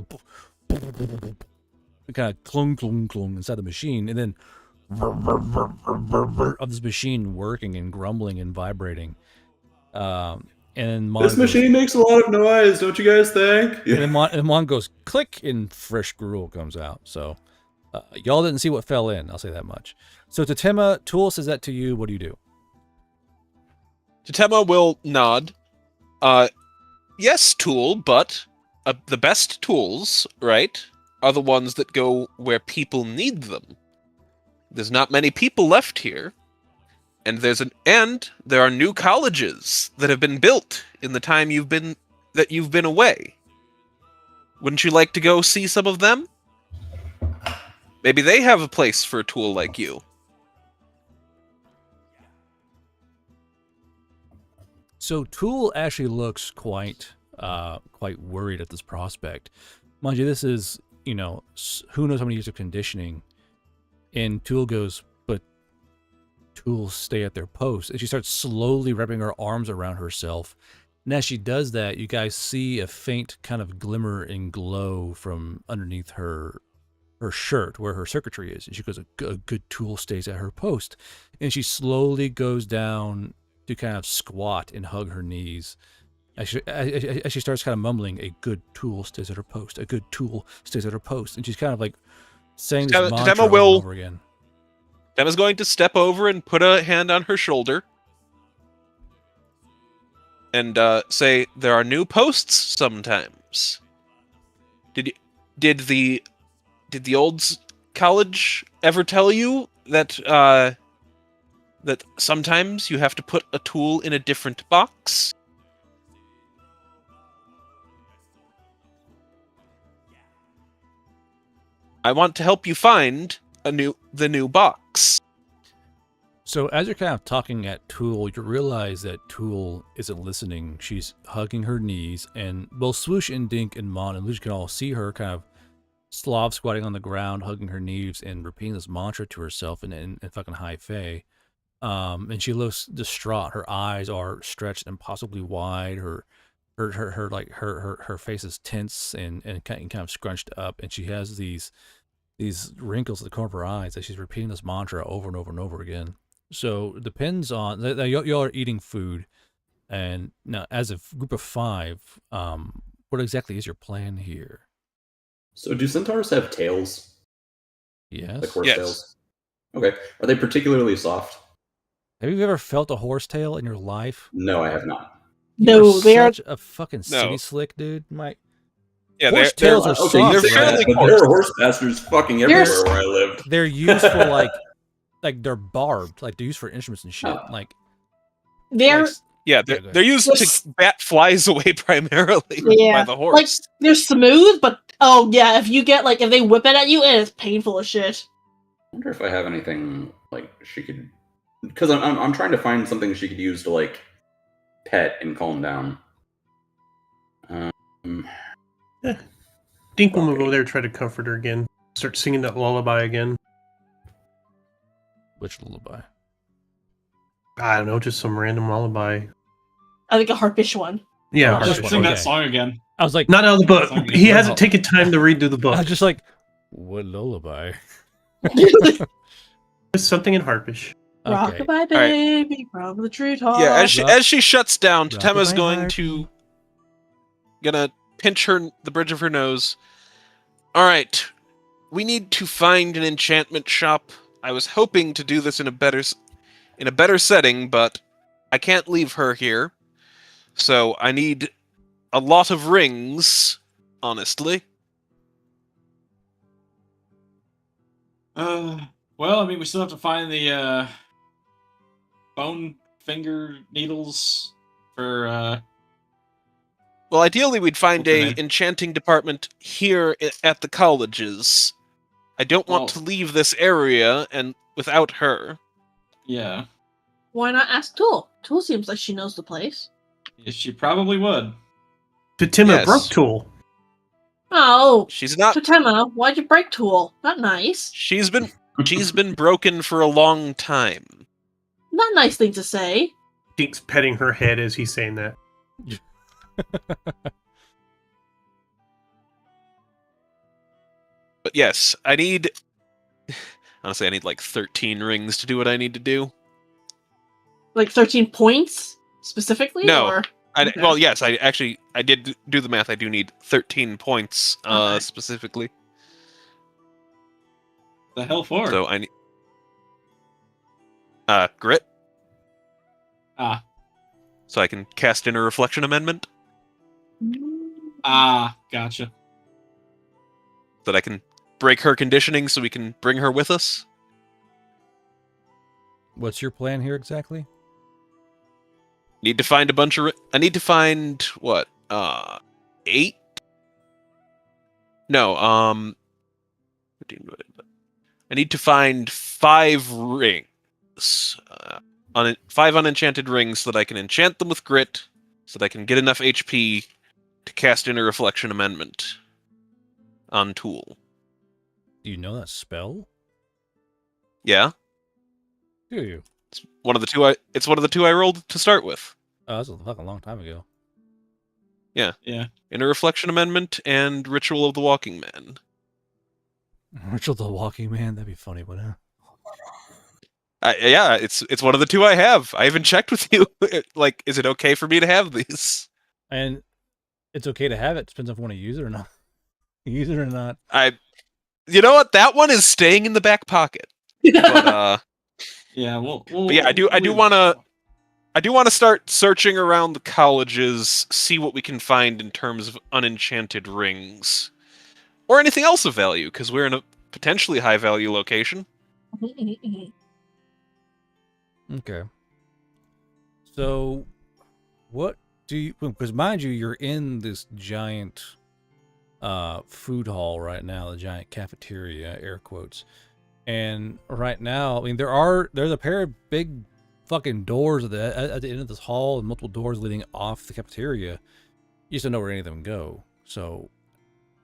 A: of clunk, clunk, clunk inside the machine, and then of this machine working and grumbling and vibrating. And
B: this machine makes a lot of noise, don't you guys think?
A: And then Mon goes click, and fresh gruel comes out. So y'all didn't see what fell in. I'll say that much. So Totema, Tool says that to you. What do you do?
E: Totema will nod. Yes, Tool, but the best tools, right, are the ones that go where people need them. There's not many people left here, and there are new colleges that have been built in the time you've been away. Wouldn't you like to go see some of them? Maybe they have a place for a tool like you.
A: So Tool actually looks quite worried at this prospect. Mind you, this is, who knows how many years of conditioning. And Tool goes, but tools stay at their post. And she starts slowly wrapping her arms around herself. And as she does that, you guys see a faint kind of glimmer and glow from underneath her shirt where her circuitry is. And she goes, a good tool stays at her post. And she slowly goes down to kind of squat and hug her knees. As she starts kind of mumbling, a good tool stays at her post. A good tool stays at her post. And she's kind of like saying this mantra over and over again.
E: Tema's going to step over and put a hand on her shoulder and say, "There are new posts sometimes. Did the old college ever tell you that that sometimes you have to put a tool in a different box?" I want to help you find the new box.
A: So as you're kind of talking at Tool, you realize that Tool isn't listening. She's hugging her knees, and both Swoosh and Dink and Mon and Luge can all see her kind of Slav squatting on the ground, hugging her knees, and repeating this mantra to herself in fucking high fae. And she looks distraught. Her eyes are stretched impossibly wide. Her face is tense and kind of scrunched up, and she has these wrinkles at the corner of her eyes as she's repeating this mantra over and over and over again. So it depends on y'all are eating food, and now as a group of 5, what exactly is your plan here?
B: So do centaurs have tails?
A: Yes.
B: Like horse tails? Okay. Are they particularly soft?
A: Have you ever felt a horse tail in your life?
B: No, I have not.
C: No, they are
A: such a fucking city slick, dude.
E: Yeah,
A: horse tails are
B: okay,
A: soft.
E: they're fairly coarse.
B: There are horse bastards fucking everywhere where I lived.
A: They're used for like they're barbed, like they're used for instruments and shit. Like
C: they're
E: they're used to bat flies away primarily by the horse.
C: Like they're smooth, but if you get if they whip it at you, it's painful as shit.
B: I wonder if I have anything like she could, because I'm trying to find something she could use to pet and calm down.
F: Dink will move over there, try to comfort her again. Start singing that lullaby again.
A: Which lullaby?
F: I don't know, just some random lullaby.
C: I think a harpish one.
F: Yeah,
D: Just
F: harpish
D: sing
F: one.
D: that song again.
A: I was like,
F: Not out of the book. He hasn't taken time to read through the book.
A: I was just like, what lullaby?
F: Just something in harpish.
A: Okay.
C: Rockabye baby from the treetop.
E: Yeah, as she shuts down,
A: Rock
E: Totema's
A: my
E: going
A: heart.
E: to pinch the bridge of her nose. All right, we need to find an enchantment shop. I was hoping to do this in a better setting, but I can't leave her here. So I need a lot of rings, honestly.
D: Well, I mean, we still have to find the bone finger needles for.
E: Well, ideally, we'd find
D: What's her
E: a
D: name?
E: enchanting department here at the colleges. I don't want to leave this area and without her.
D: Yeah.
C: Why not ask Tool? Tool seems like she knows the place.
D: Yeah, she probably would.
F: Totema
E: Yes.
F: broke Tool.
C: Oh,
E: She's not.
C: Totema, why'd you break Tool? Not nice.
E: She's been broken for a long time.
C: Not a nice thing to say.
F: Dink's petting her head as he's saying that.
E: But yes, honestly, I need like 13 rings to do what I need to do.
C: Like 13 points specifically?
E: No.
C: Or? Okay.
E: Well, yes, I did do the math. I do need 13 points
C: Okay.
E: specifically.
D: The hell for?
E: So I need grit,
D: Ah.
E: so I can cast Inner Reflection Amendment,
D: Gotcha.
E: so that I can break her conditioning, so we can bring her with us.
A: What's your plan here exactly?
E: Need to find a bunch of. I need to find what? 8? No. I need to find 5 rings. 5 unenchanted rings, so that I can enchant them with grit, so that I can get enough HP to cast Inner Reflection Amendment on Tool.
A: Do you know that spell?
E: Yeah,
A: Do you?
E: it's one of the two. It's one of the 2 I rolled to start with.
A: Oh, that was a fucking long time ago.
E: Yeah.
D: Yeah.
E: Inner Reflection Amendment and Ritual of the Walking Man.
A: Ritual the Walking Man, that'd be funny, wouldn't it?
E: Yeah, it's one of the 2 I have. I haven't checked with you. Like, is it okay for me to have these?
A: And it's okay to have it. Depends if I want to use it or not. Use it or not.
E: You know what? That one is staying in the back pocket. But
D: Yeah.
E: but yeah, I do want to start searching around the colleges, see what we can find in terms of unenchanted rings, or anything else of value, because we're in a potentially high value location.
A: Okay. So, what do you... Because mind you, you're in this giant food hall right now, the giant cafeteria, air quotes. And right now, I mean, there's a pair of big fucking doors at the end of this hall and multiple doors leading off the cafeteria. You just don't know where any of them go. So,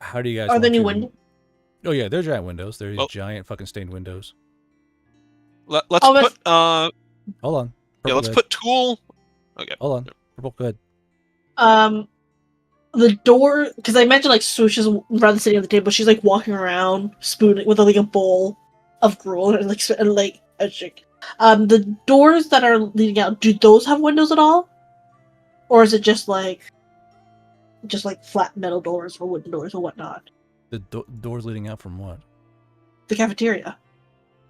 A: how do you guys...
C: Are there any windows?
A: Oh, yeah, they're giant windows. They're these giant fucking stained windows.
E: Let's
C: Oh,
E: put
A: Hold on.
E: yeah, let's put Tool. Okay.
A: Hold on. Purple, go ahead.
C: The door, because I mentioned like Swoosh is rather sitting at the table. She's like walking around, spooning with like a bowl of gruel and like a chick. The doors that are leading out, do those have windows at all, or is it just like flat metal doors or wooden doors or whatnot?
A: The doors leading out from what?
C: The cafeteria.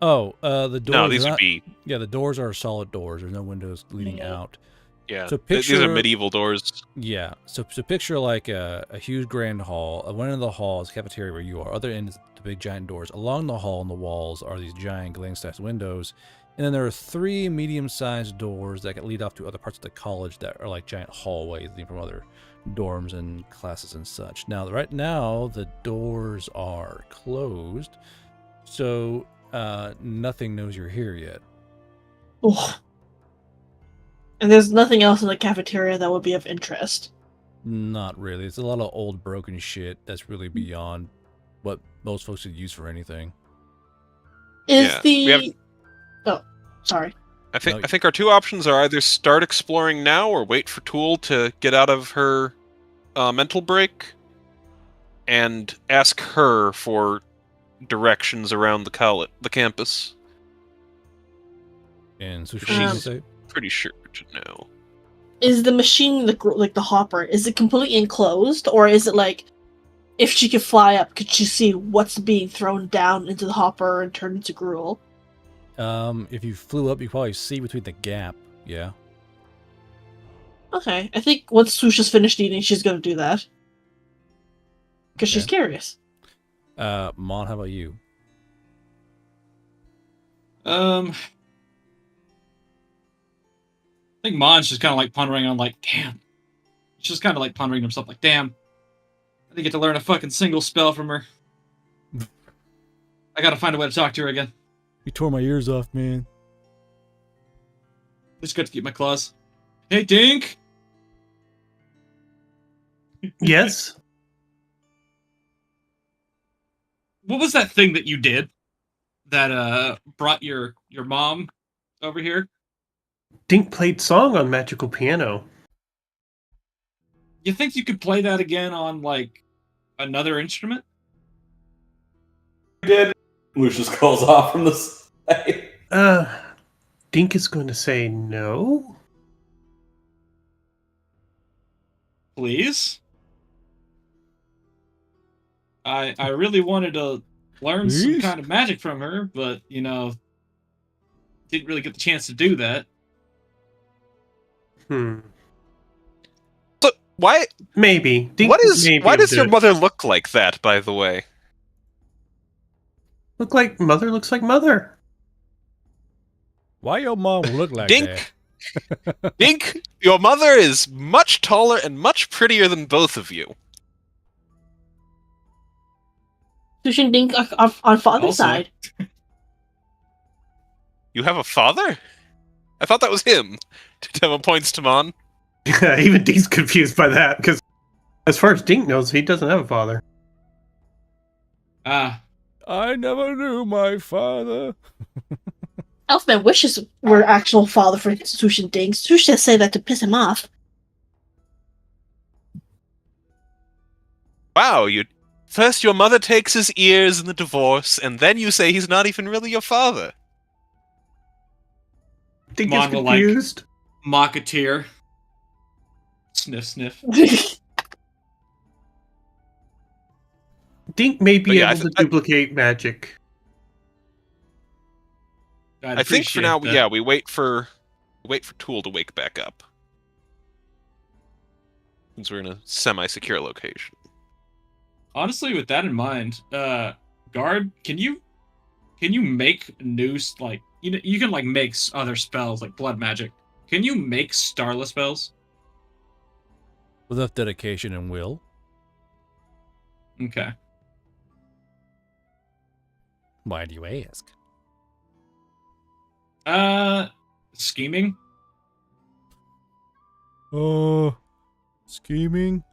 A: Oh, the doors.
E: No, these
A: are
E: would
A: not,
E: be.
A: Yeah, the doors are solid doors. There's no windows leading out.
E: Yeah,
A: So
E: these
A: picture-
E: are medieval doors.
A: Yeah, so picture like a huge grand hall. At one end of the hall is cafeteria where you are. Other end is the big giant doors. Along the hall and the walls are these giant glass windows. And then there are 3 medium-sized doors that can lead off to other parts of the college that are like giant hallways leading from other dorms and classes and such. Now, right now, the doors are closed, so nothing knows you're here yet.
C: Ugh. And there's nothing else in the cafeteria that would be of interest.
A: Not really. It's a lot of old broken shit that's really beyond what most folks would use for anything.
C: Is
E: Yeah,
C: the...
E: we have-
C: Oh, sorry.
E: I think our 2 options are either start exploring now or wait for Tool to get out of her mental break and ask her for directions around the campus.
A: And so
C: Um,
A: say,
E: Pretty sure to know.
C: Is the machine, the hopper, is it completely enclosed, or is it like, if she could fly up, could she see what's being thrown down into the hopper and turned into gruel?
A: if you flew up, you probably see between the gap. Yeah.
C: Okay, I think once Susha's finished eating, she's gonna do that. Because she's
A: Okay.
C: curious.
A: Mon, how about you?
D: I think Mon's just kind of like pondering on like, damn. She's just kind of like pondering himself like, damn. I didn't get to learn a fucking single spell from her. I gotta find a way to talk to her again.
I: You tore my ears off, man.
D: Just got to keep my claws. Hey, Dink!
F: Yes?
D: What was that thing that you did that brought your mom over here?
F: Dink played song on magical piano.
D: You think you could play that again on, like, another instrument?
B: Did Lucius calls off from the side.
F: Dink is going to say no.
D: Please? I really wanted to learn some
I: Please?
D: kind of magic from her, but, you know, didn't really get the chance to do that.
F: So
E: Why?
F: maybe. Dink
E: What is?
F: may be
E: Why
F: able
E: does your
F: to
E: mother look like that? By the way,
F: look like mother? Looks like mother.
I: Why your mom look like
E: Dink.
I: that?
E: Dink, your mother is much taller and much prettier than both of you.
C: Sushin Dink on father's
D: Also-
C: side.
E: You have a father? I thought that was him. Tema points to Mon.
F: Even Dink's confused by that, because as far as Dink knows, he doesn't have a father.
D: Ah,
I: I never knew my father.
C: Elfman wishes were actual father for Sushin Dink. Sushin just say that to piss him off.
E: Wow, you. First your mother takes his ears in the divorce, and then you say he's not even really your father.
F: Dink is
D: Mon will, like,
F: confused.
D: mock a tear. Sniff, sniff.
F: Dink may be
E: But yeah,
F: able to duplicate magic.
D: I'd
E: I think for
D: appreciate
E: now,
D: that.
E: yeah, we wait for Tool to wake back up. Since we're in a semi-secure location.
D: Honestly, with that in mind, Guard, can you make new like you can like make other spells like blood magic? Can you make starless spells?
I: With enough dedication and will.
D: Okay.
I: Why do you ask?
D: Scheming.
I: Oh, scheming.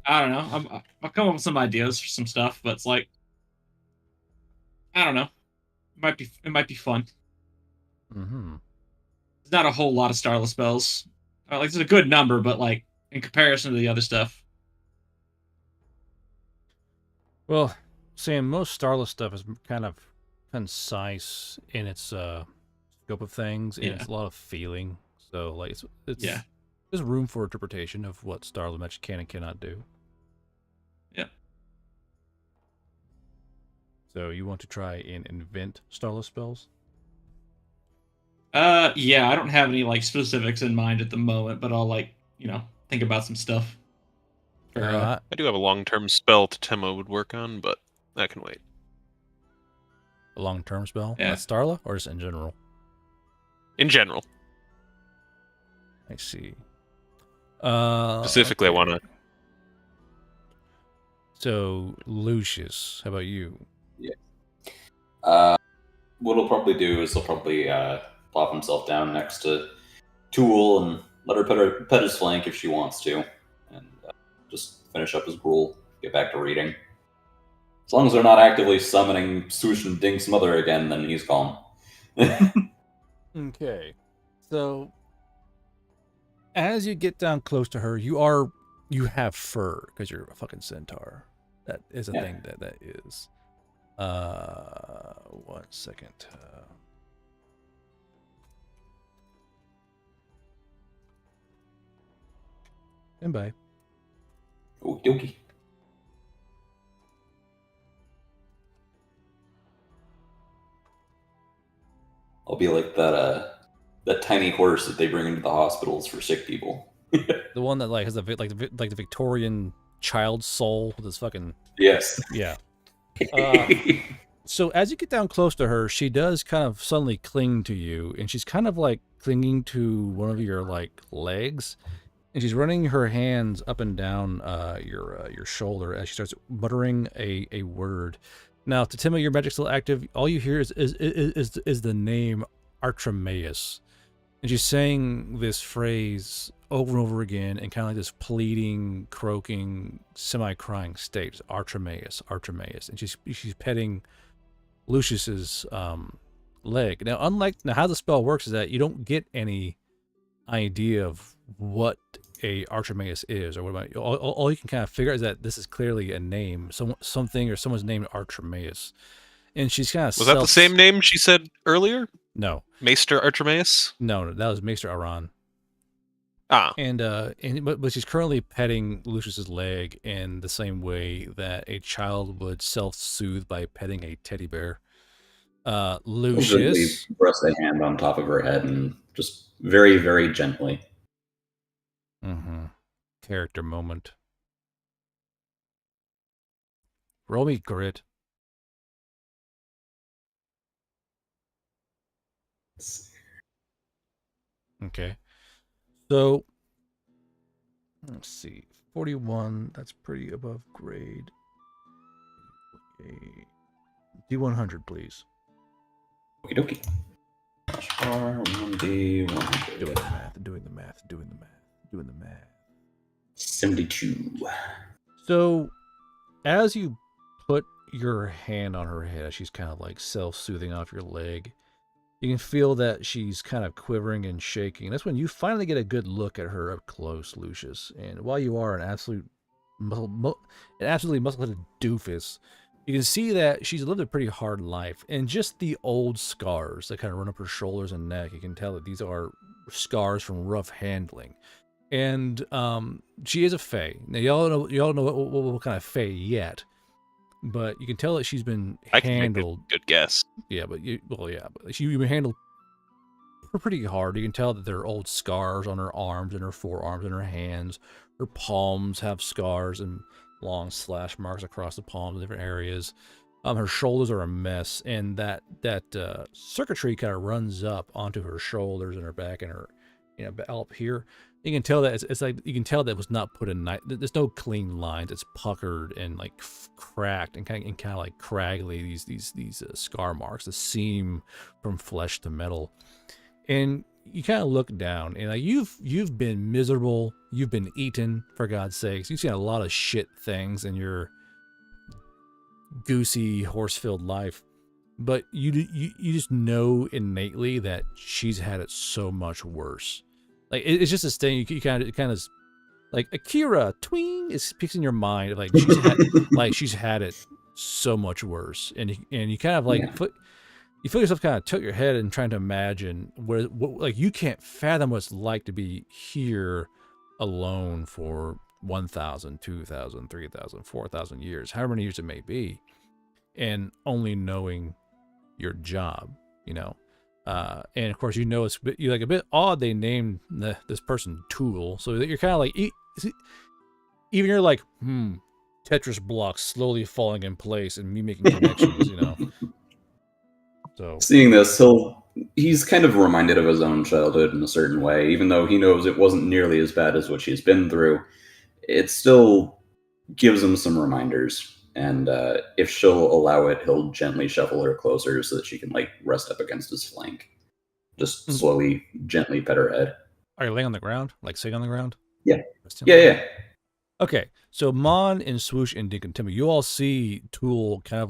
D: I don't know. I'll come up with some ideas for some stuff, but it's like I don't know. It might be fun.
I: Mm-hmm.
D: There's not a whole lot of starless spells. Like it's a good number, but like in comparison to the other stuff.
A: Well, Sam, most Starless stuff is kind of concise in its scope of things, and
D: Yeah.
A: it's a lot of feeling. So, like, it's
D: Yeah.
A: there's room for interpretation of what Starless magic can and cannot do.
D: Yep.
A: So, you want to try and invent Starless spells?
D: Yeah, I don't have any like specifics in mind at the moment, but I'll like, think about some stuff. For,
E: I do have a long-term spell Totemo would work on, but that can wait.
A: A long-term spell?
D: Yeah.
A: That's Starla, or just in general?
E: In general.
A: I see.
E: Specifically,
A: okay.
E: I want to...
A: So, Lucius, how about you?
B: What he'll probably do is he'll probably plop himself down next to Tool and let her pet his flank if she wants to, and just finish up his gruel, get back to reading. As long as they're not actively summoning Sushin Dink's mother again, then he's calm.
A: Okay. So, as you get down close to her, you have fur because you're a fucking centaur. That is a thing that is. 1 second. And bye.
B: Okie dokie. I'll be like that tiny horse that they bring into the hospitals for sick people.
A: The one that like has the Victorian child soul with his fucking
B: Yes.
A: yeah. So as you get down close to her, she does kind of suddenly cling to you, and she's kind of like clinging to one of your like legs, and she's running her hands up and down your shoulder as she starts muttering a word. Now, Tatima, your magic's still active. All you hear is the name Archimeus, and she's saying this phrase over and over again in kind of like this pleading, croaking, semi-crying state. Archimeus, Archimeus, and she's petting Lucius's leg. Now, how the spell works is that you don't get any idea of what a Archimeus is, or what about all you can kind of figure out is that this is clearly a name, something or someone's named Archimeus, and she's kind of
E: was that the same name she said earlier?
A: No,
E: Maester Archimeus.
A: No, that was Maester Aran.
E: Ah,
A: but she's currently petting Lucius's leg in the same way that a child would self-soothe by petting a teddy bear. Lucius
B: rest a hand on top of her head and just very, very gently.
A: Character moment. Roll me grit. Okay. So, let's see. 41, that's pretty above grade. D100, please.
B: Okie dokie. R1D100.
A: Doing the math.
B: 72.
A: So, as you put your hand on her head, as she's kind of like self-soothing off your leg, you can feel that she's kind of quivering and shaking. That's when you finally get a good look at her up close, Lucius. And while you are an absolutely muscle-headed doofus, you can see that she's lived a pretty hard life. And just the old scars that kind of run up her shoulders and neck, you can tell that these are scars from rough handling. And she is a fae. Now, y'all know what kind of fae yet. But you can tell that she's been handled.
E: I can make a good guess.
A: Yeah, but you've been handled pretty hard. You can tell that there are old scars on her arms and her forearms and her hands. Her palms have scars and long slash marks across the palms in different areas. Her shoulders are a mess, and that circuitry kind of runs up onto her shoulders and her back and her, up here. You can tell that it's like, you can tell that it was not put in nice. There's no clean lines. It's puckered and like cracked and kind of like craggly. These scar marks, the seam from flesh to metal. And you kind of look down, and like you've been miserable. You've been eaten, for God's sakes. You've seen a lot of shit things in your goosey horse-filled life, but you just know innately that she's had it so much worse. Like it's just this thing you kind of like Akira twing is speaks in your mind, like she's had it so much worse, and you kind of like you feel yourself kind of tilt your head and trying to imagine like you can't fathom what it's like to be here alone for 1,000, 2,000, 3,000, 4,000 years, however many years it may be, and only knowing your job, and of course, it's a bit odd they named this person Tool, so that you're kind of like, even you're like, Tetris blocks slowly falling in place and me making connections, So
B: seeing this, he's kind of reminded of his own childhood in a certain way, even though he knows it wasn't nearly as bad as what she's been through. It still gives him some reminders. And if she'll allow it, he'll gently shuffle her closer so that she can rest up against his flank. Just slowly, gently pet her head.
A: Are you laying on the ground? Like sitting on the ground?
B: Yeah. Yeah.
A: Okay, so Mon and Swoosh and Dink and Timmy, you all see Tool kind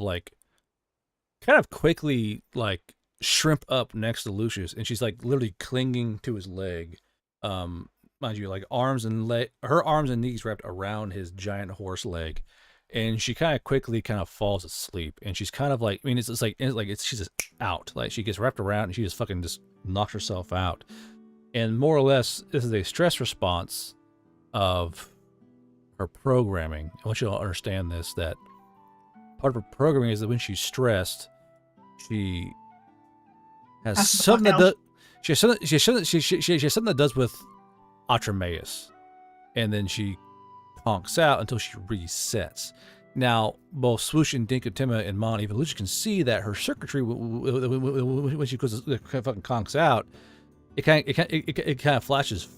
A: of quickly shrimp up next to Lucius, and she's literally clinging to his leg. Mind you, her arms and knees wrapped around his giant horse leg. And she kind of quickly falls asleep, and she's kind of she's just out. Like she gets wrapped around, and she just fucking just knocks herself out. And more or less, this is a stress response of her programming. I want you to understand this, that part of her programming is that when she's stressed, she has something that does. She has something that does with Archimeus, and then she honks out until she resets. Now, both Swoosh and Dinkatima and Mon, even Lucia can see that her circuitry, when she fucking conks out, it kind of flashes.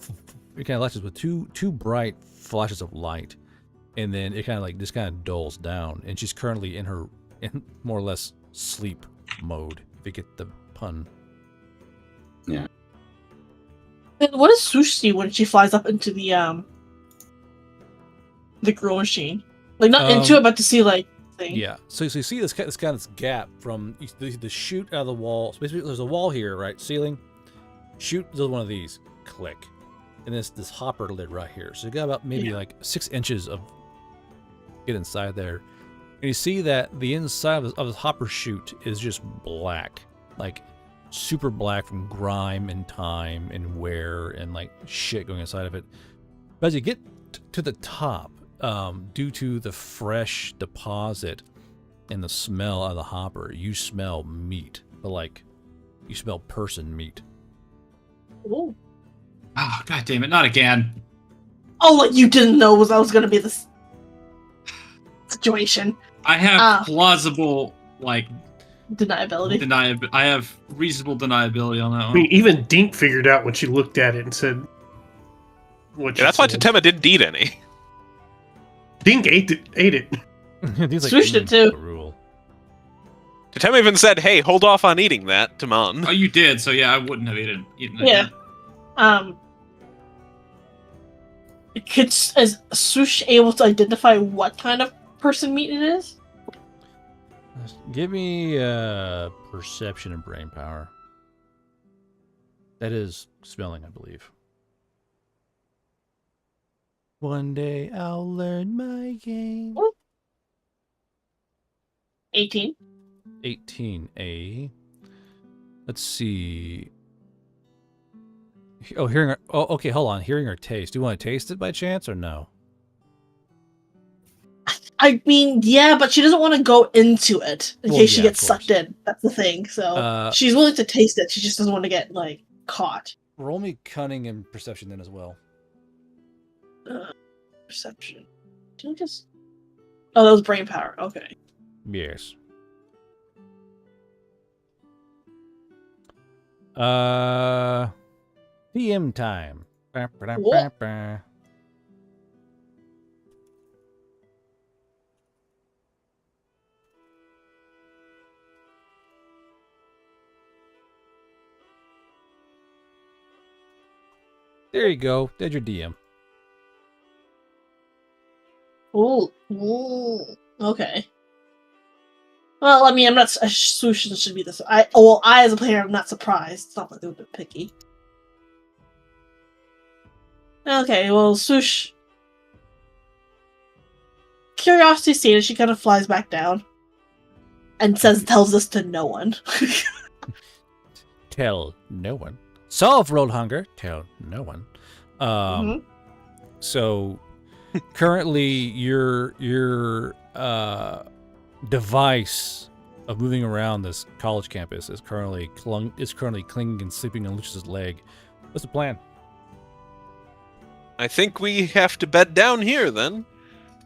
A: It kind of flashes with two bright flashes of light, and then it kind of like just kind of dulls down. And she's currently in more or less sleep mode. If you get the pun.
B: Yeah.
C: And what does Swoosh see when she flies up into the grill machine? Like not into it, but to see like thing.
A: Yeah. So you see this kind of gap from the chute out of the wall. So basically, there's a wall here, right? Ceiling. Chute. There's one of these. Click. And this hopper lid right here. So you got about maybe like 6 inches of get inside there. And you see that the inside of this hopper chute is just black. Like super black from grime and time and wear and like shit going inside of it. But as you get to the top, due to the fresh deposit and the smell out of the hopper, you smell meat. But like, you smell person meat.
C: Ooh.
D: Oh, god damn it, not again.
C: Oh, like you didn't know I was gonna be this situation.
D: I have plausible, like...
C: Deniability.
D: I have reasonable deniability on that one.
F: I mean, even Dink figured out when she looked at it and said...
E: that's why Totema didn't eat any.
F: Dink ate it.
C: Swooshed it too.
A: Rule.
E: Totema even said, hey, hold off on eating that to Mon.
D: Oh, you did, so yeah, I wouldn't have eaten it.
C: Yeah. Is Swoosh able to identify what kind of person meat it is?
A: Give me perception and brain power. That is smelling, I believe. One day I'll learn my game.
C: 18.
A: 18A. Let's see. Oh, hearing. Okay. Hold on. Hearing or taste. Do you want to taste it by chance or no?
C: I mean, yeah, but she doesn't want to go into it in case she gets sucked in. That's the thing. So she's willing to taste it. She just doesn't want to get like caught.
A: Roll me cunning and perception then as well.
C: Perception. Can I just? Oh, that was brain power. Okay.
A: Yes. DM time. There you go. There's your DM.
C: Ooh. Okay. Well, I mean, I'm not. Swoosh should be this. I as a player, I'm not surprised. It's not like they would be picky. Okay, well, Swoosh. Curiosity stated, she kind of flies back down, and tells us to no one.
A: Tell no one. Solve world hunger. Tell no one. So currently your device of moving around this college campus is currently clinging and sleeping on Lucius's leg. What's the plan?
E: I think we have to bed down here then,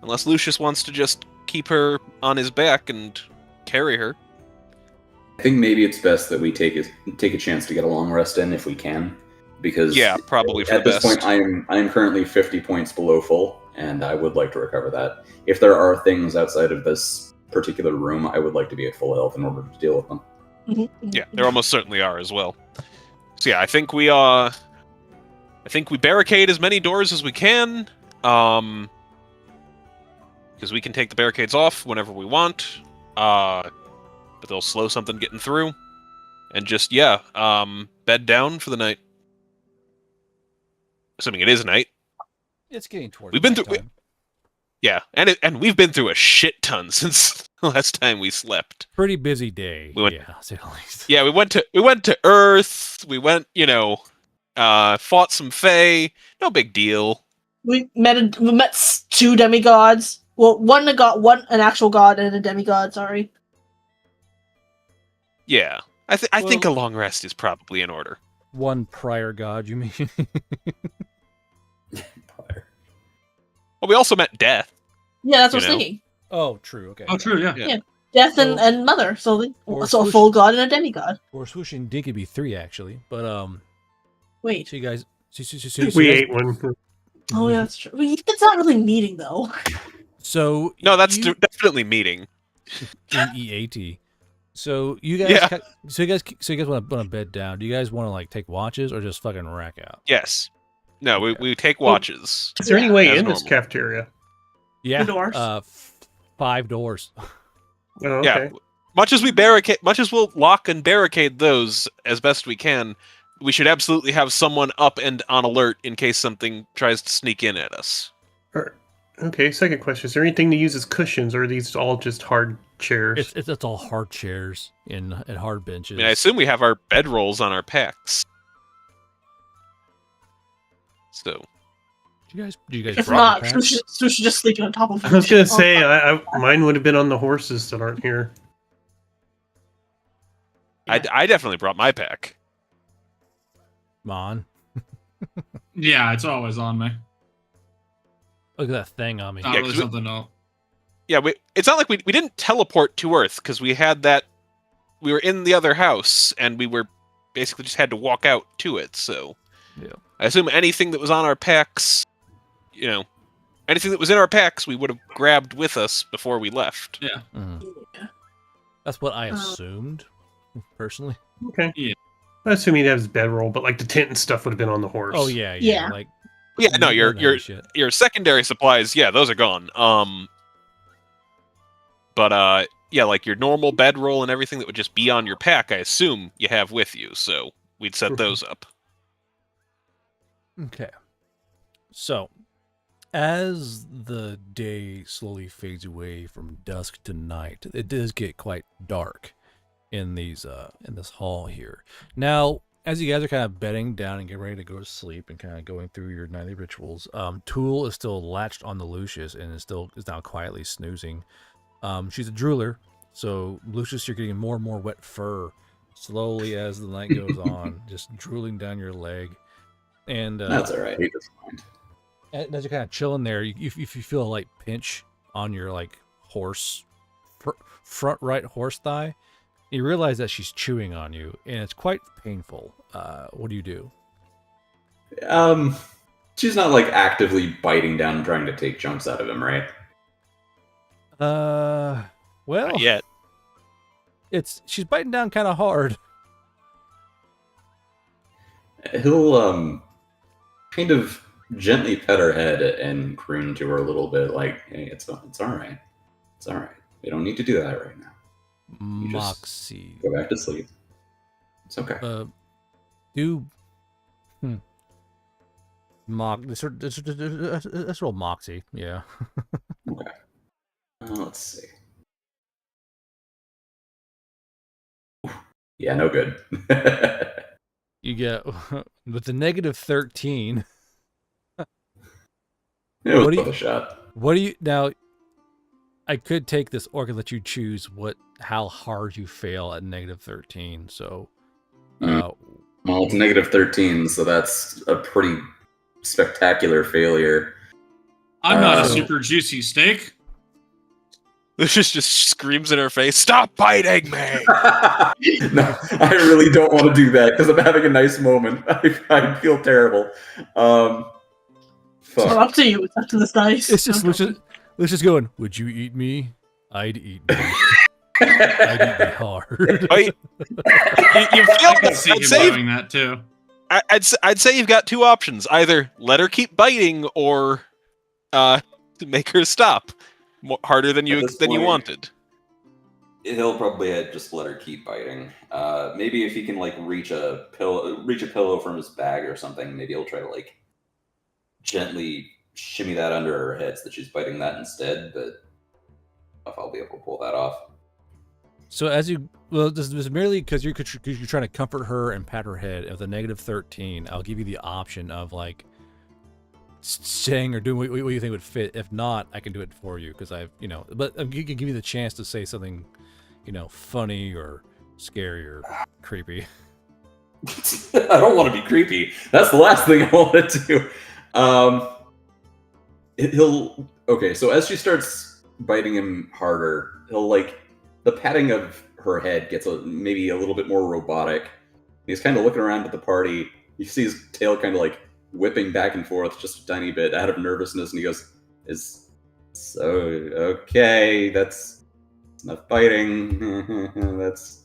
E: unless Lucius wants to just keep her on his back and carry her.
B: I think maybe it's best that we take a chance to get a long rest in if we can, because
E: probably for
B: at this point I am currently 50 points below full, and I would like to recover that. If there are things outside of this particular room, I would like to be at full health in order to deal with them.
E: Yeah, there almost certainly are as well. So yeah, I think we barricade as many doors as we can, because we can take the barricades off whenever we want. But they'll slow something getting through, and just bed down for the night. Assuming it is night.
A: It's getting towards.
E: We've been through. And we've been through a shit ton since the last time we slept.
A: Pretty busy day.
E: We went,
A: I'll say the least.
E: Yeah, we went to Earth. We went, fought some Fae. No big deal.
C: We met 2 demigods. Well, one an actual god and a demigod. Sorry.
E: Yeah, I think a long rest is probably in order.
A: One prior god, you mean?
B: Prior.
E: Well, we also met Death.
C: Yeah, that's what I was thinking.
A: Oh, true. Okay.
D: Oh, true. Yeah.
E: Yeah.
C: Death
A: So-
C: and mother. So
A: Or
C: so a
A: swoosh-
C: full god and a demigod.
A: Or swoosh and dink could be 3 actually, but
C: Wait.
A: so you guys,
F: We ate one.
C: Oh yeah, that's true. It's not really meeting though.
A: So
E: No, that's
A: you,
E: definitely meeting.
A: EAT. So you guys,
E: Yeah.
A: so you guys want to bed down? Do you guys want to like take watches or just fucking rack out?
E: Yes. No,
A: Okay.
E: we take watches.
F: Is there any way
E: As
F: in this
E: normal.
F: cafeteria?
A: Yeah.
C: The doors?
A: 5 doors.
F: Oh, okay.
E: Yeah. Much as we'll lock and barricade those as best we can, we should absolutely have someone up and on alert in case something tries to sneak in at us.
F: Okay, second question. Is there anything to use as cushions, or are these all just hard chairs?
A: It's all hard chairs and hard benches.
E: I mean, I assume we have our bedrolls on our packs. So,
A: do you guys
C: If
A: bring
C: not,
A: packs?
C: so should just sleeping on top of
F: I was gonna
C: it.
F: say, mine would have been on the horses that aren't here.
E: I definitely brought my pack.
A: Mon,
D: Yeah, it's always on me.
A: look at that thing on me.
D: Not
E: Yeah,
D: really
E: 'cause we-
D: something else.
E: Yeah, it's not like we didn't teleport to Earth because we had that. We were in the other house and we were basically just had to walk out to it. So,
A: Yeah.
E: I assume anything that was on our packs, anything that was in our packs, we would have grabbed with us before we left.
D: Yeah.
A: Mhm. That's what I assumed, personally.
F: Okay.
D: Yeah.
F: I assume he'd have his bedroll, but like the tent and stuff would have been on the horse.
A: Oh yeah.
C: Yeah.
A: Like
E: Yeah, no,
A: none of that shit.
E: your secondary supplies, yeah, those are gone. But yeah, like your normal bedroll and everything that would just be on your pack, I assume you have with you. So we'd set those up.
A: Okay. So, as the day slowly fades away from dusk to night, it does get quite dark in this hall here. Now, as you guys are kind of bedding down and getting ready to go to sleep and kind of going through your nightly rituals, Tool is still latched on the Lucius and is now quietly snoozing. She's a drooler, so Lucius, you're getting more and more wet fur slowly as the night goes on, just drooling down your leg. And
B: That's all right. He doesn't mind.
A: and as you're kind of chilling there, you feel a light pinch on your like horse front right horse thigh. You realize that she's chewing on you, and it's quite painful. What do you do?
B: She's not like actively biting down and trying to take chunks out of him, right?
A: Well,
E: Not yet.
A: she's biting down kind of hard.
B: He'll kind of gently pet her head and croon to her a little bit, like, "Hey, it's all right. It's all right. We don't need to do that right now. just-
A: Moxie.
B: Go back to sleep. It's okay."
A: Do let's roll Moxie. Yeah.
B: Okay. Let's see. Yeah, no good.
A: You get with the negative 13.
B: It was
A: What do
B: worth
A: you-
B: a shot.
A: What do you now? I could take this, or I could let you choose how hard you fail at negative 13. So,
B: Well, it's negative 13, so that's a pretty spectacular failure.
D: I'm not a
B: So-
D: super juicy steak.
E: Lucius just screams in her face, "Stop biting me!"
B: No, I really don't want to do that because I'm having a nice moment. I feel terrible.
C: It's not
B: Fuck.
C: up to you. It's up to this dice.
A: it's just Lucius going, "Would you eat me? I'd eat me. I'd eat me hard."
E: Wait, you
D: I
E: failed.
D: can see him doing that too.
E: I'd say you've got two options: either let her keep biting, or make her stop harder than
B: At
E: you
B: this point-
E: wanted.
B: He'll probably just let her keep biting. Maybe if he can like reach a pillow from his bag or something, maybe he'll try to like gently shimmy that under her head so that she's biting that instead. But if I'll be able to pull that off.
A: So this is merely because you're trying to comfort her and pat her head. With a negative 13, I'll give you the option of like saying or doing what you think would fit. If not, I can do it for you because but you can give me the chance to say something, funny or scary or creepy.
B: I don't want to be creepy. That's the last thing I want to do. Okay, so as she starts biting him harder, he'll like the patting of her head gets maybe a little bit more robotic. He's kind of looking around at the party. You see his tail kind of like whipping back and forth just a tiny bit out of nervousness, and he goes, "So okay, that's enough biting. That's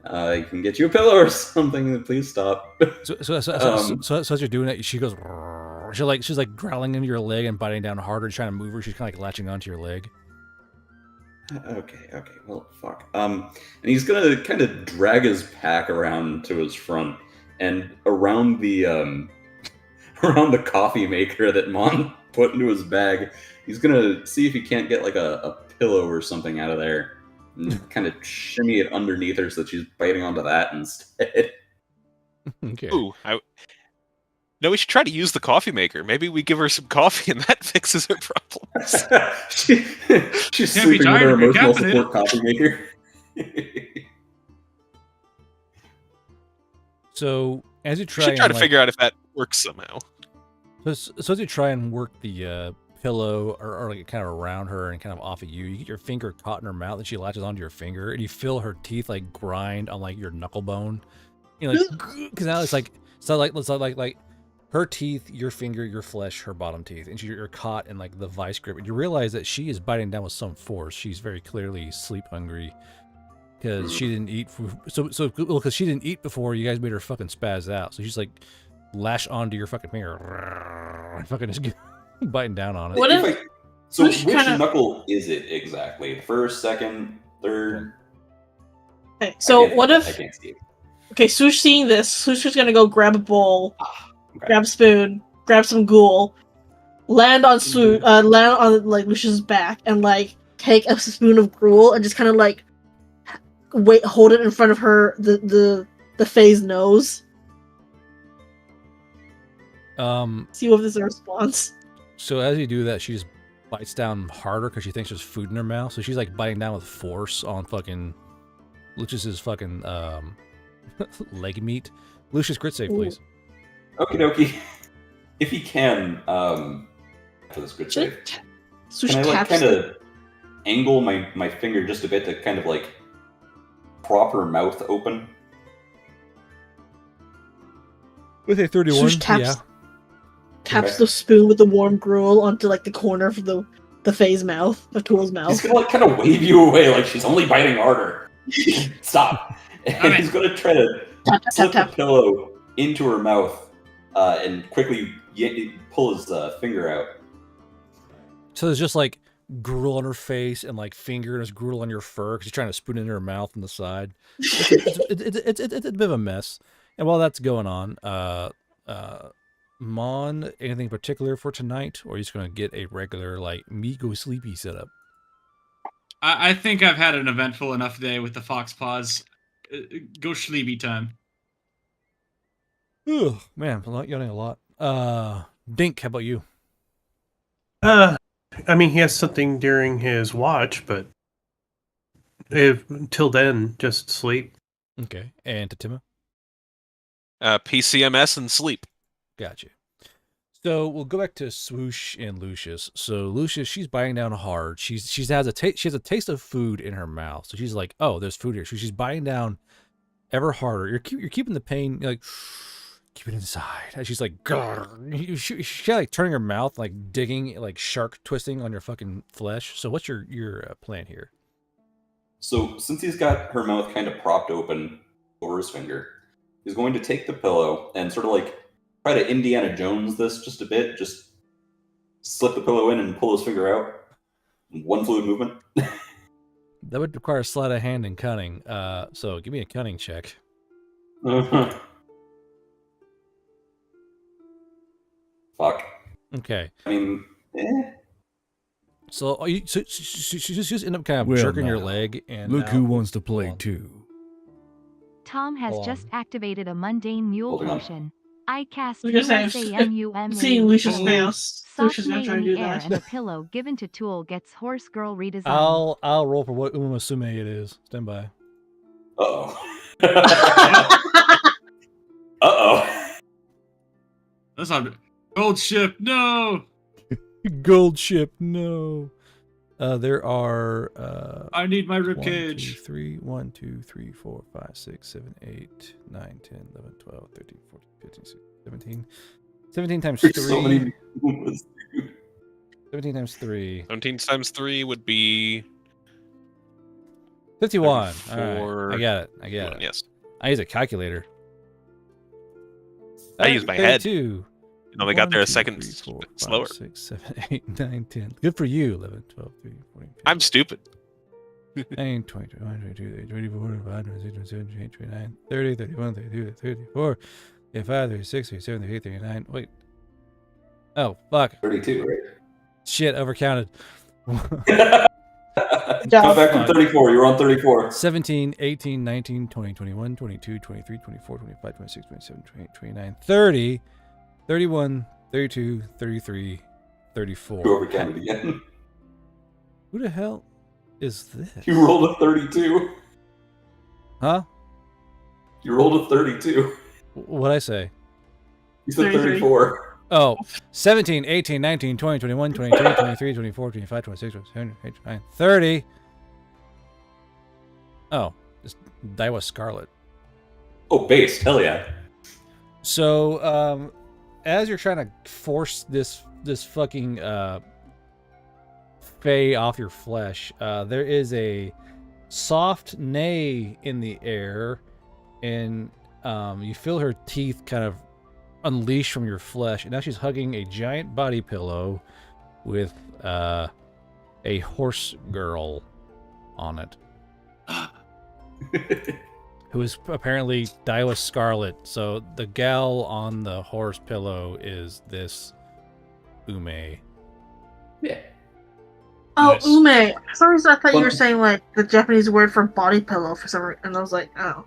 B: I can get you a pillow or something. Please stop."
A: So as you're doing it, she goes. She's like growling into your leg and biting down harder, trying to move her. She's kind of like latching onto your leg.
B: Okay, well, fuck. And he's gonna kind of drag his pack around to his front and around the around the coffee maker that Mon put into his bag. He's gonna see if he can't get like a pillow or something out of there, and kind of shimmy it underneath her so that she's biting onto that instead.
A: Okay.
E: Ooh, no, we should try to use the coffee maker. Maybe we give her some coffee and that fixes her problems.
B: She's
D: Can't be
B: sleeping with
D: tired
B: her
D: of your
B: emotional
D: caffeinated.
B: support coffee maker.
A: So as you
E: We
A: try,
E: should try
A: and,
E: to figure out if that works somehow.
A: So as you try and work the pillow or like kind of around her and kind of off of you, you get your finger caught in her mouth and she latches onto your finger and you feel her teeth like grind on like your knuckle bone. You know, like because now it's like her teeth, your finger, your flesh, her bottom teeth, and you're caught in like the vice grip. And you realize that she is biting down with some force. She's very clearly sleep hungry because she didn't eat. Because she didn't eat before, you guys made her fucking spaz out. So she's like lash onto your fucking finger, fucking just biting down on it.
C: What if?
B: So
C: Which
B: which
C: kinda-
B: knuckle is it exactly? First, second, third?
C: Okay, so what
B: I
C: if?
B: can't see it.
C: Okay, Swoosh seeing this, Swoosh is gonna go grab a bowl,
B: Okay.
C: grab a spoon, grab some ghoul, land on like Lucius's back, and like take a spoon of gruel and just kind of like hold it in front of her the Fae's nose. See if there's a response.
A: So as you do that, she just bites down harder because she thinks there's food in her mouth. So she's like biting down with force on fucking Lucius's fucking leg meat. Lucius, crit save, please.
B: Okie dokie. If he can, for this good save,
C: Swoosh
B: can I like
C: taps
B: kind of angle my finger just a bit to kind of like prop her mouth open?
A: With a 31,
C: Swoosh taps
B: Okay.
C: the spoon with the warm gruel onto like the corner of the Fae's mouth, the Tool's
B: He's
C: mouth.
B: gonna like kind of wave you away like she's only biting harder. Stop. And
D: Okay.
B: he's gonna try to
C: Tap,
B: slip
C: tap,
B: the
C: tap.
B: pillow into her mouth and quickly pull his finger out.
A: So there's just like gruel on her face and like finger and there's gruel on your fur because she's trying to spoon it in her mouth on the side. It's a bit of a mess. And while that's going on, Mon, anything particular for tonight, or are you just gonna get a regular like me go sleepy setup?
D: I think I've had an eventful enough day with the fox paws. Go sleepy time.
A: Ugh, man, I'm not yawning a lot. Dink, how about you?
F: I mean, he has something during his watch, but until then, just sleep.
A: Okay, and Tatima?
E: PCMS and sleep.
A: Gotcha. So we'll go back to Swoosh and Lucius. So Lucius, she's biting down hard. She has a taste of food in her mouth. So she's like, oh, there's food here. So she's biting down ever harder. You're keeping the pain, you're like, keep it inside. And she's like, grrr. She's like turning her mouth, like digging, like shark twisting on your fucking flesh. So what's your plan here?
B: So since he's got her mouth kind of propped open over his finger, he's going to take the pillow and sort of like try to Indiana Jones this just a bit. Just slip the pillow in and pull his finger out. One fluid movement.
A: That would require sleight of hand and cunning. So give me a cunning check.
B: Fuck.
A: Okay.
B: I mean,
A: So you just end up kind of
I: Well,
A: jerking your
I: now,
A: leg, and
I: Look
A: now-
I: who wants to play
A: hold on.
I: too.
G: Tom has
A: Hold
G: just
A: on.
G: activated a mundane mule
B: Holding on.
G: potion. I cast
C: I was gonna say,
G: USAMUM.
C: seeing Lucius now,
G: Soft
C: Lucius is gonna
G: May
C: try
G: in
C: to do
G: the air
C: that.
G: and a pillow given to Tool gets horse girl redesign.
A: I'll roll for what Umasume it is. Stand by.
B: uh-oh. Uh-oh.
D: That's not gold ship. No.
A: Gold ship, no. There are
D: I need my
A: 1, 2,
D: ribcage.
A: 3, 1, 2, 3, 4, 5, 6, 7, 8, 9, 10, 11, 12, 13, 14, 15, 16, 17. 17 times 3.
B: There's so many movements.
A: 17 times 3.
E: 17 times 3 would be
A: 51. All right.
E: 34.
A: I got it.
E: Yes.
A: I use a calculator.
E: I use my head.
A: 32.
E: You only got there a second slower.
A: 6, 7, 8, 9, 10. Good for you. 11, 12, 13, 14, 15.
E: I'm stupid.
A: 19, 20, 21, 22, 24, 25, 26, 27, 28, 29, 30, 31, 32, 34, 35, 36, 37, 38, 39. Wait. Oh, fuck.
B: 32, right?
A: Shit, overcounted.
B: Come back from 34. You're on 34.
A: 17, 18, 19, 20, 21, 22, 23, 24, 25, 26, 27, 28, 29, 30, 31, 32, 33, 34.
B: You overcounted again.
A: Who the hell is this?
B: You rolled a 32.
A: Huh?
B: You rolled a 32.
A: What'd I say?
B: You said
C: 33.
B: 34.
A: Oh, 17, 18, 19, 20, 21, 22, 23, 24, 25, 26, 27, 28, 29, 30. Oh, it's Daiwa Scarlet.
B: Oh, based. Hell yeah.
A: So, as you're trying to force this fucking Fae off your flesh, there is a soft neigh in the air, and you feel her teeth kind of unleashed from your flesh, and now she's hugging a giant body pillow with a horse girl on it, who is apparently Daiwa Scarlet. So the gal on the horse pillow is this Ume.
B: Yeah.
C: Oh,
D: Nice.
C: ume. For some reason, I thought you were
B: Well-
C: saying like the Japanese word for body pillow for some reason, and I was like, oh.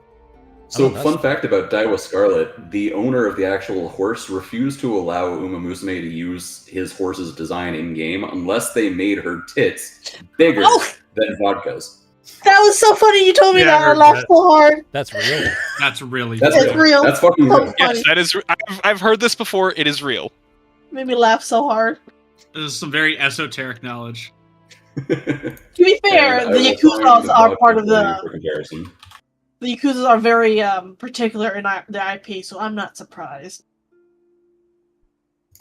B: So,
A: Oh, that's-
B: fun fact about Daiwa Scarlet, the owner of the actual horse refused to allow Uma Musume to use his horse's design in-game unless they made her tits bigger
C: Oh!
B: than vodka's.
C: That was so funny. You told me
F: Yeah, I
C: that. I
F: heard
C: laughed
F: that.
C: so hard.
A: That's real.
D: That's really
B: That's
C: It's real.
B: That's fucking
C: So
B: real.
C: funny.
E: Yes, that is. I've heard this before. It is real.
C: Made me laugh so hard.
D: This is some very esoteric knowledge.
C: To be fair,
B: And I
C: the
B: will
C: Yakuzas
B: find
C: are
B: vodka
C: part of
B: for you
C: the.
B: for comparison.
C: The Yakuzas are very particular in their IP, so I'm not surprised.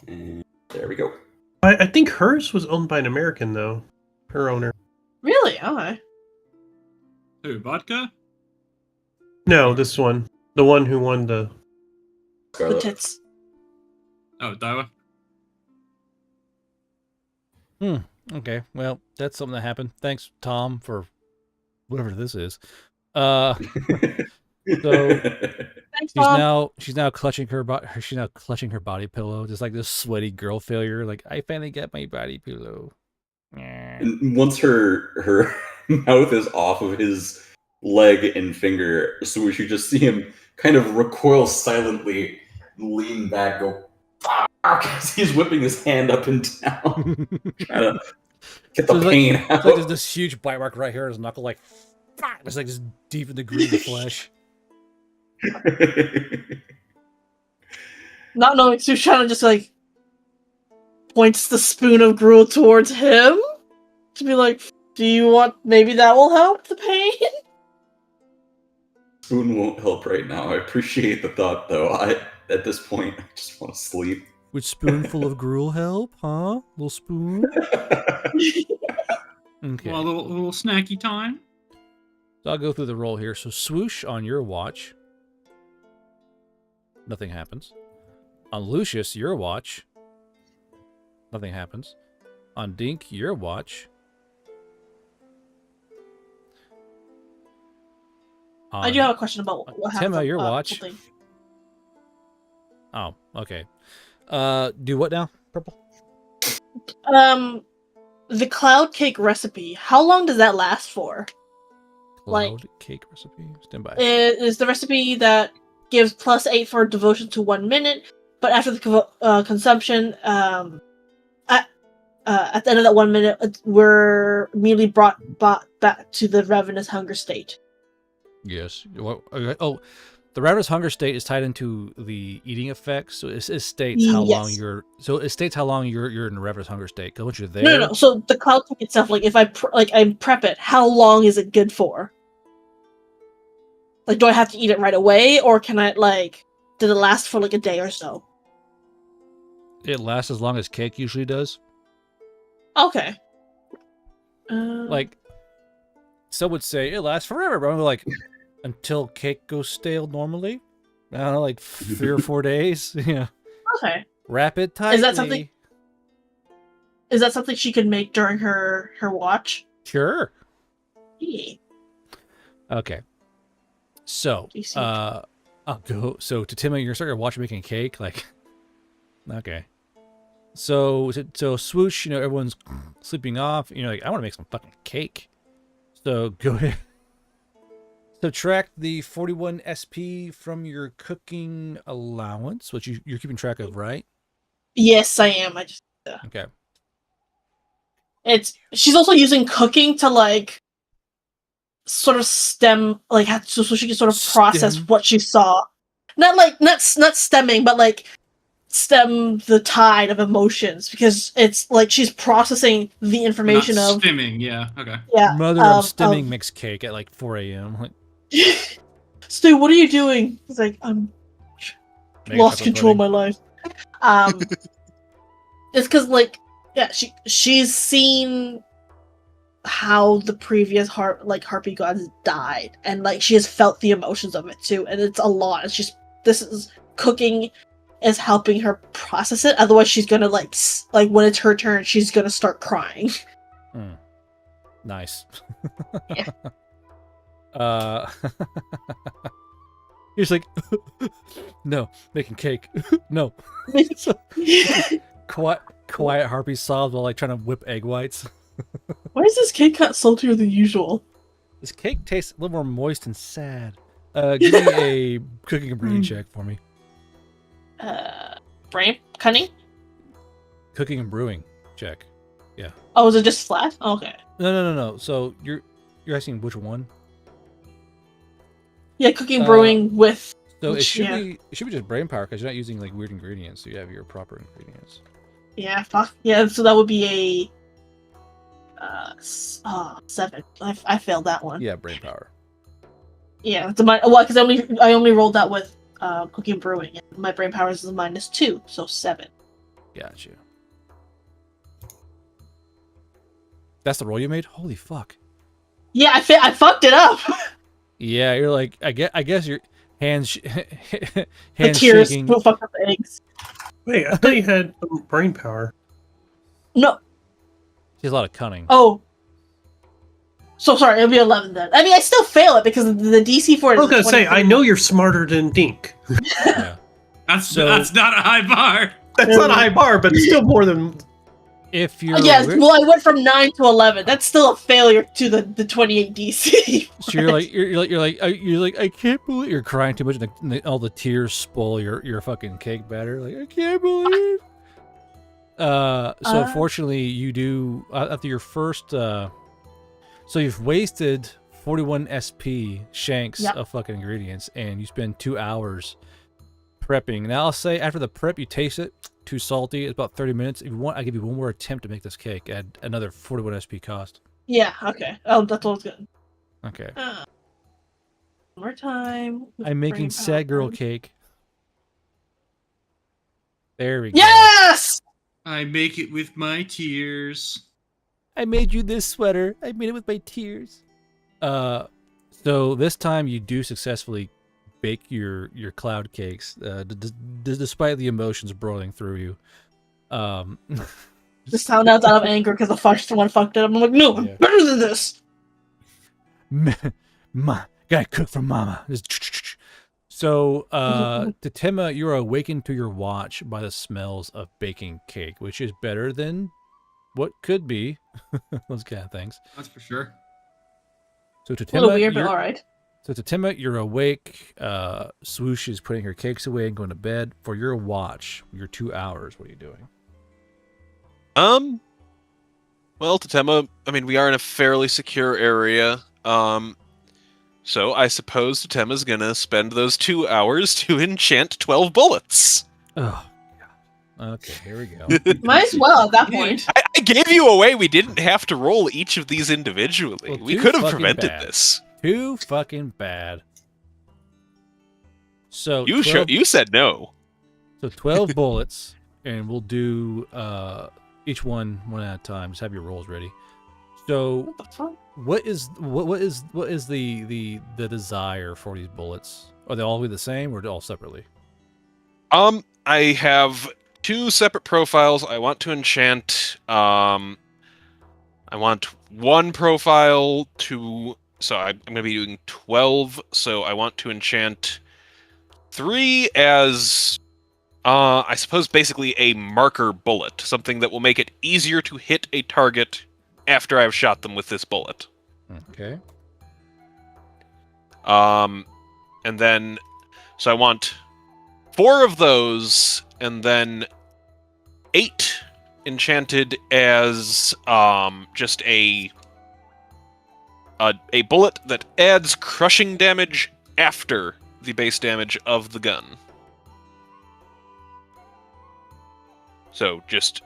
B: And there we go.
F: I think hers was owned by an American, though. Her owner.
C: Really? Okay.
D: Who, vodka?
F: No, this one. The one who won the...
C: The
B: Scarlet.
C: tits.
D: Oh, Daiwa.
A: Okay, well, that's something that happened. Thanks, Tom, for whatever this is. So
C: Thanks, Mom.
A: she's now clutching her body pillow, just like this sweaty girl failure. Like, I finally got my body pillow.
B: And once her mouth is off of his leg and finger, so we should just see him kind of recoil silently, lean back, go fuck, as he's whipping his hand up and down, trying to get the
A: So it's like-
B: pain
A: It's
B: out.
A: like there's this huge bite mark right here in his knuckle, like, fuck! It's like just deep in the green flesh.
C: Not knowing, so trying to just like points the spoon of gruel towards him to be like, "Do you want? Maybe that will help the pain."
B: Spoon won't help right now. I appreciate the thought, though. At this point, I just want to sleep.
A: Would spoonful of gruel help, huh? Little spoon? Okay.
D: Well, a little snacky time.
A: So I'll go through the roll here. So swoosh on your watch. Nothing happens. On Lucius, your watch. Nothing happens. On Dink, your watch.
C: I do have a question about what happened.
A: Timma, your watch.
C: Thing.
A: Oh, okay. Do what now? Purple?
C: The cloud cake recipe. How long does that last for? Like-
A: Cloud cake recipe? Stand by.
C: It is the recipe that gives +8 for devotion to 1 minute, but after the consumption, at the end of that 1 minute, we're immediately brought back to the ravenous hunger state.
A: Yes. Oh, the The ravenous hunger state is tied into the eating effects, so it states how long you're. So it states how long you're in the ravenous hunger state. Because once you're there,
C: No. So the cloud cake itself, like if I I prep it, how long is it good for? Like, do I have to eat it right away, or can I did it last for like a day or so?
A: it lasts as long as cake usually does.
C: Okay.
A: Like, some would say it lasts forever, but I'm like, until cake goes stale normally. I don't know, like 3 or 4 days. Yeah.
C: Okay.
A: Wrap it tightly.
C: Is that something she could make during her watch?
A: Sure.
C: Yeah.
A: Okay. So, I'll go. So, Tatima, you're starting to watch making cake. Like, okay. So swoosh. Everyone's sleeping off. You're like, I want to make some fucking cake. So go ahead. Subtract the 41 SP from your cooking allowance, which you're keeping track of, right?
C: Yes, I am.
A: Okay.
C: She's also using cooking to sort of stem so she can sort of process what she saw. Not stemming, but stem the tide of emotions, because it's like she's processing the information
D: Not stimming. Yeah. Okay.
C: Yeah.
A: Mother of stimming makes cake at like 4 a.m. Like,
C: Stu, what are you doing? He's like, I'm lost control of my life. It's because she's seen how the previous harpy gods died, and she has felt the emotions of it too, and it's a lot. It's just cooking is helping her process it. Otherwise, she's gonna when it's her turn, she's gonna start crying.
A: Nice.
C: Yeah.
A: He's like, no, making cake. No. Quiet harpy sobs while trying to whip egg whites.
C: Why is this cake cut saltier than usual?
A: This cake tastes a little more moist and sad. Give me a cooking and brewing check for me.
C: Brain cunning?
A: Cooking and brewing check. Yeah.
C: Oh, is it just flat? Oh, okay.
A: No. So you're asking which one?
C: Yeah, cooking brewing with.
A: So it should be just brain power, because you're not using weird ingredients, so you have your proper ingredients.
C: Yeah, fuck. Yeah, so that would be a 7. I failed that one.
A: Yeah, brain power.
C: Yeah, it's because I only rolled that with cooking and brewing, and my brain power is a -2, so 7.
A: Gotcha. That's the roll you made? Holy fuck.
C: Yeah, I fucked it up.
A: Yeah, you're like, I guess your hands
C: the tears
A: shaking.
C: will fuck up the eggs.
F: Wait, I thought you had brain power.
C: No.
A: She has a lot of cunning.
C: Oh. So sorry, it'll be 11 then. I mean, I still fail it because the DC for it is
F: I was gonna say, I know you're smarter than Dink.
A: Yeah.
D: That's not a high bar.
F: That's not a high bar, but it's still more than.
A: If you're
C: well, I went from 9 to 11. That's still a failure to the 28 DC.
A: So you're like, I can't believe you're crying too much, and all the tears spoil your fucking cake batter. Like, I can't believe. So unfortunately, you do after your first. So you've wasted 41 SP shanks of fucking ingredients, and you spend 2 hours prepping. Now I'll say after the prep, you taste it. Too salty. It's about 30 minutes. If you want, I give you one more attempt to make this cake. Add another 41 SP cost.
C: Yeah. Okay. Oh, that's all good.
A: Okay.
C: More time.
A: I'm making sad girl cake. There we go.
C: Yes!
D: I make it with my tears.
A: I made you this sweater. I made it with my tears. So this time you do successfully bake your cloud cakes, despite the emotions broiling through you.
C: This sound out of anger because the first one fucked it up. I'm like, no, I'm better than this.
A: Gotta cook for mama. So, Tatima, you're awakened to your watch by the smells of baking cake, which is better than what could be. Those kind of things.
D: That's for sure.
A: So Tatima,
C: a little weird, but all right.
A: So Tatima, you're awake. Swoosh is putting her cakes away and going to bed. For your watch, your 2 hours, what are you doing?
E: Well, Tatima, I mean, we are in a fairly secure area. So I suppose Totema's gonna spend those 2 hours to enchant 12 bullets.
A: Oh, God. Okay, here we go.
C: Might as well at that point.
E: I gave you away. We didn't have to roll each of these individually.
A: Well,
E: we
A: too
E: could have
A: fucking
E: prevented
A: bad.
E: this.
A: Too fucking bad. So
E: You
A: 12
E: you said no.
A: So 12 bullets, and we'll do each one at a time. Just have your rolls ready. So, what is the desire for these bullets? Are they all the same, or all separately?
E: I have 2 separate profiles. I want to enchant. I want 1 profile to. So I'm going to be doing 12. So I want to enchant 3 as. I suppose basically a marker bullet, something that will make it easier to hit a target after I've shot them with this bullet.
A: Okay.
E: And then, so I want 4 of those, and then 8 enchanted as just a bullet that adds crushing damage after the base damage of the gun. So just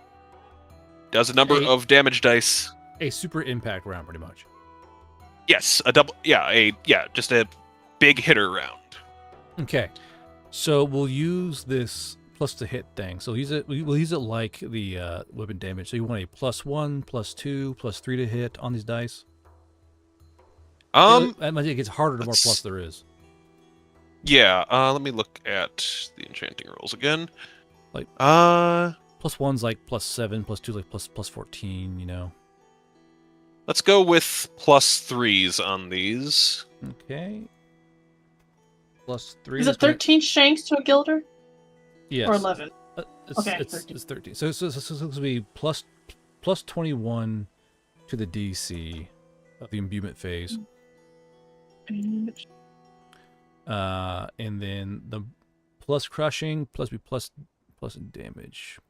E: does a number of damage dice.
A: A super impact round, pretty much.
E: Yes, a double. Yeah, just a big hitter round.
A: Okay, so we'll use this plus to hit thing. So we'll use it like the weapon damage. So you want a +1, +2, +3 to hit on these dice. It gets harder the more plus there is.
E: Yeah. Let me look at the enchanting rolls again.
A: Like +1's like +7, +2 like +14. You know.
E: Let's go with +3s on these.
A: Okay. +3.
C: Is it 13 shanks to a gilder?
A: Yes.
C: Or 11?
A: It's 13. So it's going to be plus 21 to the DC of the imbuement phase. And then the plus crushing plus damage.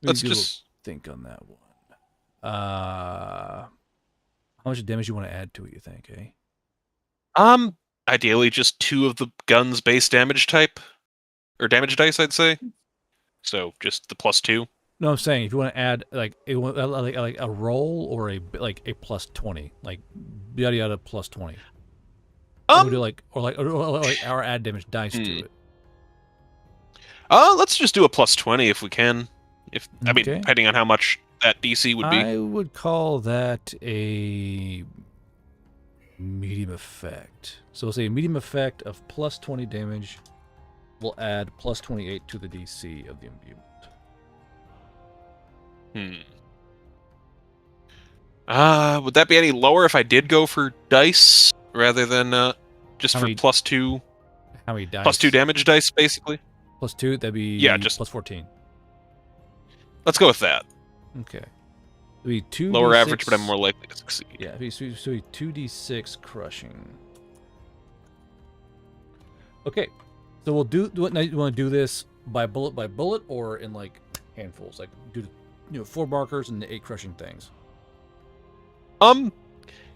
E: Let's just
A: think on that one. How much damage you want to add to it, you think, eh?
E: Ideally just 2 of the gun's base damage type. Or damage dice, I'd say. So just the +2.
A: No, I'm saying if you want to add like a roll or a +20, like yada yada +20. We'll do or add damage dice to it.
E: Let's just do a +20 if we can. I mean,
A: Okay.
E: depending on how much that DC would be.
A: I would call that a medium effect. So we'll say a medium effect of +20 damage. We'll add +28 to the DC of the imbuement.
E: Would that be any lower if I did go for dice rather than just for +2?
A: How many dice?
E: +2 damage dice, basically.
A: +2, that'd be
E: just
A: +14.
E: Let's go with that.
A: Okay. It'd be 2
E: lower average, but I'm more likely to succeed.
A: Yeah, so 2d6 crushing. Okay, so we'll do. You want to do this by bullet or in like handfuls? Like do 4 markers and 8 crushing things.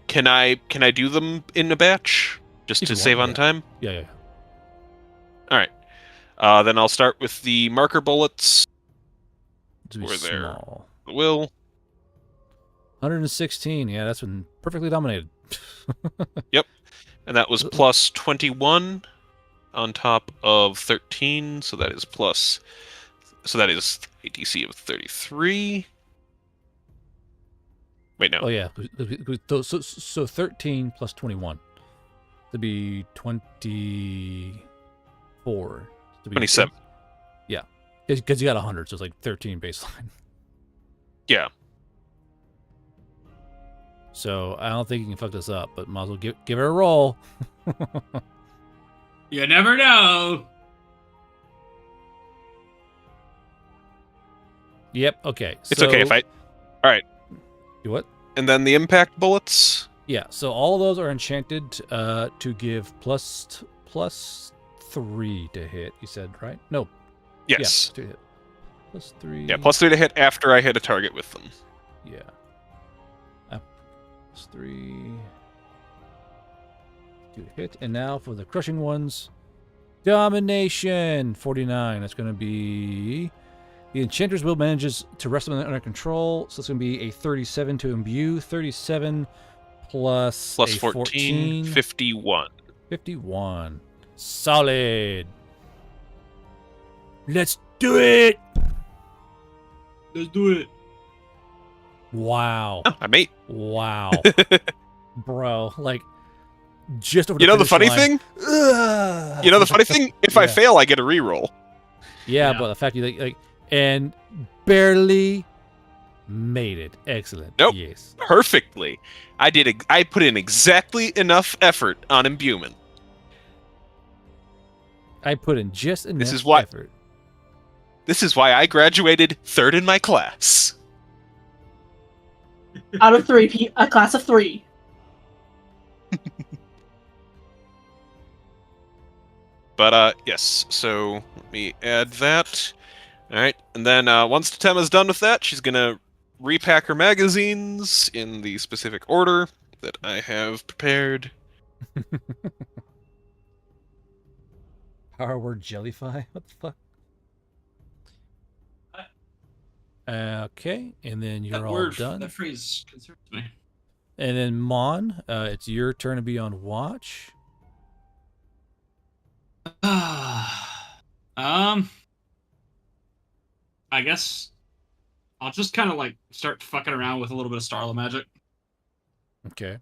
E: Can I do them in a batch just to save on time?
A: Yeah.
E: All right. Then I'll start with the marker bullets.
A: Where
E: they're will.
A: 116. Yeah, that's been perfectly dominated.
E: Yep, and that was +21 on top of 13, so that is a DC of 33. Wait, no.
A: Oh yeah, so 13 plus 21 to be 24.
E: 27.
A: Yeah, because you got 100, so it's like 13 baseline.
E: Yeah.
A: So I don't think you can fuck this up, but might as well give it a roll.
D: You never know.
A: Yep. Okay.
E: It's okay if I. All right.
A: Do what?
E: And then the impact bullets.
A: Yeah. So all of those are enchanted to give +3 to hit. You said right? No.
E: Yes.
A: Yeah, to hit. +3.
E: Yeah, +3 to hit after I hit a target with them.
A: Yeah. +3. to hit. And now for the crushing ones. Domination, 49. That's going to be... The Enchanter's Will manages to wrest them under control, so it's going to be a 37 to imbue. 37 plus
E: Plus
A: a
E: 14, 51.
A: 51. Solid. Let's do it!
D: Let's do it.
A: Wow.
E: I mate.
A: Wow. Bro, like, just over
E: You know the funny
A: finish line.
E: thing? You know the funny thing? If I fail, I get a reroll.
A: Yeah, but the fact you like and barely made it. Excellent.
E: Nope.
A: Yes.
E: Perfectly. I put in exactly enough effort on imbuement.
A: I put in just enough
E: This is why
A: effort.
E: This is why I graduated 3rd in my class.
C: Out of 3, a class of 3.
E: But yes, so let me add that. Alright, and then once Totema's done with that, she's gonna repack her magazines in the specific order that I have prepared.
A: Power word Jellyfy? What the fuck? Okay, and then you're all done.
D: That phrase concerns me.
A: And then Mon, it's your turn to be on watch.
D: I guess I'll just kind of like start fucking around with a little bit of Starla magic.
A: Okay.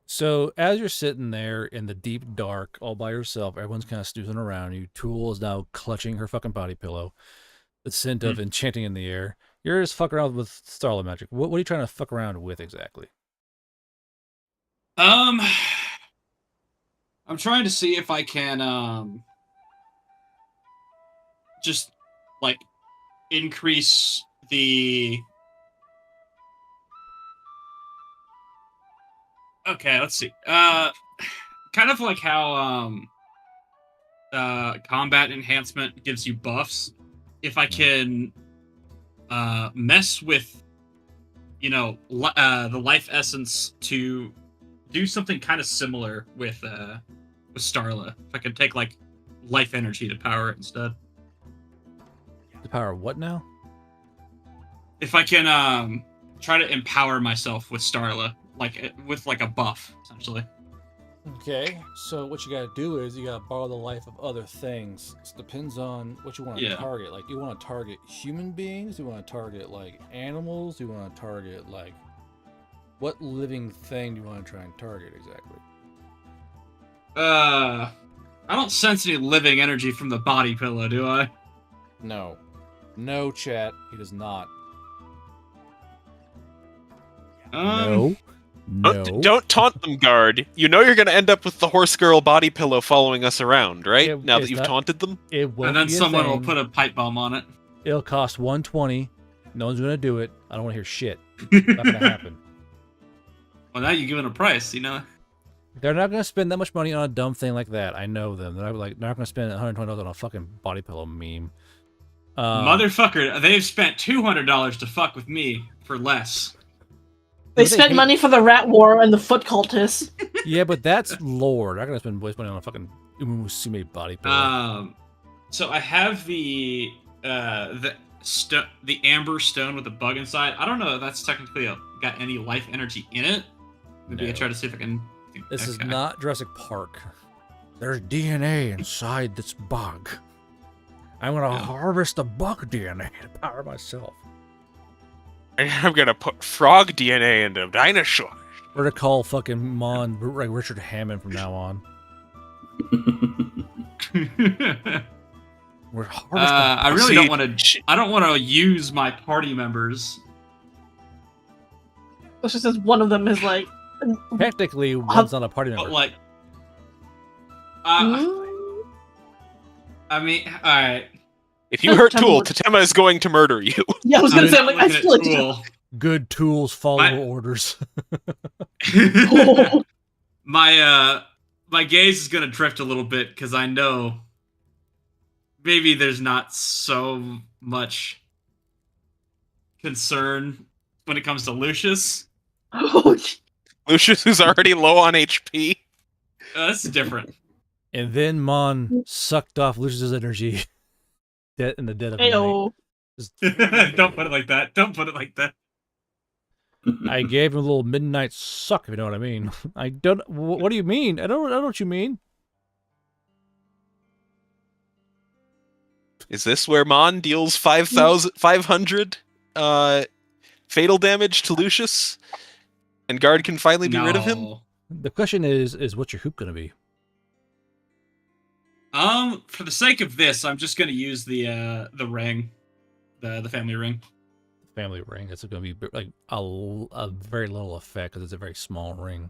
A: So as you're sitting there in the deep dark, all by yourself, everyone's kind of snoozing around you. Tool is now clutching her fucking body pillow. The scent of enchanting in the air. You're just fucking around with Starla magic. What are you trying to fuck around with exactly?
D: I'm trying to see if I can just like increase the okay, let's see. Kind of like how combat enhancement gives you buffs. If I can mess with the life essence to do something kind of similar with Starla. If I can take like life energy to power it instead.
A: To power what now?
D: If I can try to empower myself with Starla, like with like a buff, essentially.
A: Okay, so what you gotta do is you gotta borrow the life of other things. It depends on what you want to target. Like, do you want to target human beings? Do you want to target like animals? Do you want to target like what living thing do you want to try and target exactly?
D: I don't sense any living energy from the body pillow, do I?
A: No. No, chat. He does not. No. No.
E: Don't taunt them, guard. You know you're going to end up with the horse girl body pillow following us around, right? Now that you've taunted them?
A: It won't
D: and then
A: be a
D: someone
A: thing.
D: will put a pipe bomb on it.
A: It'll cost 120. No one's going to do it. I don't want to hear shit. Not going to happen.
D: Well, now you're giving a price, you know?
A: They're not going to spend that much money on a dumb thing like that. I know them. They're not going to spend $120 on a fucking body pillow meme.
D: Motherfucker, they've spent $200 to fuck with me for less.
C: They spent money for the rat war and the foot cultists.
A: Yeah, but that's lore. They're not going to spend waste money on a fucking Umusume body pillow.
D: So I have the amber stone with a bug inside. I don't know if that's technically got any life energy in it. Maybe I try to see if I can.
A: This is not Jurassic Park. There's DNA inside this bug. I'm gonna harvest the bug DNA to power myself.
E: And I'm gonna put frog DNA into dinosaurs.
A: We're gonna call fucking Mon Richard Hammond from now on. We're harvesting.
D: I really don't want to. I don't want to use my party members.
C: It's just as one of them is like.
A: Technically, one's not a party member.
D: But like, I mean, all right.
E: If you hurt Tool, Totema is going to murder you.
C: Yeah, I was gonna say, like, I feel like
D: Tool.
A: Good tools follow orders.
D: My gaze is gonna drift a little bit because I know maybe there's not so much concern when it comes to Lucius.
E: Lucius is already low on HP.
D: That's different.
I: And then Mon sucked off Lucius's energy in the dead of night.
C: Ayo.
D: Don't put it like that. Don't put it like that.
I: I gave him a little midnight suck, if you know what I mean. I don't. What do you mean? I don't know what you mean.
E: Is this where Mon deals 500 fatal damage to Lucius, and Guard can finally be rid of him?
D: No.
I: The question is what's your hoop gonna be?
D: For the sake of this, I'm just gonna use the ring, the family ring.
I: Family ring. It's gonna be like a very little effect because it's a very small ring.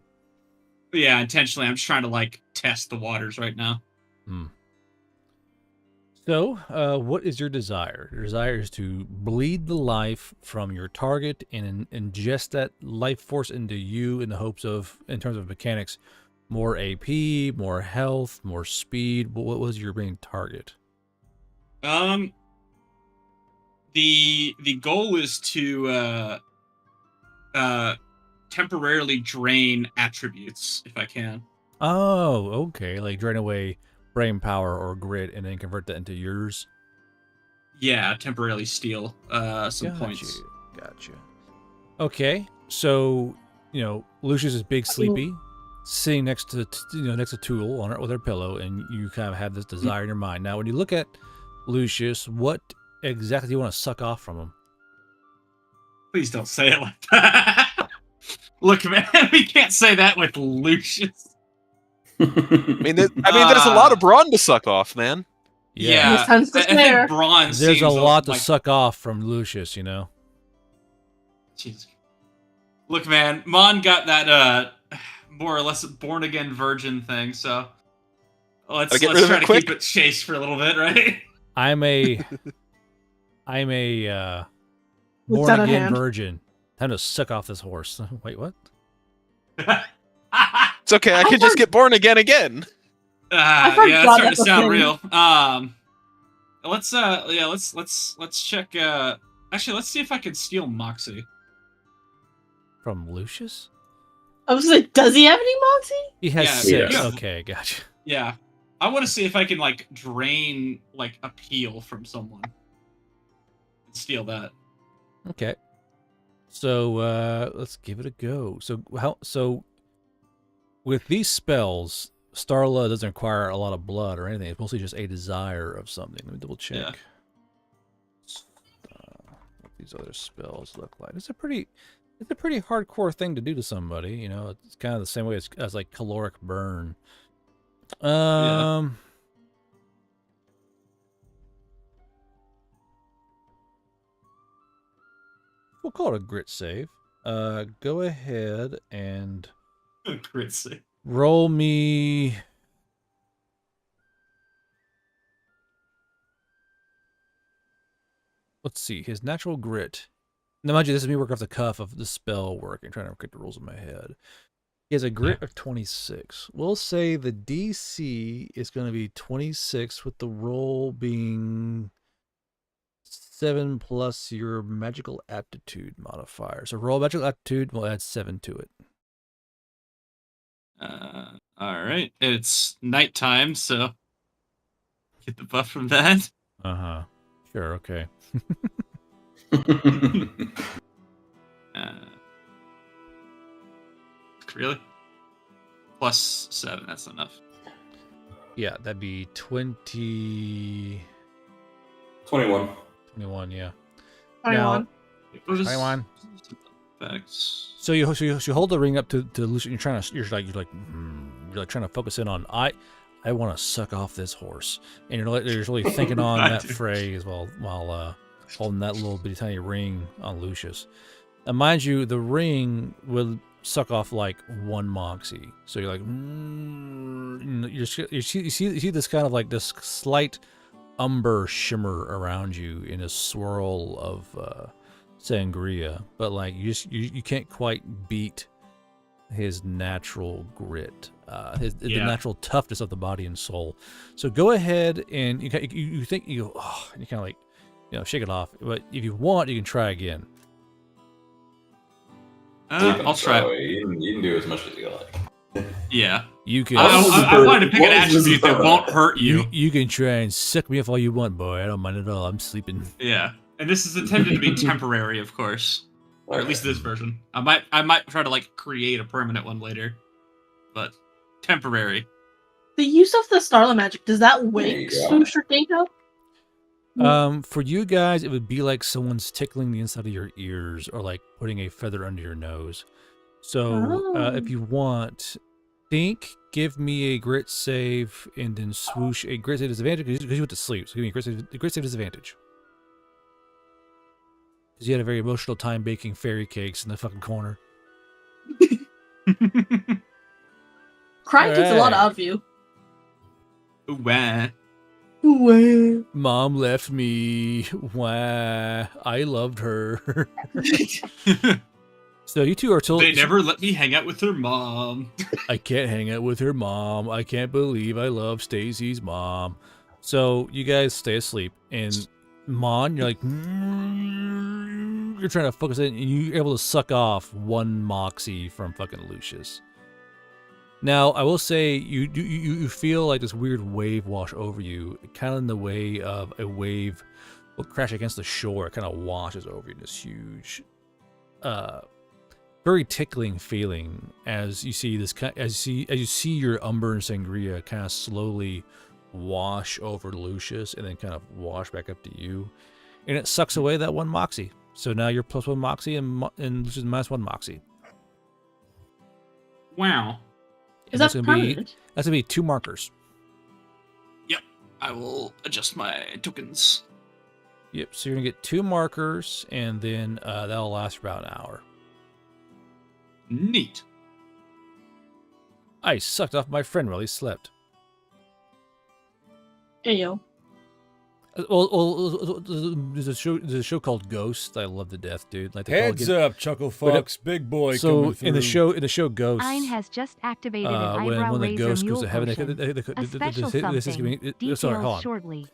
D: Yeah, intentionally. I'm just trying to like test the waters right now.
I: Hmm. So, what is your desire? Your desire is to bleed the life from your target and ingest that life force into you in the hopes of, in terms of mechanics, more AP, more health, more speed. What was your main target?
D: The goal is to temporarily drain attributes if I can.
I: Oh, okay. Like drain away brain power or grit and then convert that into yours.
D: Yeah, temporarily steal some points.
I: Gotcha. Okay, so Lucius is big sleepy, sitting next to Tool on it with her pillow, and you kind of have this desire in your mind. Now, when you look at Lucius, what exactly do you want to suck off from him?
D: Please don't say it like that. Look, man, we can't say that with Lucius.
E: I mean, there's a lot of brawn to suck off, man.
D: Yeah,
C: I think
D: brawn.
I: There's a lot to suck off from Lucius,
D: Jesus. Look, man, Mon got that more or less born again virgin thing, so let's try to keep it chaste for a little bit, right?
I: I'm a born again virgin. Time to suck off this horse. Wait, what?
E: It's okay. I could just get born again.
D: Yeah, that's starting to sound real. Let's check. Actually, let's see if I can steal Moxie
I: from Lucius.
C: I was like, does he have any Moxie?
I: He has 6.
B: Yeah.
I: Okay, gotcha.
D: Yeah, I want to see if I can like drain like appeal from someone and steal that.
I: Okay. So let's give it a go. So with these spells, Starla doesn't require a lot of blood or anything. It's mostly just a desire of something. Let me double check.
D: Yeah.
I: What these other spells look like. It's a pretty hardcore thing to do to somebody. It's kind of the same way as like caloric burn.
D: Yeah.
I: We'll call it a grit save. Go ahead and
D: Grit save.
I: roll me. Let's see, his natural grit. Now, mind you, this is me working off the cuff of the spell work and trying to get the rules in my head. He has a grit of 26. We'll say the DC is going to be 26 with the roll being 7 plus your magical aptitude modifier. So roll magical aptitude, we'll add 7 to it.
D: All right. It's nighttime, so get the buff from that.
I: Uh-huh. Sure, okay.
D: Really? Plus 7, that's enough.
I: Yeah, that'd be 20...
B: 21.
I: 21, yeah.
C: 21.
I: Now, 21.
D: Effects.
I: So you hold the ring up to Lucius. You're trying to focus in on I want to suck off this horse, and you're really thinking on that phrase while holding that little bitty tiny ring on Lucius. And mind you, the ring will suck off like 1 moxie. So you're like, you see this kind of like this slight umber shimmer around you in a swirl of sangria, but like you can't quite beat his natural grit, the natural toughness of the body and soul. So go ahead and you kind of like shake it off. But if you want, you can try again.
D: I'll try.
B: You can do as much as you like.
D: Yeah.
I: You can.
D: I wanted to pick an attribute that won't hurt you.
I: You can try and suck me off all you want, boy. I don't mind at all. I'm sleeping.
D: Yeah, and this is intended to be temporary, of course, or at least this version. I might try to like create a permanent one later, but temporary.
C: The use of the Starlight magic, does that wake Swoosh or Dink up?
I: For you guys, it would be like someone's tickling the inside of your ears or like putting a feather under your nose. So if you want, Dink, give me a grit save, and then Swoosh a grit save disadvantage because you went to sleep. So give me a grit save disadvantage. Because you had a very emotional time baking fairy cakes in the fucking corner.
C: Crying takes a lot out of you.
D: Wah.
C: Wah.
I: Mom left me. Wah. I loved her. So you two are told...
D: They never let me hang out with her mom.
I: I can't hang out with her mom. I can't believe I love Stacy's mom. So you guys stay asleep. And Mon, you're like... You're trying to focus in, and you're able to suck off one Moxie from fucking Lucius. Now, I will say, you feel like this weird wave wash over you, kind of in the way of a wave will crash against the shore. It kind of washes over you in this huge, very tickling feeling as you see this, as you see your Umber and Sangria kind of slowly wash over Lucius and then kind of wash back up to you, and it sucks away that one Moxie. So now you're +1 Moxie and Lucius -1 Moxie.
D: Wow.
C: Is that permanent?
I: That's gonna be 2 markers.
D: Yep. I will adjust my tokens.
I: Yep. So you're gonna get 2 markers, and then that'll last for about an hour.
D: Neat.
I: I sucked off my friend while he slept.
C: Hey yo.
I: Well, there's a show called Ghost. I love to death, dude. Like
A: Heads up, Chuckle Fox, big boy.
I: So
A: coming through.
I: in the show Ghost,
J: Ein has just activated an eyebrow
I: when the
J: razor
I: ghost
J: mule
I: goes to heaven,
J: potion. A special something.
I: sorry, hold on.
J: Shortly.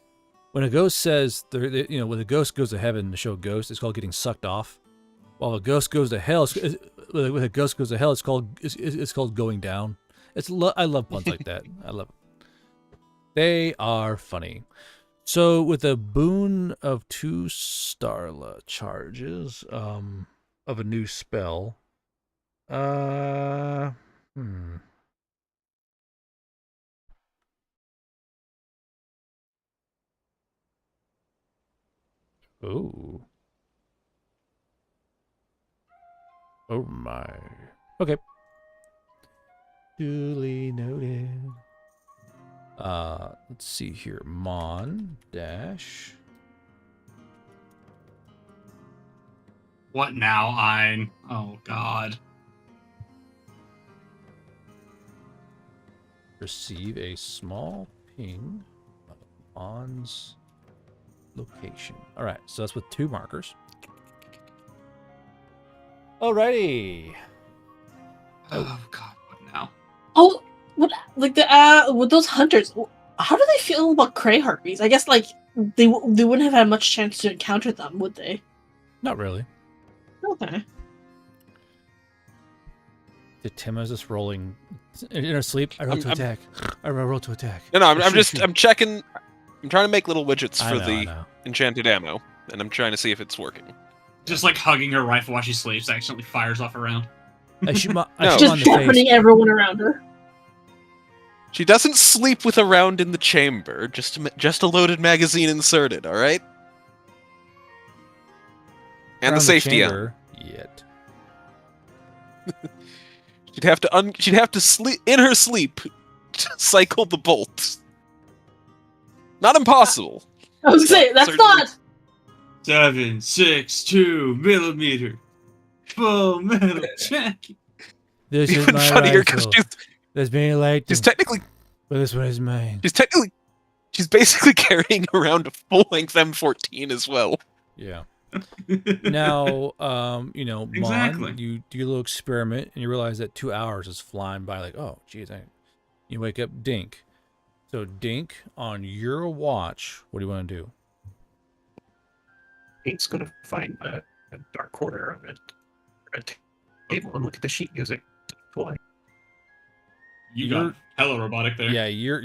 I: When a ghost says, when the ghost goes to heaven, the show Ghost, it's called getting sucked off. While a ghost goes to hell, when a ghost goes to hell, it's called going down. I love puns like that. I love it. They are funny. So with a boon of 2 Starla charges of a new spell, Oh. Oh my. Okay. Duly noted. Let's see here. Mon dash.
D: What now, Ein? Oh God.
I: Receive a small ping of Mon's location. All right, so that's with 2 markers. Alrighty.
D: Oh God, what now?
C: Oh, what like the with those hunters? How do they feel about Cray harpies? I guess like they wouldn't have had much chance to encounter them, would they?
I: Not really.
C: Okay.
I: Did Tima's just rolling in her sleep? I roll to attack. I roll to attack.
E: No, I'm checking. I'm trying to make little widgets for the
I: I know.
E: enchanted ammo, and I'm trying to see if it's working.
D: Just like hugging her rifle while she sleeps, accidentally fires off a round.
I: I shoot
E: No.
I: on
C: Just
I: the
C: sharpening
I: face.
C: everyone around her.
E: She doesn't sleep with a round in the chamber, just a loaded magazine inserted, all right? And
I: Around
E: the safety ammo.
I: chamber yet.
E: She'd have to sleep in her sleep, cycle the bolt. Not impossible.
C: I was gonna say that's
E: Certainly.
C: not.
D: 7.62 millimeter full metal jacket.
I: This is
E: Even
I: my
E: funnier because
I: rifle. There's many like
E: she's technically
I: but this one is mine.
E: she's basically carrying around a full-length M14 as well.
I: Yeah. Now,
D: Exactly.
I: Mon, you do a little experiment and you realize that 2 hours is flying by. Like, oh, geez, you wake up, Dink. So, Dink, on your watch, what do you want to do?
F: Dink's gonna find a dark corner of it, a table, and look at the sheet music. Boy.
D: You got hella robotic there.
I: Yeah, you're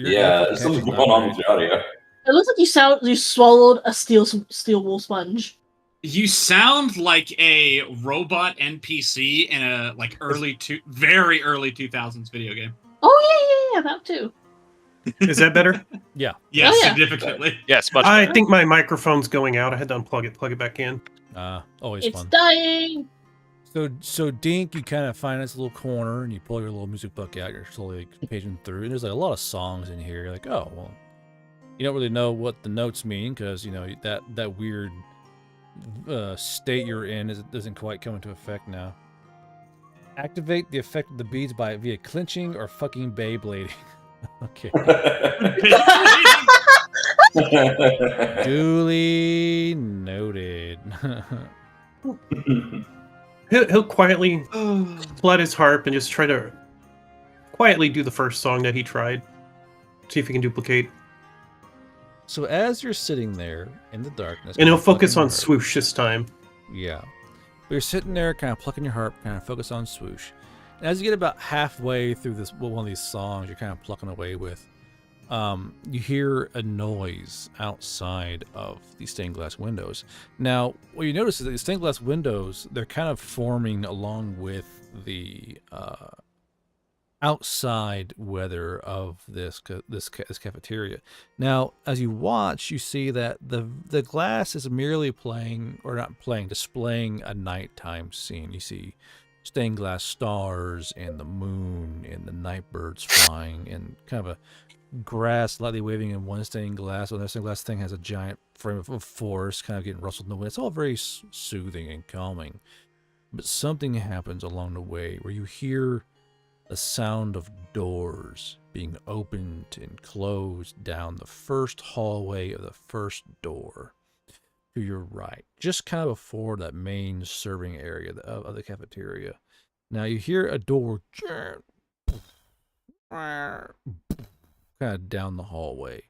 B: something's going on with the audio.
C: It looks like you swallowed a steel wool sponge.
D: You sound like a robot NPC in a very early 2000s video game.
C: Oh yeah, that too.
F: Is that better?
I: Yeah.
D: Yeah,
C: Oh, yeah.
D: significantly.
E: Yes, much
F: I
E: better.
F: think my microphone's going out. I had to unplug it, plug it back in.
I: Always
C: It's
I: fun.
C: dying.
I: So Dink, you kind of find this little corner and you pull your little music book out. You're slowly paging through, and there's like a lot of songs in here. You're like, oh well, you don't really know what the notes mean because you know that weird state you're in doesn't quite come into effect now. Activate the effect of the beads via clinching or fucking Beyblading. Okay. Duly noted.
F: He'll quietly pull out his harp and just try to quietly do the first song that he tried. See if he can duplicate.
I: So as you're sitting there in the darkness,
F: And he'll focus
I: plucking
F: on
I: your harp-
F: swoosh this time.
I: Yeah. But you're sitting there kind of plucking your harp, kind of focus on swoosh. And as you get about halfway through one of these songs you're kind of plucking away with, you hear a noise outside of these stained glass windows. Now, what you notice is that these stained glass windows, they're kind of forming along with the outside weather of this cafeteria. Now, as you watch, you see that the glass is merely displaying a nighttime scene. You see stained glass stars and the moon and the night birds flying and kind of a grass lightly waving in one stained glass. Another stained glass thing has a giant frame of forest kind of getting rustled in the wind. It's all very soothing and calming. But something happens along the way where you hear the sound of doors being opened and closed down the first hallway of the first door to your right, just kind of before that main serving area of the cafeteria. Now you hear a door kind of down the hallway.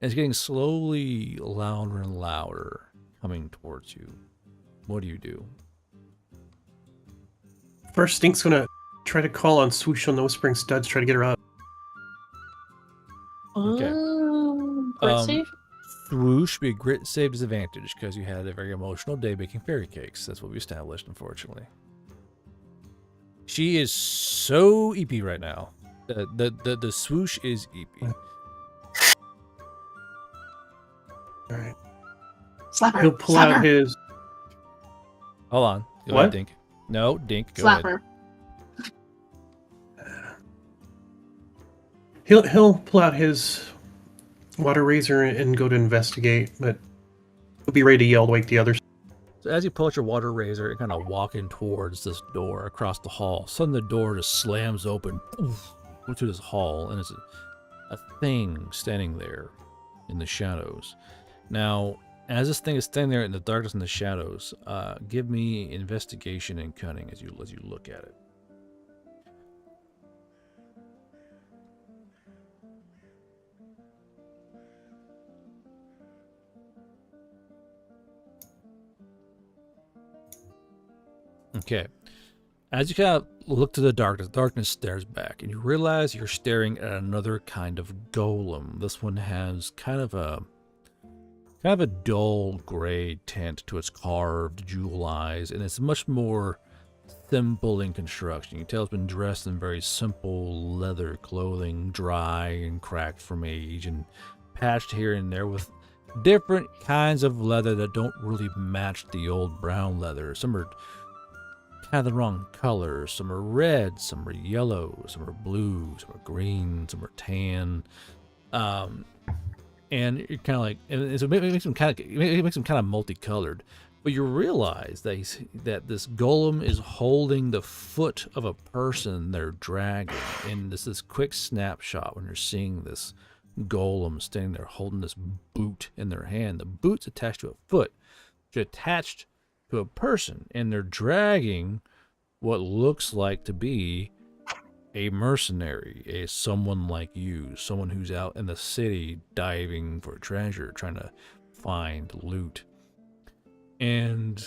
I: And it's getting slowly louder and louder coming towards you. What do you do?
F: First, Stink's gonna try to call on Swoosh on the Whispering Studs, try to get her up.
I: Okay.
C: Grit save?
I: Swoosh, be a grit save disadvantage because you had a very emotional day baking fairy cakes. That's what we established, unfortunately. She is so eepy right now. The Swoosh is eepy.
F: Alright.
C: Slap her.
F: He'll pull
C: Slap
F: out
C: her.
F: his.
I: Hold on. Go
F: What?
I: ahead, Dink. No, Dink, go
C: Slap
I: ahead.
C: her.
F: He'll pull out his water razor and go to investigate, but he'll be ready to yell to wake the others.
I: So as you pull out your water razor and kind of walking towards this door across the hall, suddenly the door just slams open into this hall, and it's a thing standing there in the shadows. Now, as this thing is standing there in the darkness and the shadows, give me investigation and cunning as you look at it. Okay. As you kind of look to the darkness stares back, and you realize you're staring at another kind of golem. This one has kind of a dull gray tint to its carved jewel eyes, and it's much more simple in construction. You can tell it's been dressed in very simple leather clothing, dry and cracked from age, and patched here and there with different kinds of leather that don't really match the old brown leather. Some are kind of the wrong colors. Some are red, some are yellow, some are blue, some are green, some are tan. And you're kind of like, and so it makes them kind of multicolored. But you realize that this golem is holding the foot of a person they're dragging. And this is quick snapshot when you're seeing this golem standing there holding this boot in their hand. The boot's attached to a foot, which is attached to a person, and they're dragging what looks like to be a mercenary, someone like you, someone who's out in the city diving for treasure, trying to find loot. And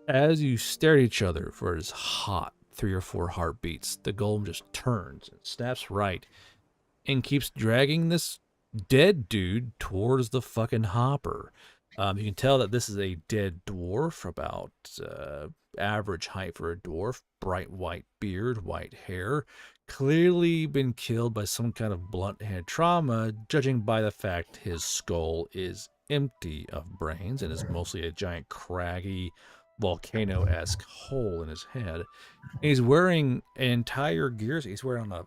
I: as you stare at each other for this hot 3 or 4 heartbeats, the golem just turns and snaps right and keeps dragging this dead dude towards the fucking hopper. You can tell that this is a dead dwarf, about average height for a dwarf, bright white beard, white hair, clearly been killed by some kind of blunt head trauma, judging by the fact his skull is empty of brains and is mostly a giant craggy volcano-esque hole in his head. And he's wearing an entire gear. He's wearing a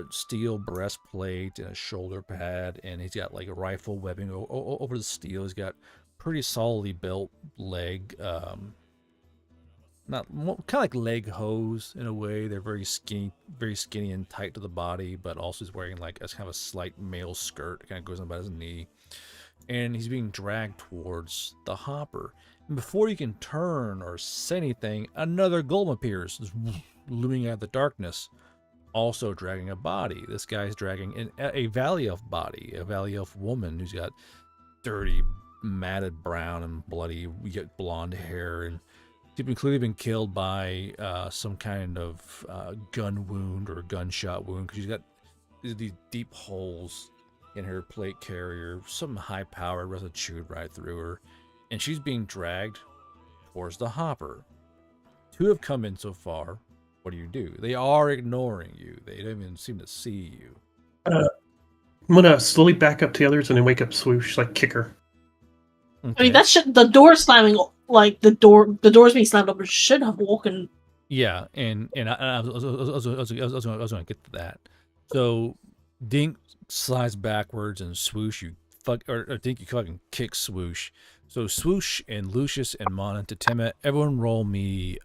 I: steel breastplate and a shoulder pad, and he's got like a rifle webbing over the steel. He's got pretty solidly built leg, not kind of like leg hose in a way. They're very skinny and tight to the body, but also he's wearing like a kind of a slight male skirt that kind of goes about his knee, and he's being dragged towards the hopper. And before you can turn or say anything, another golem appears, looming out of the darkness, also dragging a body. This guy's dragging a Valley Elf body, a Valley Elf woman who's got dirty, matted brown and bloody yet blonde hair, and she's clearly been killed by some kind of gun wound or gunshot wound, because she's got these deep holes in her plate carrier. Some high-powered was chewed right through her, and she's being dragged towards the hopper. 2 have come in so far. What do? They are ignoring you. They don't even seem to see you.
F: I'm gonna slowly back up to the others and then wake up Swoosh, like kick her.
I: Okay.
C: I mean, that should, the door slamming, like the doors being slammed open should have woken.
I: Yeah, and I was going to get to that. So Dink slides backwards, and Swoosh, you Dink, you fucking kick Swoosh. So Swoosh and Lucius and Mon and Tatema, everyone roll me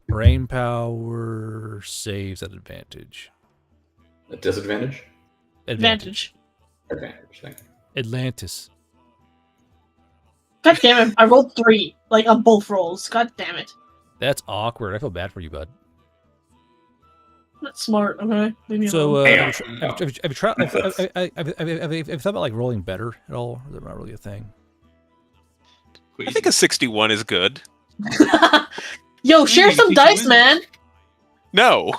I: brain power saves at advantage.
B: A disadvantage?
C: Advantage.
B: Okay, interesting.
I: Atlantis.
C: God damn it! I rolled 3, like on both rolls. God damn it!
I: That's awkward. I feel bad for you, bud.
C: That's smart. Okay, leave me
I: So,
C: alone.
I: have you thought about like rolling better at all? Is that not really a thing?
E: I think a 61 is good.
C: Yo, share some dice, man.
E: No.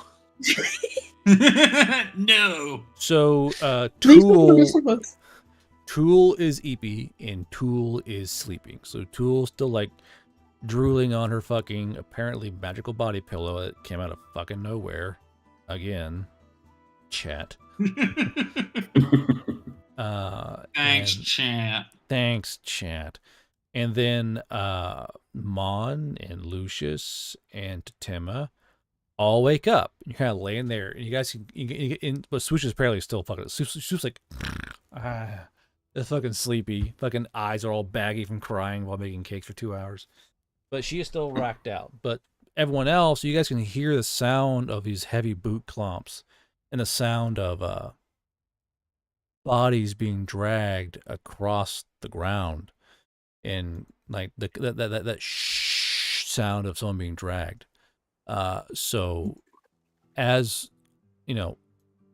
D: No.
I: So,
C: Leave
I: Tool is eepy and Tool is sleeping. So Tool's still like drooling on her fucking apparently magical body pillow that came out of fucking nowhere. Again, chat.
D: Thanks, chat.
I: Thanks, chat. And then Mon and Lucius and Tatema all wake up. You're kind of laying there, and you guys can. But Swoosh is apparently still fucking. Swoosh like, it's fucking sleepy. Fucking eyes are all baggy from crying while making cakes for 2 hours. But she is still racked out. But everyone else, you guys can hear the sound of these heavy boot clomps and the sound of bodies being dragged across the ground, and like that shh sound of someone being dragged. So, as you know,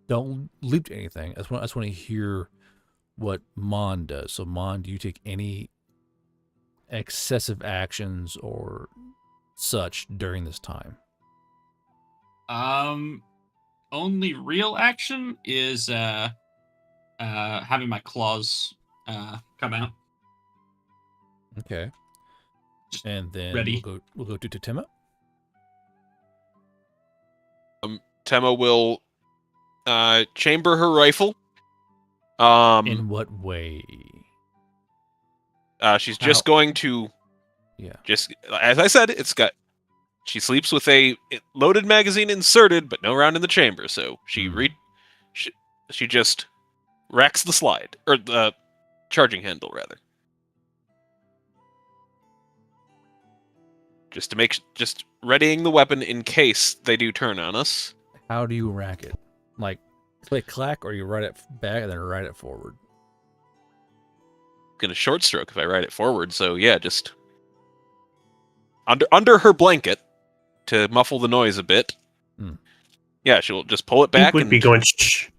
I: don't leap to anything. I just want to hear what Mon does. So, Mon, do you take any excessive actions or such during this time?
D: Only real action is having my claws come out.
I: Okay. And then
D: ready.
I: We'll go to Tatema.
E: Tema will chamber her rifle.
I: In what way?
E: She's just going to, just as I said, she sleeps with a loaded magazine inserted, but no round in the chamber. So she just racks the slide, or the charging handle rather, just readying the weapon in case they do turn on us.
I: How do you rack it? Like click clack, or you ride it back and then ride it forward?
E: Gonna short stroke if I ride it forward. So yeah, just under her blanket to muffle the noise a bit. Yeah, she'll just pull it back.
F: Would be going shh.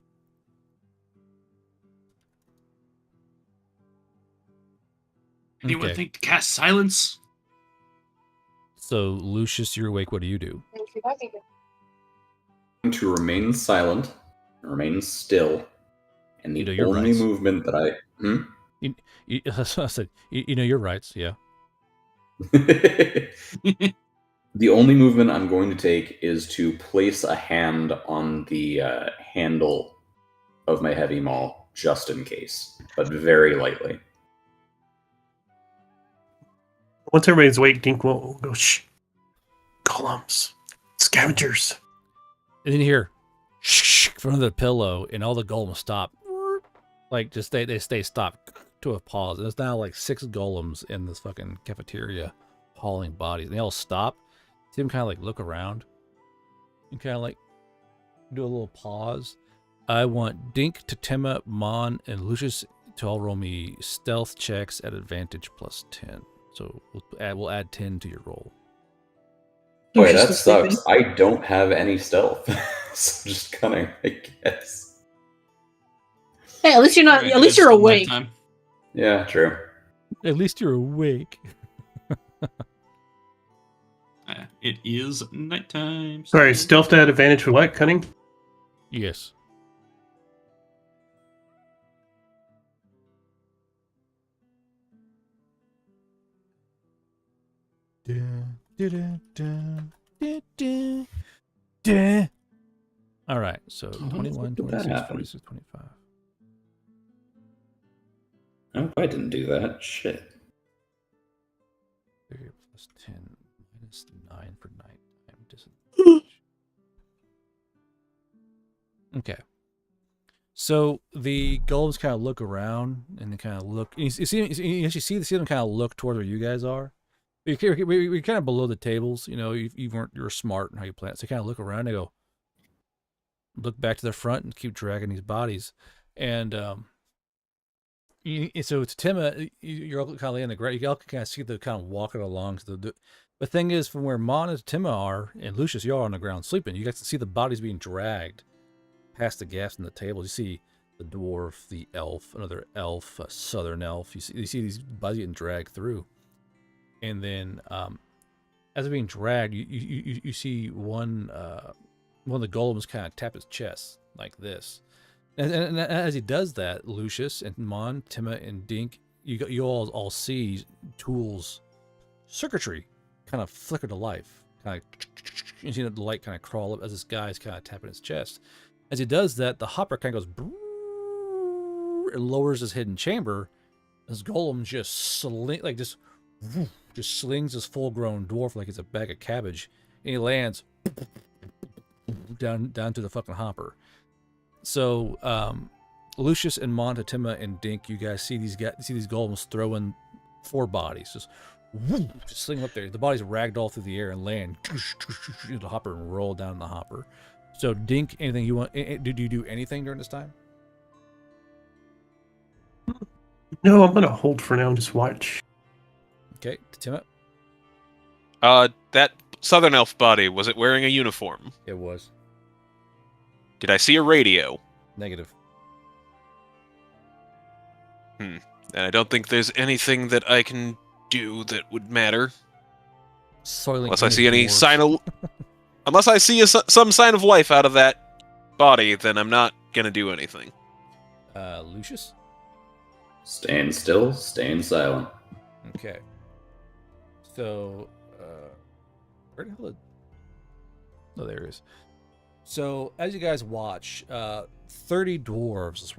D: Anyone think to cast silence?
I: So, Lucius, you're awake. What do you do?
B: To remain silent, remain still, and the
I: your
B: only
I: rights.
B: movement that I...
I: I said, you know your rights, yeah.
B: The only movement I'm going to take is to place a hand on the handle of my heavy maul, just in case, but very lightly.
F: Once everybody's awake, Dink will go, shh. Golems. Scavengers.
I: And then you hear, shh, from under the pillow, and all the golems stop. Like, just they stay stopped to a pause. And there's now like 6 golems in this fucking cafeteria hauling bodies. And they all stop. See them kind of like look around. And kind of like do a little pause. I want Dink, Tatema, Mon, and Lucius to all roll me stealth checks at advantage plus 10. So we'll add 10 to your roll.
B: Wait, that sucks. I don't have any stealth. So just cunning, I guess.
C: Hey, at least you're not. At least you're awake.
B: Yeah, true.
I: At least you're awake.
D: It is nighttime.
F: Sorry, stealth at advantage for what? Cunning?
I: Yes. All right, so 21, 26, 46, 25.
B: I hope I didn't do that. Shit.
I: 30 plus 10 minus 9 for nighttime disadvantage. Okay. So the golems kind of look around and they kind of look. You actually see them kind of look toward where you guys are. We're kind of below the tables. You know, you're smart in how you plan it. So you kind of look around and go, look back to the front and keep dragging these bodies. And so to Tima, you're all kind of laying on the ground. You all can kind of see the kind of walking along. So the thing is, from where Mon and Tima are, and Lucius, you're all on the ground sleeping. You guys can see the bodies being dragged past the gaps in the tables. You see the dwarf, the elf, another elf, a southern elf. You see these bodies getting dragged through. And then as they're being dragged, you see one of the golems kind of tap his chest like this. And as he does that, Lucius and Mon, Tima, and Dink, you all see tools, circuitry kind of flicker to life. Kind of, you see the light kind of crawl up as this guy's kind of tapping his chest. As he does that, the hopper kind of goes, it lowers his hidden chamber. This golem just slings this full-grown dwarf like it's a bag of cabbage, and he lands down to the fucking hopper. So Lucius and Monta, Tima, and Dink, you guys see these golems throwing 4 bodies, just sling up there. The bodies ragdoll through the air and land into the hopper and roll down in the hopper. So Dink, anything you want? Did you do anything during this time?
F: No, I'm gonna hold for now and just watch.
I: Okay, Tima.
E: That southern elf body, was it wearing a uniform?
I: It was.
E: Did I see a radio?
I: Negative.
E: And I don't think there's anything that I can do that would matter. Unless I see any sign of... Unless I see some sign of life out of that body, then I'm not gonna do anything.
I: Lucius?
B: Staying still, staying silent.
I: Okay. So, where the hell oh, there it is. So, as you guys watch, 30 golems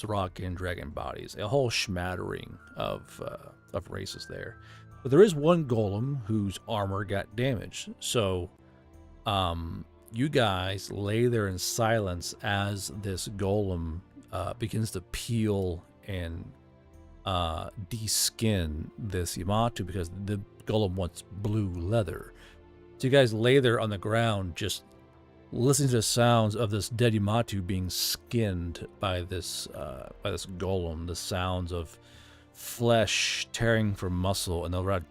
I: rock in dragon bodies. A whole smattering of races there. But there is one golem whose armor got damaged. So, you guys lay there in silence as this golem begins to peel and de-skin this Yamato, because the golem wants blue leather. So you guys lay there on the ground just listening to the sounds of this dead Yamato being skinned by this golem, the sounds of flesh tearing from muscle, and the rod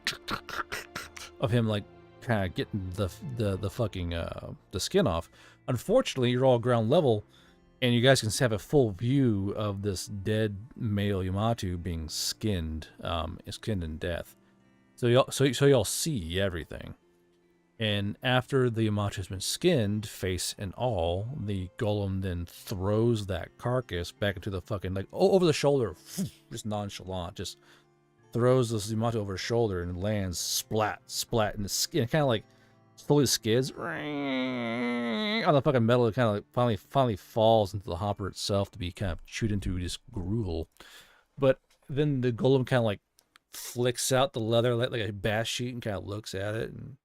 I: of him like kind of getting the fucking the skin off. Unfortunately, you're all ground level, and you guys can have a full view of this dead male Yamato being skinned in death. So y'all see everything. And after the Yamato has been skinned, face and all, the golem then throws that carcass back into the fucking, like, over the shoulder, just nonchalant, just throws this Yamato over his shoulder and lands splat in the skin, kind of like slowly skids on the fucking metal. It kind of like finally falls into the hopper itself to be kind of chewed into just gruel. But then the golem kind of like flicks out the leather like a bass sheet and kind of looks at it and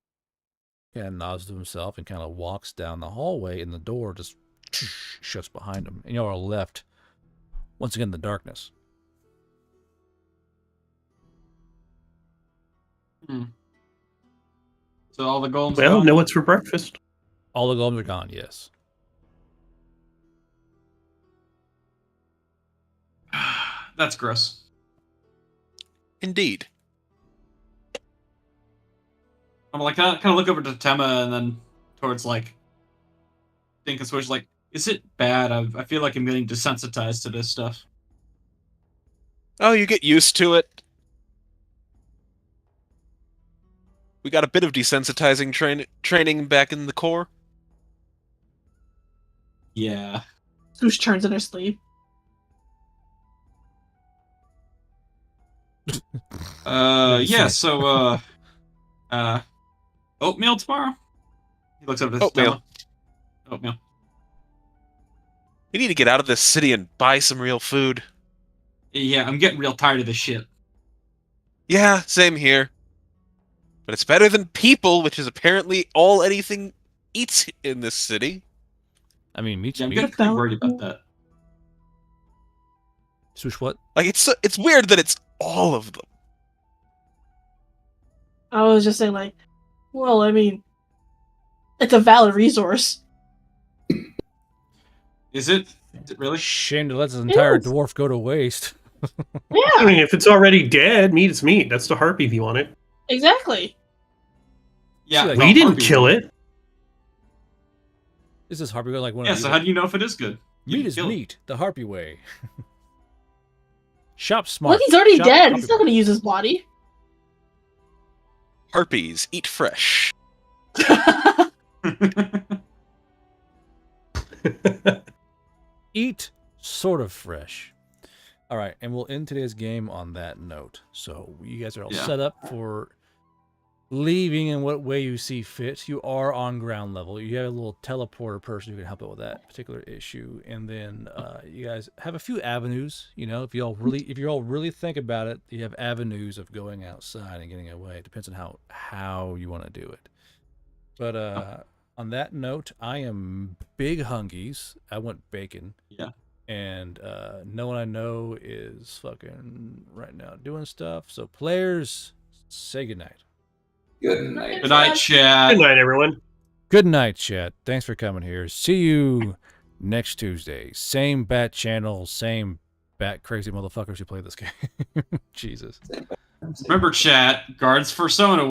I: kind of nods to himself and kind of walks down the hallway, and the door just shuts behind him. And y'all are left once again in the darkness.
D: So all the golems
F: Well,
D: gone?
F: know what's for breakfast.
I: All the golems are gone, yes.
D: That's gross.
E: Indeed.
D: I'm like, kind of look over to Tema and then towards, like, Dink and Switch, like, is it bad? I feel like I'm getting desensitized to this stuff.
E: Oh, you get used to it. We got a bit of desensitizing training back in the Corps.
D: Yeah.
C: Swoosh turns in her sleep.
D: Yeah, so, oatmeal tomorrow? He looks over to
E: Oatmeal.
D: Oatmeal.
E: We need to get out of this city and buy some real food.
D: Yeah, I'm getting real tired of this shit.
E: Yeah, same here. But it's better than people, which is apparently all anything eats in this city.
I: I mean, meat's
D: Yeah, I'm
I: meat.
D: getting pretty worried about that.
I: Swoosh what?
E: Like, it's weird that it's all of them.
C: I was just saying, like, well, I mean, it's a valid resource.
D: Is it? Is it really?
I: Shame to let this entire
C: Yes.
I: dwarf go to waste.
C: Yeah,
F: I mean, if it's already dead, meat is meat. That's the harpy if you want it.
C: exactly.
D: Yeah,
I: like,
D: well,
F: We didn't
D: Harvey
F: kill
D: would.
F: it.
I: Is this harpy like one
D: Yeah,
I: of
D: so
I: these?
D: how do you know if it is good? You
I: Meat
D: didn't
I: is
D: kill it.
I: meat, the harpy way. Shop smart.
C: Look, he's already
I: Shop
C: dead.
I: harpy
C: He's not
I: way.
C: going to use his body.
E: Harpies eat fresh.
I: Eat sort of fresh. All right, and we'll end today's game on that note. So you guys are all
D: Yeah.
I: set up for leaving in what way you see fit. You are on ground level. You have a little teleporter person who can help out with that particular issue, and then you guys have a few avenues. You know, if you all really think about it, you have avenues of going outside and getting away. It depends on how you want to do it. But on that note, I am big hungies. I want bacon.
D: Yeah.
I: And no one I know is fucking right now doing stuff. So players, say goodnight.
B: Good night.
D: Good night, chat.
F: Good night, everyone.
I: Good night, chat. Thanks for coming here. See you next Tuesday. Same bat channel, same bat crazy motherfuckers who play this game. Jesus.
D: Remember, chat, guards for Sona